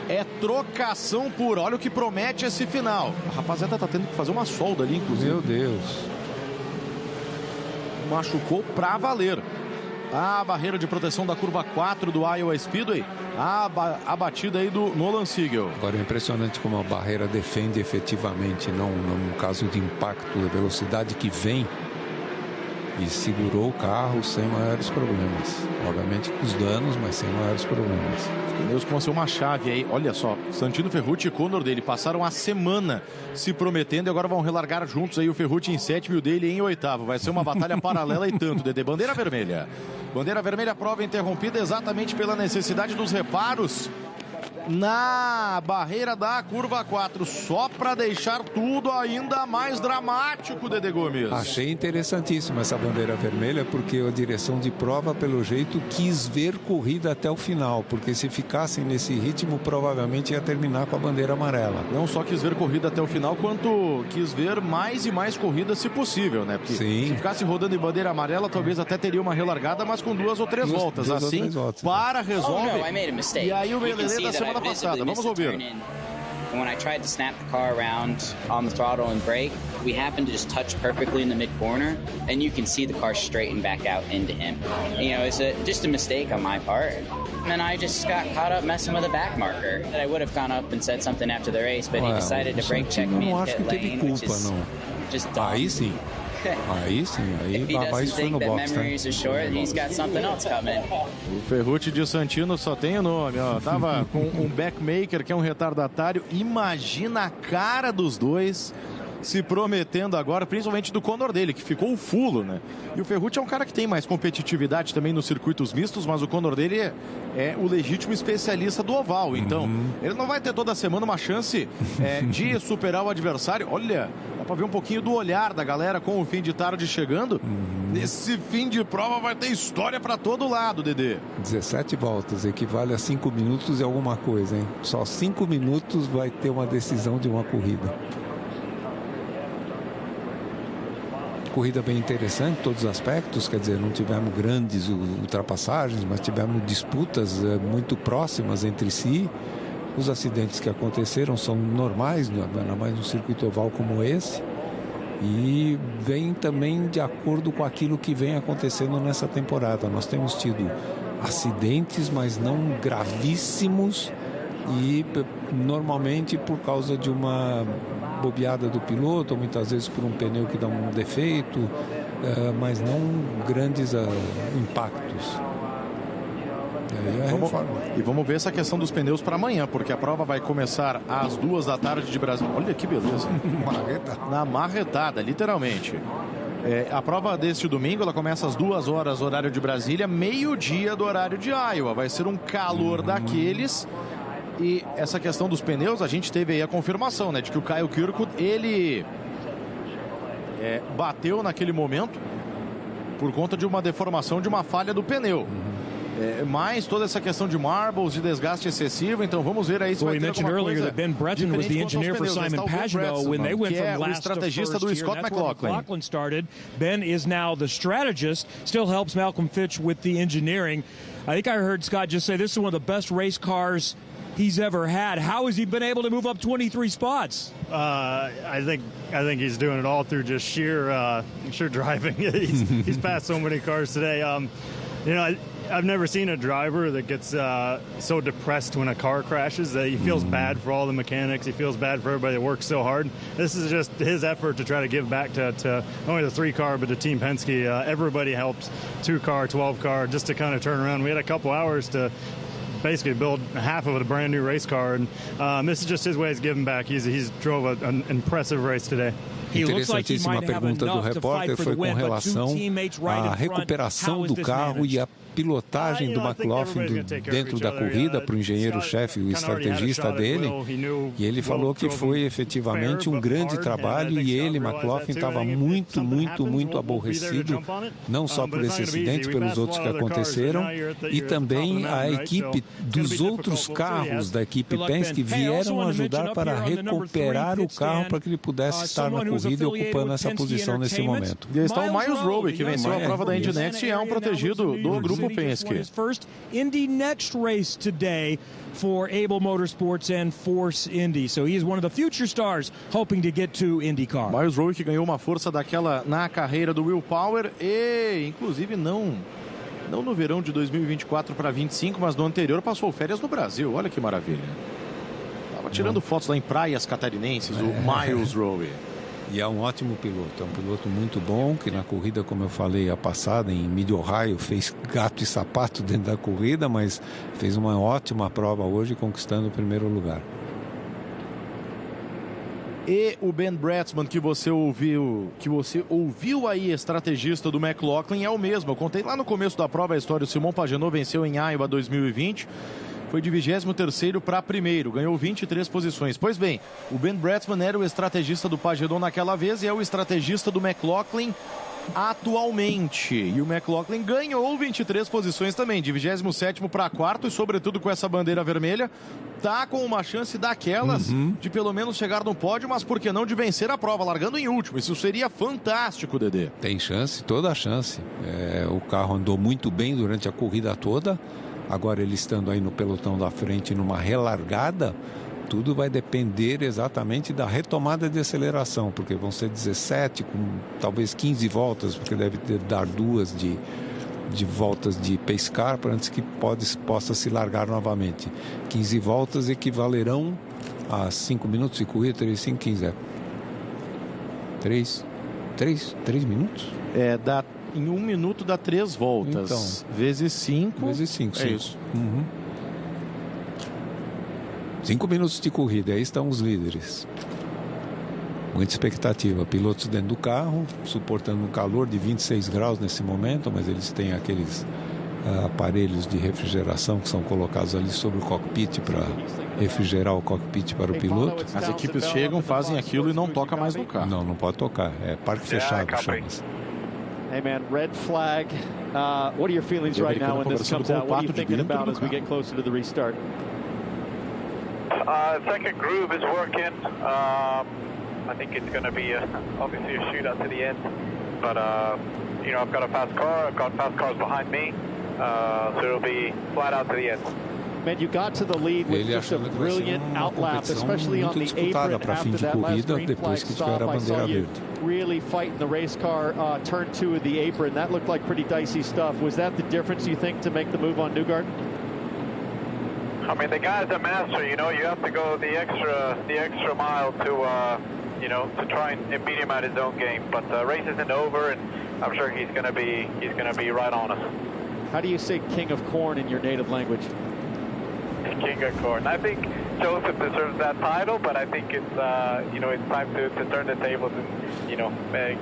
É trocação pura. Olha o que promete esse final. A rapaziada tá tendo que fazer uma solda ali, inclusive. Meu Deus. Machucou pra valer. A barreira de proteção da curva 4 do Iowa Speedway, a batida aí do Nolan Siegel. Agora é impressionante como a barreira defende efetivamente, não no caso de impacto, a velocidade que vem, e segurou o carro sem maiores problemas. Obviamente com os danos, mas sem maiores problemas. Os pneus vão ser uma chave aí. Olha só, Santino Ferrucci e Conor Daly passaram a semana se prometendo e agora vão relargar juntos aí, o Ferrucci em sétimo e o Daly em oitavo. Vai ser uma batalha paralela e tanto, Dedê. Bandeira vermelha. Bandeira vermelha, prova interrompida exatamente pela necessidade dos reparos na barreira da curva 4, só para deixar tudo ainda mais dramático, Dedê Gomes. Achei interessantíssima essa bandeira vermelha, porque a direção de prova, pelo jeito, quis ver corrida até o final, porque se ficassem nesse ritmo, provavelmente ia terminar com a bandeira amarela. Não só quis ver corrida até o final, quanto quis ver mais e mais corridas, se possível, né? Porque sim, se ficasse rodando em bandeira amarela, talvez até teria uma relargada, mas com duas ou três voltas. Assim, para, resolve. E aí o Melelê da semana passada, vamos ouvir. When I tried to snap the car around on the throttle and brake, we happened to just touch perfectly in the mid-corner, and you can see the car straighten back out into him. You know, it's just a mistake on my part. and I just got caught up messing with a back marker. I would have gone up and said something after the race, but he decided to brake check me in pit lane, which is just dumb. Aí sim. Aí foi no box, né? O Ferrucci de Santino só tem o nome, ó. Tava com um backmaker que é um retardatário. Imagina a cara dos dois se prometendo agora, principalmente do Conor dele, que ficou o fulo, né? E o Ferrucci é um cara que tem mais competitividade também nos circuitos mistos, mas o Conor dele é o legítimo especialista do oval. Então, ele não vai ter toda semana uma chance de superar o adversário. Olha, dá pra ver um pouquinho do olhar da galera com o fim de tarde chegando. Nesse fim de prova vai ter história pra todo lado, Dedê. 17 voltas, equivale a 5 minutos e alguma coisa, hein? Só 5 minutos vai ter uma decisão de uma corrida. Corrida bem interessante em todos os aspectos, quer dizer, não tivemos grandes ultrapassagens, mas tivemos disputas muito próximas entre si. Os acidentes que aconteceram são normais, ainda mais num circuito oval como esse, e vem também de acordo com aquilo que vem acontecendo nessa temporada. Nós temos tido acidentes, mas não gravíssimos, e normalmente por causa de uma bobeada do piloto, ou muitas vezes por um pneu que dá um defeito, mas não grandes impactos. E vamos ver essa questão dos pneus para amanhã, porque a prova vai começar às 2 da tarde de Brasília. Olha que beleza. Na marretada, literalmente. A prova deste domingo, ela começa às 2 horas, horário de Brasília, meio-dia do horário de Iowa. Vai ser um calor daqueles. E essa questão dos pneus, a gente teve aí a confirmação, né, de que o Kyle Kirkwood, ele bateu naquele momento por conta de uma deformação, de uma falha do pneu. Mais toda essa questão de marbles, de desgaste excessivo, então vamos ver aí se vai ter alguma coisa that Ben Breton was the engineer for Simon Pagenaud when they went from last to first do here. Scott That's where McLaughlin started. Ben is now the strategist, still helps Malcolm Fitch with the engineering. I think I heard Scott just say this is one of the best race cars he's ever had. How has he been able to move up 23 spots? I think he's doing it all through just sheer driving. he's passed so many cars today. You know, I've never seen a driver that gets so depressed when a car crashes that he feels bad for all the mechanics. He feels bad for everybody that works so hard. This is just his effort to try to give back to not only the 3 car, but to Team Penske. Everybody helps 2 car, 12 car, just to kind of turn around. We had a couple hours to basically build half of a brand new race car, and this is just his way of giving back. He's drove an impressive race today. Interessantíssima pergunta do repórter foi com relação à recuperação do carro e a pilotagem do McLaughlin dentro da corrida para o engenheiro-chefe, o estrategista dele, e ele falou que foi efetivamente um grande trabalho, e ele, McLaughlin, estava muito aborrecido, não só por esse acidente, pelos outros que aconteceram, e também a equipe dos outros carros da equipe Penske vieram ajudar para recuperar o carro para que ele pudesse estar na corrida e ocupando essa posição nesse momento. E aí está o Miles Rowe, que venceu a prova da Indy Next e é um protegido do grupo Penske. First Indy Next race today for Able Motorsports and Force Indy. So he is one of the future stars hoping to get to IndyCar. Miles Rowe, que ganhou uma força daquela na carreira do Will Power e inclusive não no verão de 2024 para 25, mas no anterior passou férias no Brasil. Olha que maravilha. Tava tirando fotos lá em praias catarinenses, o Miles Rowe. E é um ótimo piloto, é um piloto muito bom, que na corrida, como eu falei, a passada em Mid-Ohio, fez gato e sapato dentro da corrida, mas fez uma ótima prova hoje, conquistando o primeiro lugar. E o Ben Bretsman que você ouviu aí, estrategista do McLaughlin, é o mesmo. Eu contei lá no começo da prova a história. O Simon Pagenaud venceu em Iowa 2020. Foi de 23º para primeiro, ganhou 23 posições. Pois bem, o Ben Bretsman era o estrategista do Pagenaud naquela vez e é o estrategista do McLaughlin atualmente. E o McLaughlin ganhou 23 posições também, de 27º para 4º, e sobretudo com essa bandeira vermelha, tá com uma chance daquelas de pelo menos chegar no pódio, mas por que não de vencer a prova, largando em último. Isso seria fantástico, Dedê. Tem chance, toda a chance. O carro andou muito bem durante a corrida toda. Agora ele estando aí no pelotão da frente numa relargada, tudo vai depender exatamente da retomada de aceleração, porque vão ser 17 com talvez 15 voltas, porque deve dar 2 de voltas de pace car para antes que possa se largar novamente. 15 voltas equivalerão a 5 minutos de corrida, 3, 5, 15. 3 minutos? Dá, em 1 minuto dá 3 voltas. Então, vezes 5. Vezes 5, sim. Isso. 5 minutos de corrida, aí estão os líderes. Muita expectativa. Pilotos dentro do carro, suportando um calor de 26 graus nesse momento, mas eles têm aqueles aparelhos de refrigeração que são colocados ali sobre o cockpit para refrigerar o cockpit para o piloto. As equipes chegam, fazem aquilo e não toca mais no carro. Não pode tocar. É parque fechado, chama-se. Hey man, red flag. What are your feelings right now when this comes out? What are you thinking about as we get closer to the restart? Second groove is working. I think it's going to be obviously a shootout to the end, but you know, I've got a fast car. I've got fast cars behind me, so it'll be flat out to the end. Man, you got to the lead with just a brilliant outlap, especially on the apron after that last green flag stop. I saw you really fighting the race car turn 2 of the apron. That looked like pretty dicey stuff. Was that the difference, you think, to make the move on Newgarden? I mean, the guy's a master. You know, you have to go the extra mile to you know, to try and beat him at his own game. But the race isn't over, and I'm sure he's going to be right on us. How do you say king of corn in your native language? King of corn. I think Joseph deserves that title, but I think it's you know, it's time to turn the tables and, you know,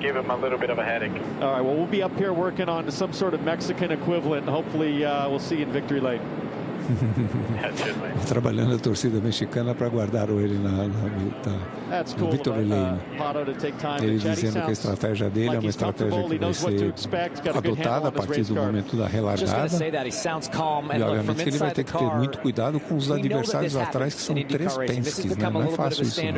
give him a little bit of a headache. All right. Well, we'll be up here working on some sort of Mexican equivalent. Hopefully, we'll see you in victory lane. Trabalhando a torcida mexicana para guardar ele na Victory Lane. Ele dizendo que a estratégia dele é uma estratégia que vai ser adotada a partir do momento da relargada. E obviamente que ele vai ter que ter muito cuidado com os adversários atrás, que são 3 Penske's, né? Não é fácil isso, não.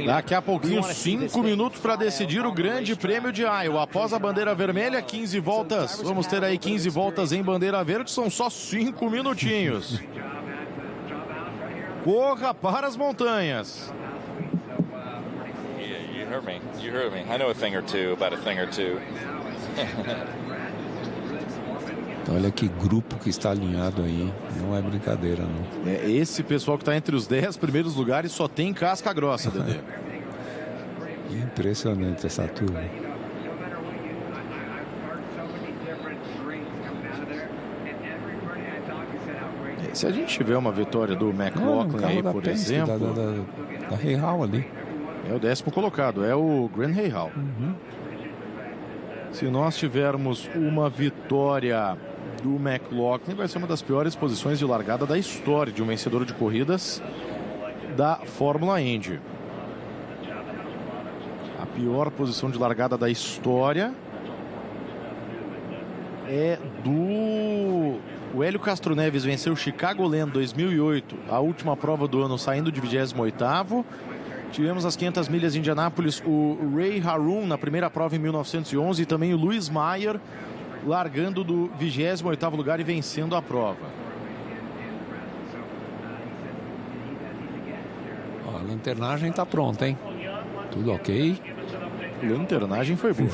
Daqui a pouquinho, 5 minutos para decidir o Grande Prêmio de Iowa. Após a bandeira vermelha, 15 voltas. Vamos ter aí 15 voltas em bandeira verde, são só 5 minutinhos. Corra para as montanhas. You heard me. I know a thing or two about a thing or two. Olha que grupo que está alinhado aí, não é brincadeira, não. Esse pessoal que está entre os 10 primeiros lugares só tem casca grossa, Dedê. Impressionante essa turma. Se a gente tiver uma vitória do McLaughlin aí, por exemplo, da Rahal ali, é o 10º colocado, é o Grant Rahal. Se nós tivermos uma vitória do McLaughlin, vai ser uma das piores posições de largada da história de um vencedor de corridas da Fórmula Indy. A pior posição de largada da história é do... O Hélio Castro Neves venceu o Chicago Land 2008, a última prova do ano, saindo de 28º. Tivemos as 500 milhas de Indianápolis, o Ray Harun na primeira prova em 1911 e também o Louis Meyer largando do 28º lugar e vencendo a prova. Ó, a lanternagem está pronta, hein? Tudo ok? A lanternagem foi boa.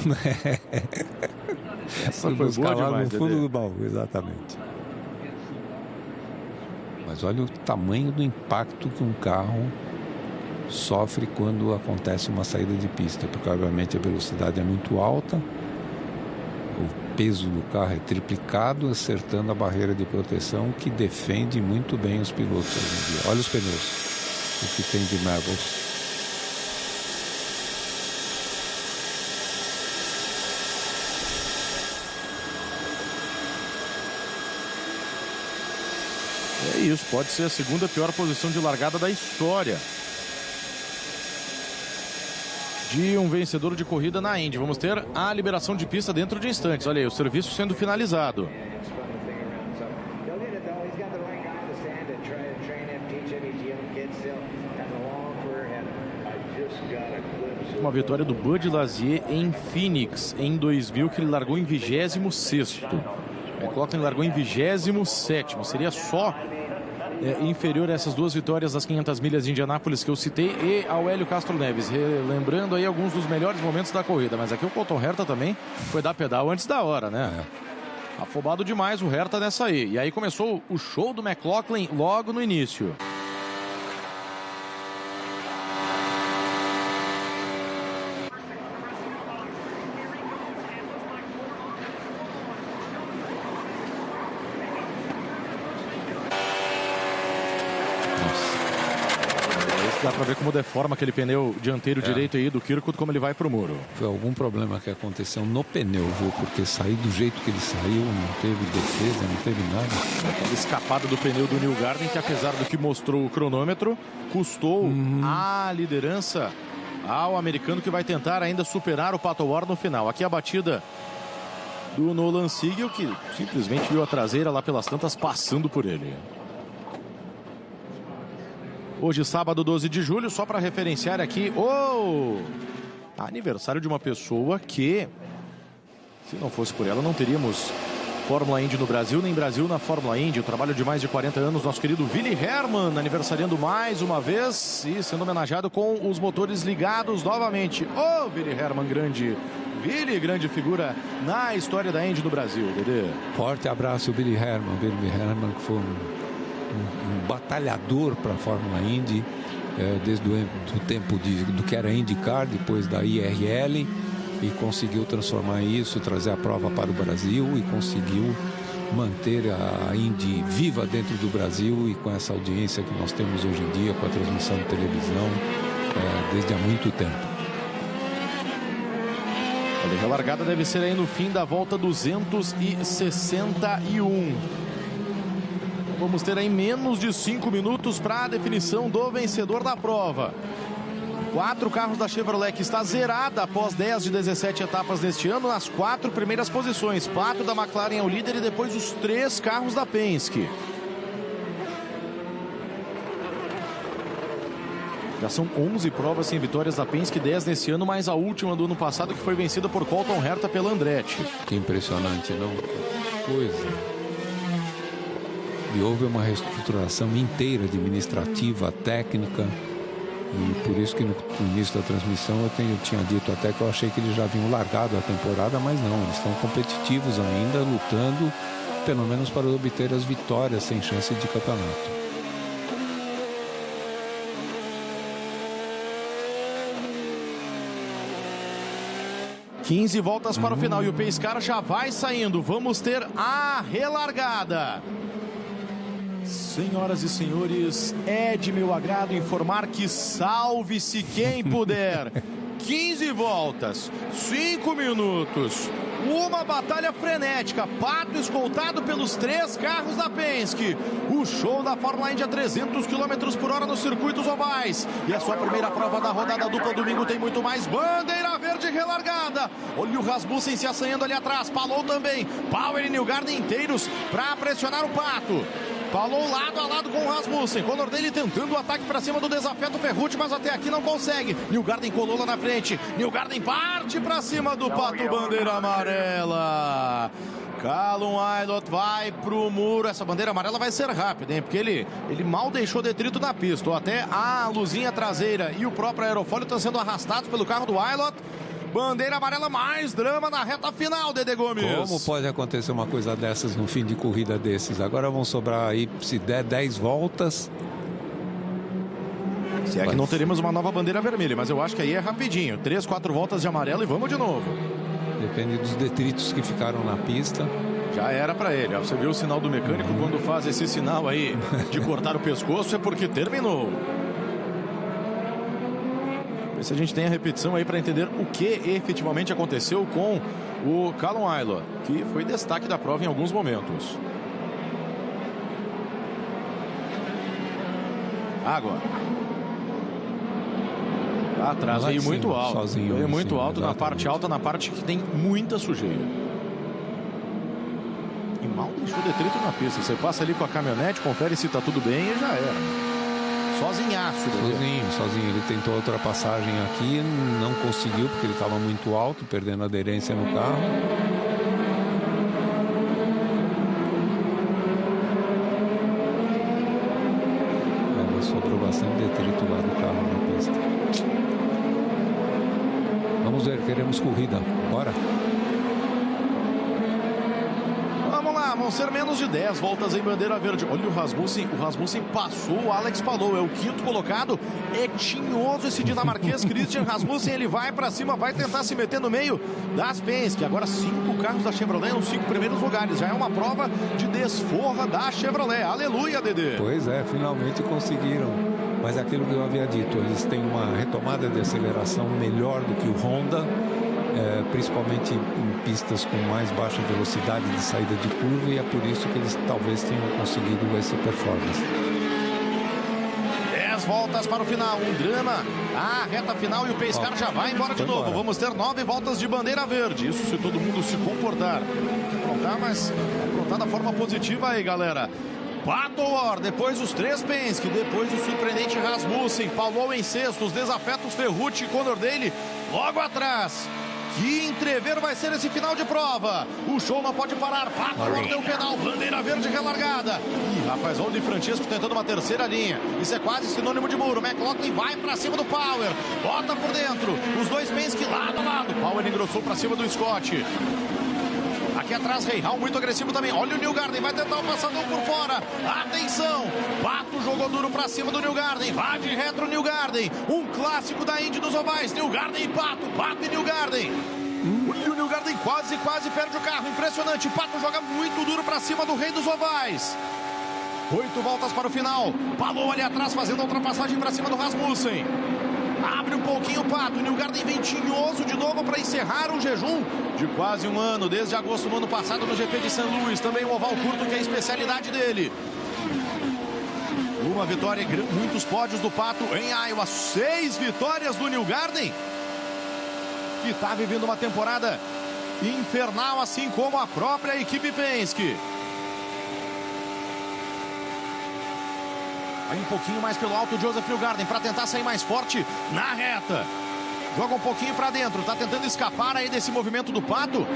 Essa foi boa demais, no fundo do baú, exatamente. Mas olha o tamanho do impacto que um carro sofre quando acontece uma saída de pista, porque obviamente a velocidade é muito alta, o peso do carro é triplicado, acertando a barreira de proteção que defende muito bem os pilotos hoje em dia. Olha os pneus, o que tem de Marbles. É isso, pode ser a segunda pior posição de largada da história de um vencedor de corrida na Indy. Vamos ter a liberação de pista dentro de instantes. Olha aí, o serviço sendo finalizado. Uma vitória do Bud Lazier em Phoenix em 2000, que ele largou em 26º. McLaughlin largou em 27º. Seria só inferior a essas duas vitórias das 500 milhas de Indianápolis que eu citei e ao Hélio Castro Neves, lembrando aí alguns dos melhores momentos da corrida. Mas aqui o Colton Herta também foi dar pedal antes da hora, né? Afobado demais o Herta nessa aí. E aí começou o show do McLaughlin logo no início. Dá pra ver como deforma aquele pneu dianteiro direito aí do Kirkwood, como ele vai pro muro. Foi algum problema que aconteceu no pneu, viu? Porque sair do jeito que ele saiu, não teve defesa, não teve nada. Aquela escapada do pneu do Newgarden, que apesar do que mostrou o cronômetro, custou a liderança ao americano, que vai tentar ainda superar o Pato Ward no final. Aqui a batida do Nolan Siegel, que simplesmente viu a traseira lá pelas tantas passando por ele. Hoje, sábado, 12 de julho, só para referenciar aqui, aniversário de uma pessoa que, se não fosse por ela, não teríamos Fórmula Indy no Brasil, nem Brasil na Fórmula Indy. O trabalho de mais de 40 anos, nosso querido Willy Hermann, aniversariando mais uma vez e sendo homenageado com os motores ligados novamente. Willy Hermann, grande figura na história da Indy no Brasil, Dedê. Forte abraço, Willy Hermann. Willy Hermann, que foi um batalhador para a Fórmula Indy, desde o tempo do que era IndyCar, depois da IRL, e conseguiu transformar isso, trazer a prova para o Brasil e conseguiu manter a Indy viva dentro do Brasil e com essa audiência que nós temos hoje em dia, com a transmissão de televisão, desde há muito tempo. A relargada deve ser aí no fim da volta 261. Vamos ter aí menos de 5 minutos para a definição do vencedor da prova. 4 carros da Chevrolet, que está zerada após 10 de 17 etapas deste ano, nas 4 primeiras posições. 4 da McLaren é o líder e depois os 3 carros da Penske. Já são 11 provas sem vitórias da Penske, 10 nesse ano, mais a última do ano passado, que foi vencida por Colton Herta pela Andretti. Que impressionante, não? Que coisa. E houve uma reestruturação inteira administrativa, técnica, e por isso que no início da transmissão eu tinha dito até que eu achei que eles já haviam largado a temporada, mas não, eles estão competitivos ainda, lutando pelo menos para obter as vitórias sem chance de campeonato. ...15 voltas para o final e o pace car já vai saindo. Vamos ter a relargada. Senhoras e senhores, é de meu agrado informar que salve-se quem puder. 15 voltas, 5 minutos, uma batalha frenética, Pato escoltado pelos 3 carros da Penske. O show da Fórmula Indy a 300 km por hora nos circuitos ovais. E a sua primeira prova da rodada dupla domingo tem muito mais. Bandeira verde relargada. Olha o Rasmussen se assanhando ali atrás, Palou também. Power e Newgarden inteiros para pressionar o Pato. Palou lado a lado com o Rasmussen. Conor Daly tentando o ataque para cima do desafeto Ferrucci, mas até aqui não consegue. Newgarden colou lá na frente. Newgarden parte para cima do Pato, bandeira amarela. Callum Ilott vai pro muro. Essa bandeira amarela vai ser rápida, hein? Porque ele mal deixou detrito na pista. Ou até a luzinha traseira e o próprio aerofólio estão sendo arrastados pelo carro do Ilott. Bandeira amarela, mais drama na reta final, Dedê Gomes. Como pode acontecer uma coisa dessas no fim de corrida desses? Agora vão sobrar aí, se der 10 voltas. Se é que não teremos uma nova bandeira vermelha, mas eu acho que aí é rapidinho. 3, 4 voltas de amarelo e vamos de novo. Depende dos detritos que ficaram na pista. Já era para ele. Você viu o sinal do mecânico quando faz esse sinal aí de cortar o pescoço, é porque terminou. Ver se a gente tem a repetição aí para entender o que efetivamente aconteceu com o Callum Ilott, que foi destaque da prova em alguns momentos. Agora. Atrás veio muito alto. Veio muito alto na parte alta, na parte que tem muita sujeira. E mal deixou detrito na pista. Você passa ali com a caminhonete, confere se tá tudo bem e já era. Sozinhaço. Sozinho. Ele tentou a ultrapassagem aqui, não conseguiu porque ele estava muito alto, perdendo aderência no carro. ver, queremos corrida. Bora. Vamos lá, vão ser menos de 10 voltas em bandeira verde. Olha o Rasmussen passou o Alex Palou, é o quinto colocado. É tinhoso esse dinamarquês Christian Rasmussen, ele vai pra cima, vai tentar se meter no meio das Penske. Agora 5 carros da Chevrolet nos 5 primeiros lugares, já é uma prova de desforra da Chevrolet. Aleluia, Dedê. Pois é, finalmente conseguiram. Mas aquilo que eu havia dito, eles têm uma retomada de aceleração melhor do que o Honda. Principalmente em pistas com mais baixa velocidade de saída de curva, e é por isso que eles talvez tenham conseguido essa performance. 10 voltas para o final, um drama, a reta final, e o Pace Car já vai embora de novo. Vamos ter 9 voltas de bandeira verde, isso se todo mundo se comportar. Aprontar, mas aprontar da forma positiva aí, galera. Pato Ward, depois os 3 Penske, depois o surpreendente Rasmussen, Palou em sexto, os desafetos Ferrucci e Conor Daly logo atrás. Que entrever vai ser esse final de prova. O show não pode parar. Pato Ward deu pedal, bandeira verde relargada. Ih, rapaz, olha o Di Francesco tentando uma terceira linha. Isso é quase sinônimo de muro. McLaughlin vai pra cima do Power, bota por dentro. Os 2 Penske lado a lado. Power engrossou pra cima do Scott. Aqui atrás, Rahal muito agressivo também. Olha o Newgarden, vai tentar o passador por fora. Atenção, Pato jogou duro pra cima do Newgarden. Vai de retro o Newgarden. Um clássico da Indy dos ovais. Newgarden e Pato, Pato e Newgarden. O Newgarden quase perde o carro. Impressionante, Pato joga muito duro pra cima do rei dos ovais. 8 voltas para o final. Palou ali atrás fazendo a ultrapassagem pra cima do Rasmussen. Abre um pouquinho o Pato, Newgarden vem tinhoso de novo para encerrar um jejum de quase um ano, desde agosto do ano passado no GP de St. Louis, também um oval curto que é a especialidade dele. Uma vitória, muitos pódios do Pato em Iowa, 6 vitórias do Newgarden, que está vivendo uma temporada infernal, assim como a própria equipe Penske. Vai um pouquinho mais pelo alto o Joseph Newgarden para tentar sair mais forte na reta. Joga um pouquinho para dentro, tá tentando escapar aí desse movimento do Pato,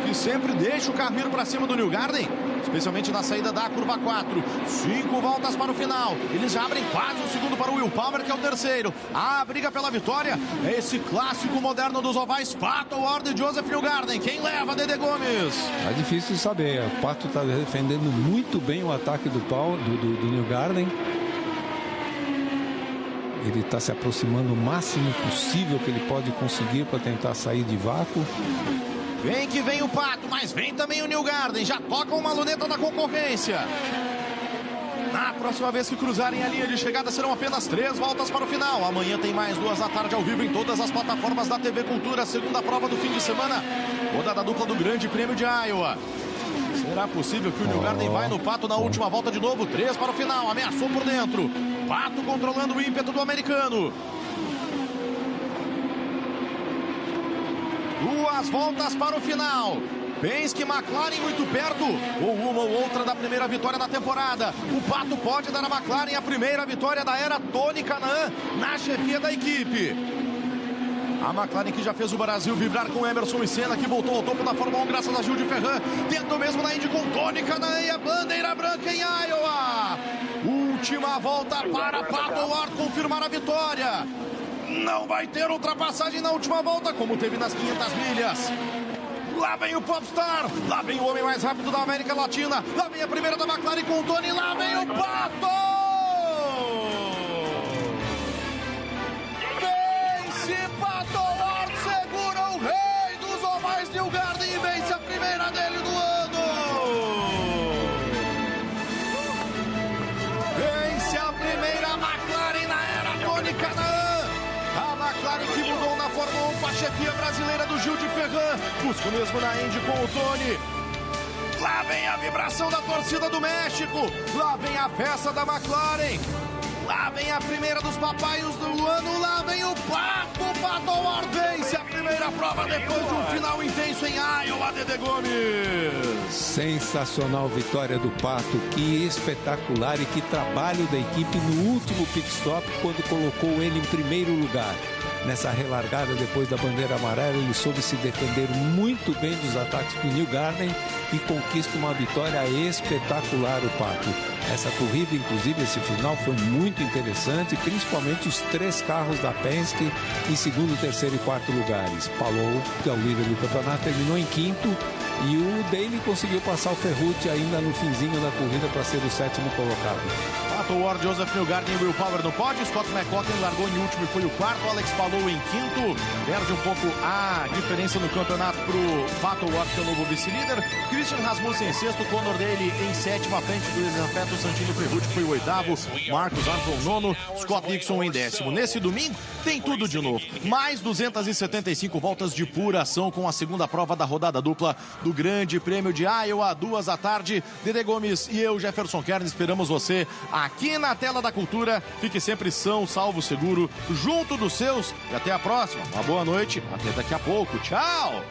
que sempre deixa o carro ir para cima do Newgarden, especialmente na saída da curva 4. 5 voltas para o final. Eles já abrem quase um segundo para o Will Power, que é o terceiro. A briga pela vitória é esse clássico moderno dos ovais, Pato Ward e Joseph Newgarden. Quem leva, Dedê Gomes? É difícil de saber. O Pato está defendendo muito bem o ataque do Newgarden. Ele está se aproximando o máximo possível que ele pode conseguir para tentar sair de vácuo. Vem que vem o Pato, mas vem também o Newgarden. Já toca uma luneta da concorrência. Na próxima vez que cruzarem a linha de chegada serão apenas 3 voltas para o final. Amanhã tem mais 2 da tarde ao vivo em todas as plataformas da TV Cultura. Segunda prova do fim de semana. Rodada dupla do Grande Prêmio de Iowa. Será possível que o Newgarden vai no Pato na última volta de novo? 3 para o final, ameaçou por dentro. Pato controlando o ímpeto do americano. 2 voltas para o final. Penske, McLaren muito perto, ou uma ou outra da primeira vitória da temporada. O Pato pode dar à McLaren a primeira vitória da era Tony Kanaan na chefia da equipe. A McLaren que já fez o Brasil vibrar com Emerson e Senna, que voltou ao topo da Fórmula 1 graças a Gil de Ferran. Tentou mesmo na Indy com Tony Kanaan e a bandeira branca em Iowa. Última volta para Pato Ward confirmar a vitória. Não vai ter ultrapassagem na última volta, como teve nas 500 milhas. Lá vem o Popstar, lá vem o homem mais rápido da América Latina, lá vem a primeira da McLaren com o Tony, lá vem o Pato! Vence Pato Ward, segura o rei dos ovais Newgarden e vence a primeira dele do ano! Vence a primeira McLaren na era Tony Kanaan! A McLaren que mudou na Fórmula 1 com a chefia brasileira do Gil de Ferran. Busca o mesmo na Indy com o Tony. Lá vem a vibração da torcida do México. Lá vem a festa da McLaren. Lá vem a primeira dos papaios do ano. Lá vem o Pato. O Pato Ward vence a primeira prova depois de um final intenso em Iowa, Dedê Gomes. Sensacional vitória do Pato. Que espetacular e que trabalho da equipe no último pit stop, quando colocou ele em primeiro lugar. nessa relargada depois da bandeira amarela. Ele soube se defender muito bem dos ataques do Newgarden e conquista uma vitória espetacular, o Pato. Essa corrida, inclusive, esse final foi muito interessante, principalmente os 3 carros da Penske em segundo, terceiro e quarto lugares. Palou, que é o líder do campeonato, terminou em quinto, e o Daly conseguiu passar o Ferrucci ainda no finzinho da corrida para ser o 7º colocado. Pato Ward, Joseph Newgarden e Will Power no pódio. Scott McLaughlin largou em último e foi o quarto. Alex Palou em quinto. Perde um pouco a diferença no campeonato para o Pato Ward, que é o novo vice-líder. Christian Rasmussen em sexto. Conor Daly em sétimo, à frente do Elisabetto Santini Ferrucci, que foi o oitavo. Marcus Armstrong nono. Scott Dixon em décimo. Nesse domingo tem tudo de novo. Mais 275 voltas de pura ação com a segunda prova da rodada dupla do Grande Prêmio de Iowa, 2 da tarde. Dede Gomes e eu, Jefferson Kern, esperamos você aqui na tela da Cultura. Fique sempre são, salvo, seguro, junto dos seus. E até a próxima. Uma boa noite. Até daqui a pouco. Tchau!